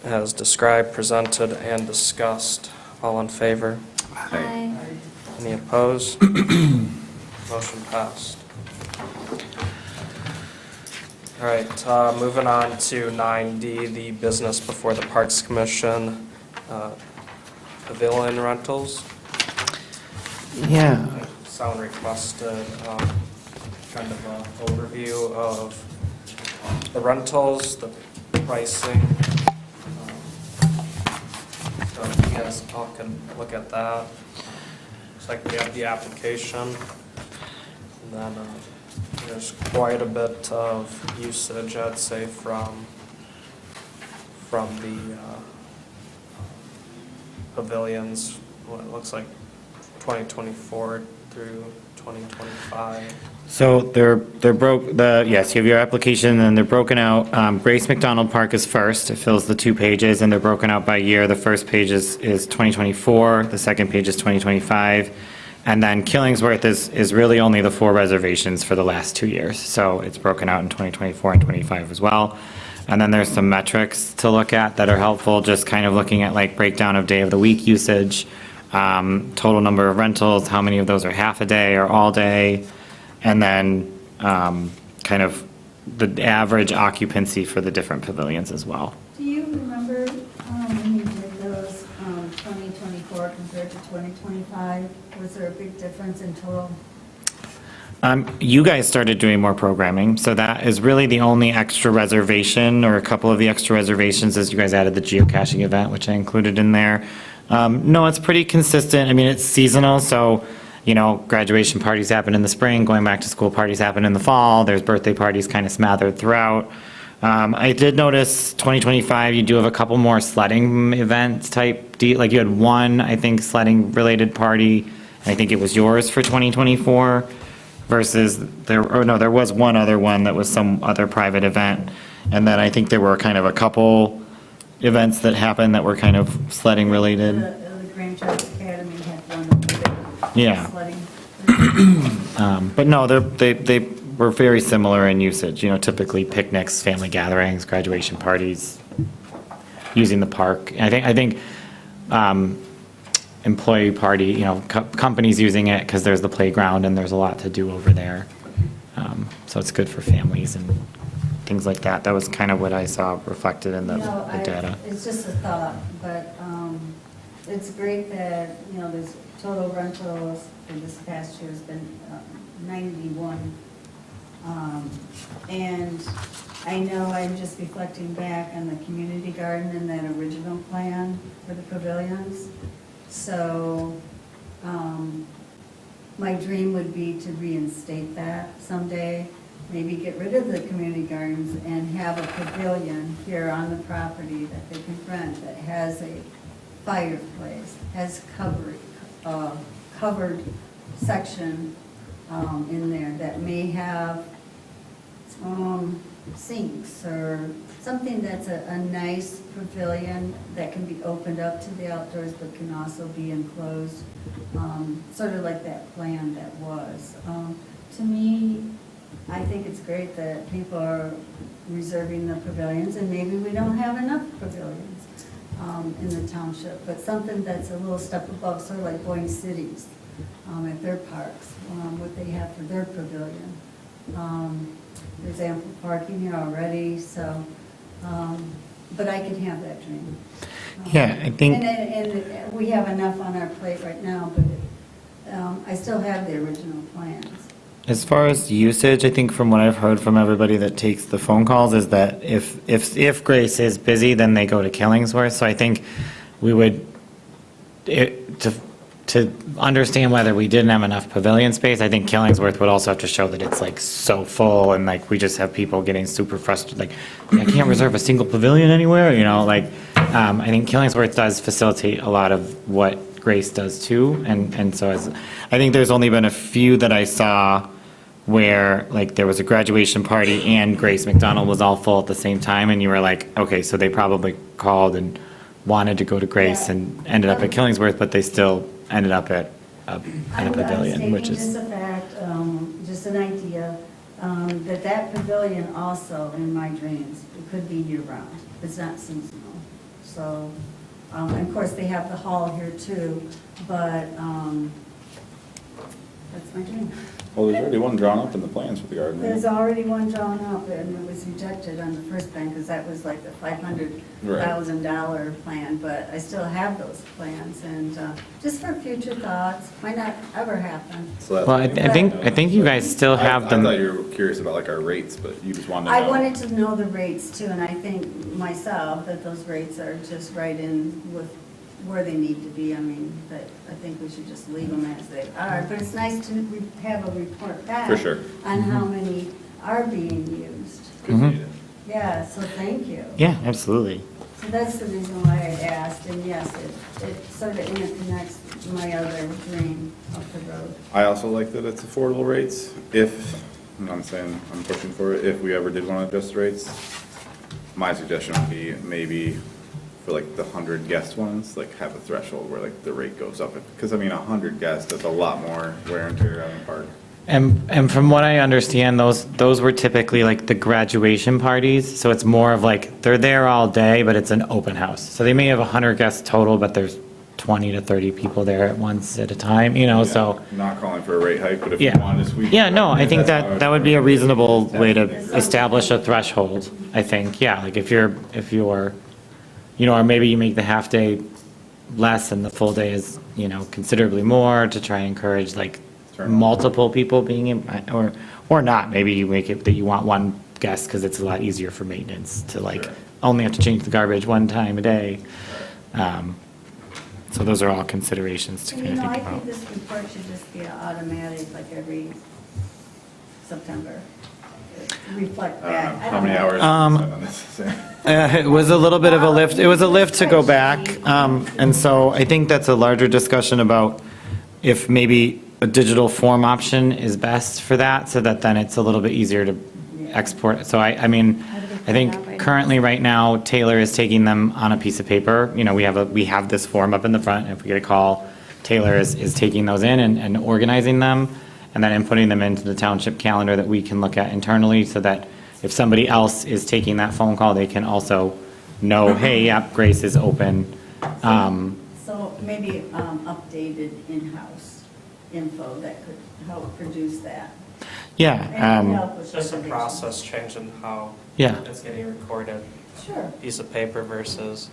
as described, presented, and discussed. All in favor? Hi. Any opposed? Motion passed. All right, moving on to 9D, the business before the Parks Commission, pavilion rentals. Yeah. Someone requested kind of an overview of the rentals, the pricing. So you guys all can look at that. Looks like we have the application. And then there's quite a bit of usage, I'd say, from the pavilions, what it looks like 2024 through 2025. So yes, you have your application and they're broken out. Grace McDonald Park is first. It fills the 2 pages and they're broken out by year. The first page is 2024, the second page is 2025. And then Killingsworth is really only the 4 reservations for the last 2 years. So it's broken out in 2024 and 25 as well. And then there's some metrics to look at that are helpful, just kind of looking at like breakdown of day of the week usage, total number of rentals, how many of those are half a day or all day, and then kind of the average occupancy for the different pavilions as well. Do you remember when you did those 2024 compared to 2025? Was there a big difference in total? You guys started doing more programming, so that is really the only extra reservation, or a couple of the extra reservations, as you guys added the geocaching event, which I included in there. No, it's pretty consistent. I mean, it's seasonal, so, you know, graduation parties happen in the spring, going back to school parties happen in the fall, there's birthday parties kind of smattered throughout. I did notice 2025, you do have a couple more sledding events type, like you had one, I think, sledding related party, and I think it was yours for 2024. Versus there was one other one that was some other private event. And then I think there were kind of a couple events that happened that were kind of sledding related. The Grand Traverse Academy had one of the Yeah. sledding. But no, they were very similar in usage, you know, typically picnics, family gatherings, graduation parties, using the park. I think employee party, you know, companies using it because there's the playground and there's a lot to do over there. So it's good for families and things like that. That was kind of what I saw reflected in the data. It's just a thought, but it's great that, you know, there's total rentals for this past year has been 91. And I know I'm just reflecting back on the community garden and that original plan for the pavilions. So, my dream would be to reinstate that someday, maybe get rid of the community gardens and have a pavilion here on the property that they can rent that has a fireplace, has covered section in there that may have sinks or something that's a nice pavilion that can be opened up to the outdoors but can also be enclosed, sort of like that plan that was. To me, I think it's great that people are reserving the pavilions, and maybe we don't have enough pavilions in the township, but something that's a little step above, sort of like Boyne Cities at their parks, what they have for their pavilion. There's ample parking here already, so, but I can have that dream. Yeah, I think. And we have enough on our plate right now, but I still have the original plans. As far as usage, I think from what I've heard from everybody that takes the phone calls is that if Grace is busy, then they go to Killingsworth. So I think we would, to understand whether we didn't have enough pavilion space, I think Killingsworth would also have to show that it's like so full and like we just have people getting super frustrated, like, I can't reserve a single pavilion anywhere, you know, like, I think Killingsworth does facilitate a lot of what Grace does too. And so I think there's only been a few that I saw where like there was a graduation party and Grace McDonald was all full at the same time, and you were like, okay, so they probably called and wanted to go to Grace and ended up at Killingsworth, but they still ended up at a pavilion, which is. I'm stating just a fact, just an idea, that pavilion also, in my dreams, it could be year-round. It's not seasonal. So, and of course, they have the hall here too, but that's my dream. Well, there's already one drawn up in the plans for the garden, right? There's already one drawn up, and it was rejected on the first plan, because that was like the $500,000 plan, but I still have those plans, and just for future thoughts, might not ever happen. So that- Well, I think you guys still have I them. thought you were curious about like our rates, but you just wanted to know. I wanted to know the rates too, and I think myself that those rates are just right in with where they need to be. I mean, but I think we should just leave them as they are, but it's nice to have a report back. For sure. On how many are being used. Mhm. Yeah, so thank you. Yeah, absolutely. So that's the reason why I asked, and yes, it sort of interconnects my other dream up the road. I also like that it's affordable rates. If, and I'm saying I'm pushing for it, if we ever did want to adjust rates, my suggestion would be maybe for like the 100 guest ones, like have a threshold where like the rate goes up? Because I mean, 100 guests, that's a lot more wear and tear on the park. And from what I understand, those were typically like the graduation parties, so it's more of like, they're there all day, but it's an open house. So they may have 100 guests total, but there's 20 to 30 people there at once at a time, you know, so. Not calling for a rate hike, but if you Yeah. wanted to squeeze. Yeah, no, I think that's how that would be a reasonable way to establish a threshold, I think, yeah, like if you're, you know, or maybe you make the half-day less and the full day is, you know, considerably more to try and encourage like Sure. multiple people being in, or not, maybe you make it that you want one guest because it's a lot easier for maintenance to like, Sure. only have to change the garbage one time a day. So those are all considerations to And kind you of know, I think think about. this report should just be automatic, like every September. Reflect I don't back. know, I how don't many know. hours? on this? It was a little bit of a lift, it was a lift to go back, and so I think that's a larger discussion about if maybe a digital form option is best for that, so that then it's a little bit easier to export. So I mean, I think currently, right now, Taylor is taking them on a piece of paper. You know, we have this form up in the front, and if we get a call, Taylor is taking those in and organizing them, and then inputting them into the township calendar that we can look at internally, so that if somebody else is taking that phone call, they can also know, hey, yep, Grace is open. So maybe updated in-house info that could help produce that. Yeah, And help with It's just a preservation. process changing how yeah. it's getting recorded, Sure. piece of paper versus.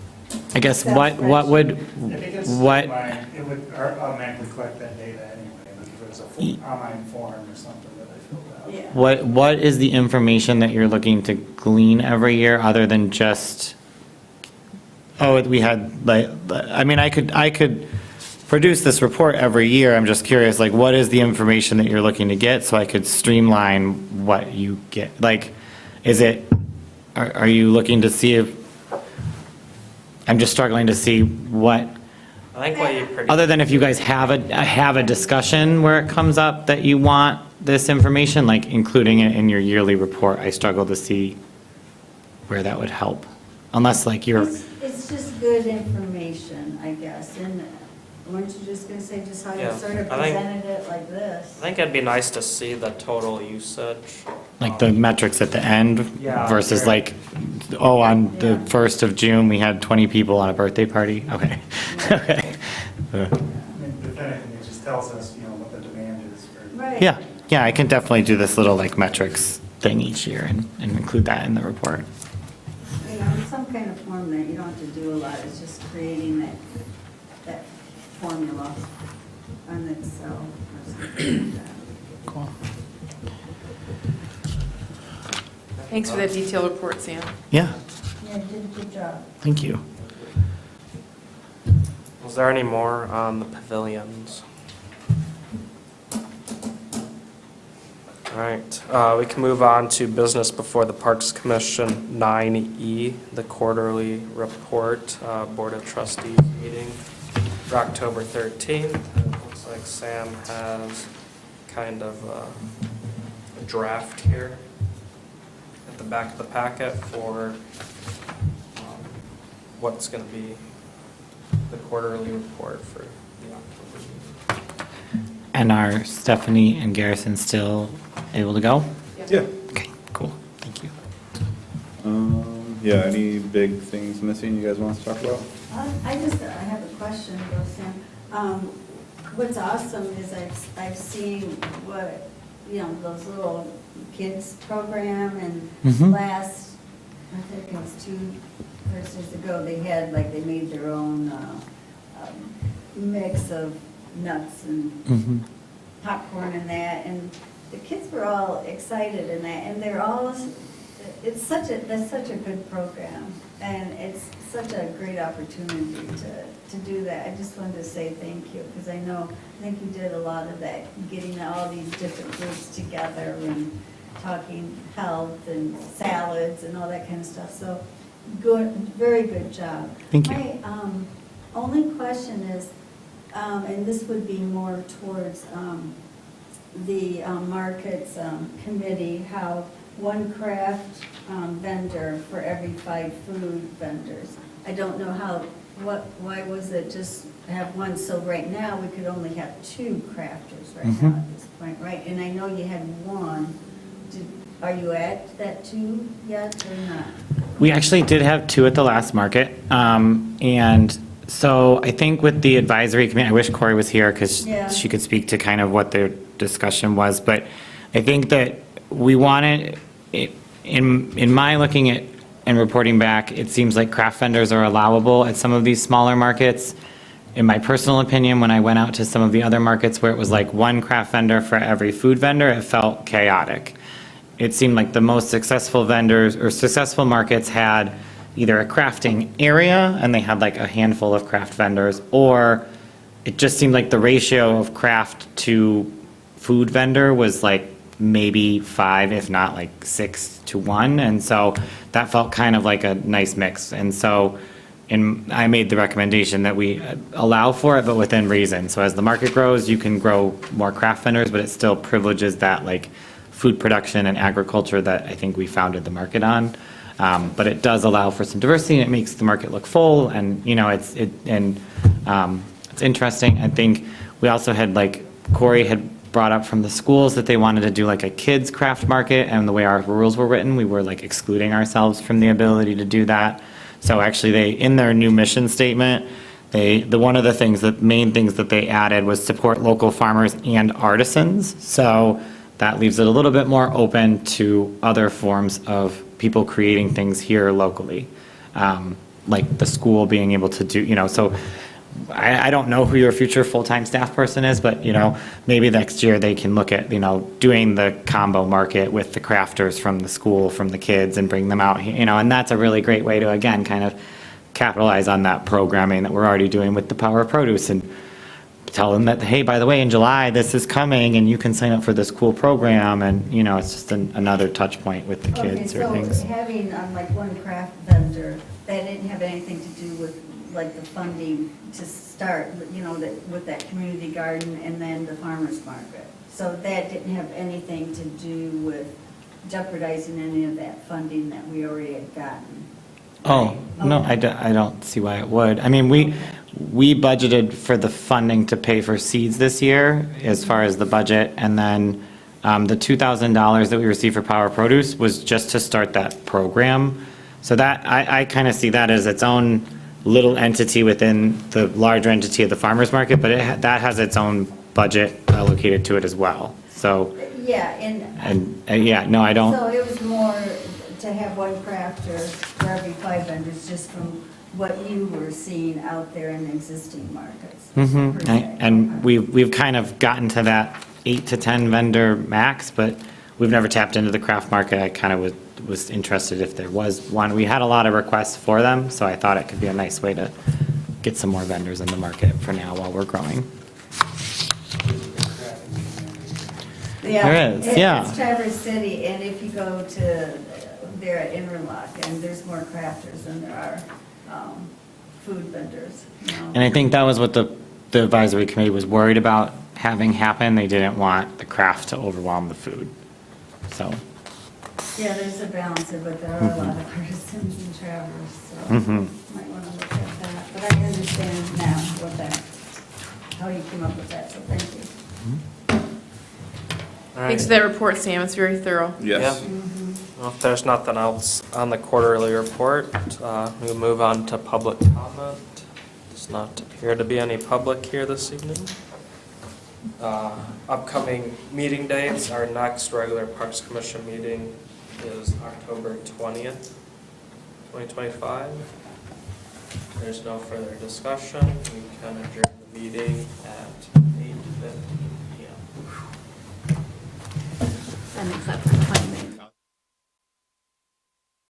I guess Excel what would, If it gets what, streamlined, it would automatically collect that data anyway, like if it was a online form or something that I filled out. Yeah. what is the information that you're looking to glean every year, other than just, oh, we had, like, I mean, I could produce this report every year, I'm just curious, like, what is the information that you're looking to get, so I could streamline what you get? Like, is it, are you looking to see if, I'm just struggling to see what, I think what you pretty. other than if you guys have a discussion where it comes up that you want this information, like including it in your yearly report, I struggle to see where that would help. Unless like you're, It's just good information, I guess, and weren't you just gonna say just how you Yeah, sort of I think- presented it like this? I think it'd be nice to see the total usage. like the metrics at the end Yeah, versus sure. like, oh, on the Yeah. 1st of June, we had 20 people on a birthday party? Okay. Okay. I mean, if anything, it just tells us, you know, what the demand is for. Right. Yeah, I can definitely do this little like metrics thing each year and include that in the report. You know, in some kind of form that you don't have to do a lot, it's just creating that formula on Excel or something like that. Cool. Thanks for that detailed report, Sam. Yeah, Yeah, you did a good job. thank you. Was there any more on the pavilions? All right, we can move on to business before the Parks Commission, 9E, the quarterly report, Board of Trustees meeting for October 13th. It looks like Sam has kind of a draft here at the back of the packet for what's going to be the quarterly report for the October meeting. And are Stephanie and Garrison still able to go? Yeah. Okay, cool, thank you. Yeah, any big things missing you guys want us to talk about? I have a question, though, Sam. What's awesome is I've seen what, you know, those little kids program, and Mhm. last, I think it was 2 Thursdays ago, they had, like, they made their own mix of nuts and Mhm. popcorn and that, and the kids were all excited in that, and they're all, that's such a good program, and it's such a great opportunity to do that. I just wanted to say thank you, because I think you did a lot of that, getting all these different groups together and talking health and salads and all that kind of stuff, so good, very good job. Thank you. My only question is, and this would be more towards the markets committee, how one craft vendor for every 5 food vendors. I don't know why was it just have one? So right now, we could only have 2 crafters right now at this point, right? And I know you had 1. Are you at that 2 yet or not? We actually did have 2 at the last market. And so I think with the advisory committee, I wish Corey was here because Yeah. she could speak to kind of what their discussion was. But I think that we wanted, in my looking at and reporting back, it seems like craft vendors are allowable at some of these smaller markets. In my personal opinion, when I went out to some of the other markets where it was like 1 craft vendor for every food vendor, it felt chaotic. It seemed like the most successful vendors or successful markets had either a crafting area and they had like a handful of craft vendors, or it just seemed like the ratio of craft to food vendor was like maybe 5, if not like 6 to 1. And so that felt kind of like a nice mix. And so I made the recommendation that we allow for it, but within reason. So as the market grows, you can grow more craft vendors, but it still privileges that like food production and agriculture that I think we founded the market on. But it does allow for some diversity, and it makes the market look full, and, you know, it's interesting. I think we also had, like, Corey had brought up from the schools that they wanted to do like a kids craft market, and the way our rules were written, we were like excluding ourselves from the ability to do that. So actually they, in their new mission statement, one of the main things that they added was support local farmers and artisans. So that leaves it a little bit more open to other forms of people creating things here locally. Like the school being able to do, you know, so I don't know who your future full-time staff person is, but, you know, maybe next year they can look at, you know, doing the combo market with the crafters from the school, from the kids, and bring them out, you know, and that's a really great way to, again, kind of capitalize on that programming that we're already doing with the Power of Produce, and tell them that, hey, by the way, in July, this is coming, and you can sign up for this cool program, and, you know, it's just another touch point with the kids or things. Okay, so having like 1 craft vendor, that didn't have anything to do with like the funding to start, you know, with that community garden and then the farmer's market. So that didn't have anything to do with jeopardizing any of that and that we already had gotten. Oh, no, I don't see why it would. I mean, we budgeted for the funding to pay for seeds this year as far as the budget, and then the $2,000 that we received for Power Produce was just to start that program. So that, I kind of see that as its own little entity within the larger entity of the farmer's market, but that has its own budget allocated to it as well. So, Yeah, yeah, no, I don't. so it was more to have 1 crafter for every 5 vendors, just from what you were seeing out there in the existing markets. per se. And we've kind of gotten to that 8 to 10 vendor max, but we've never tapped into the craft market. I kind of was interested if there was one. We had a lot of requests for them, so I thought it could be a nice way to get some more vendors in the market for now while we're growing. Yeah, There is, yeah. It's Traverse City, and if you go to there at Interlock, and there's more crafters than there are food vendors, you know. And I think that was what the advisory committee was worried about having happen. They didn't want the craft to overwhelm the food, so. Yeah, there's a balance, but there are a lot of artisans in Traverse, so might want to look at that. But I understand now how you came up with that, so thank you. All right. Thanks for that report, Sam. It's very thorough. Yes. Yeah. Well, if there's nothing else on the quarterly report, we'll move on to public comment. Does not appear to be any public here this evening. Upcoming meeting dates, our next regular Parks Commission meeting is October 20th, 2025. There's no further discussion. We can adjourn the meeting at 8:15 p.m. That makes up for 20 minutes.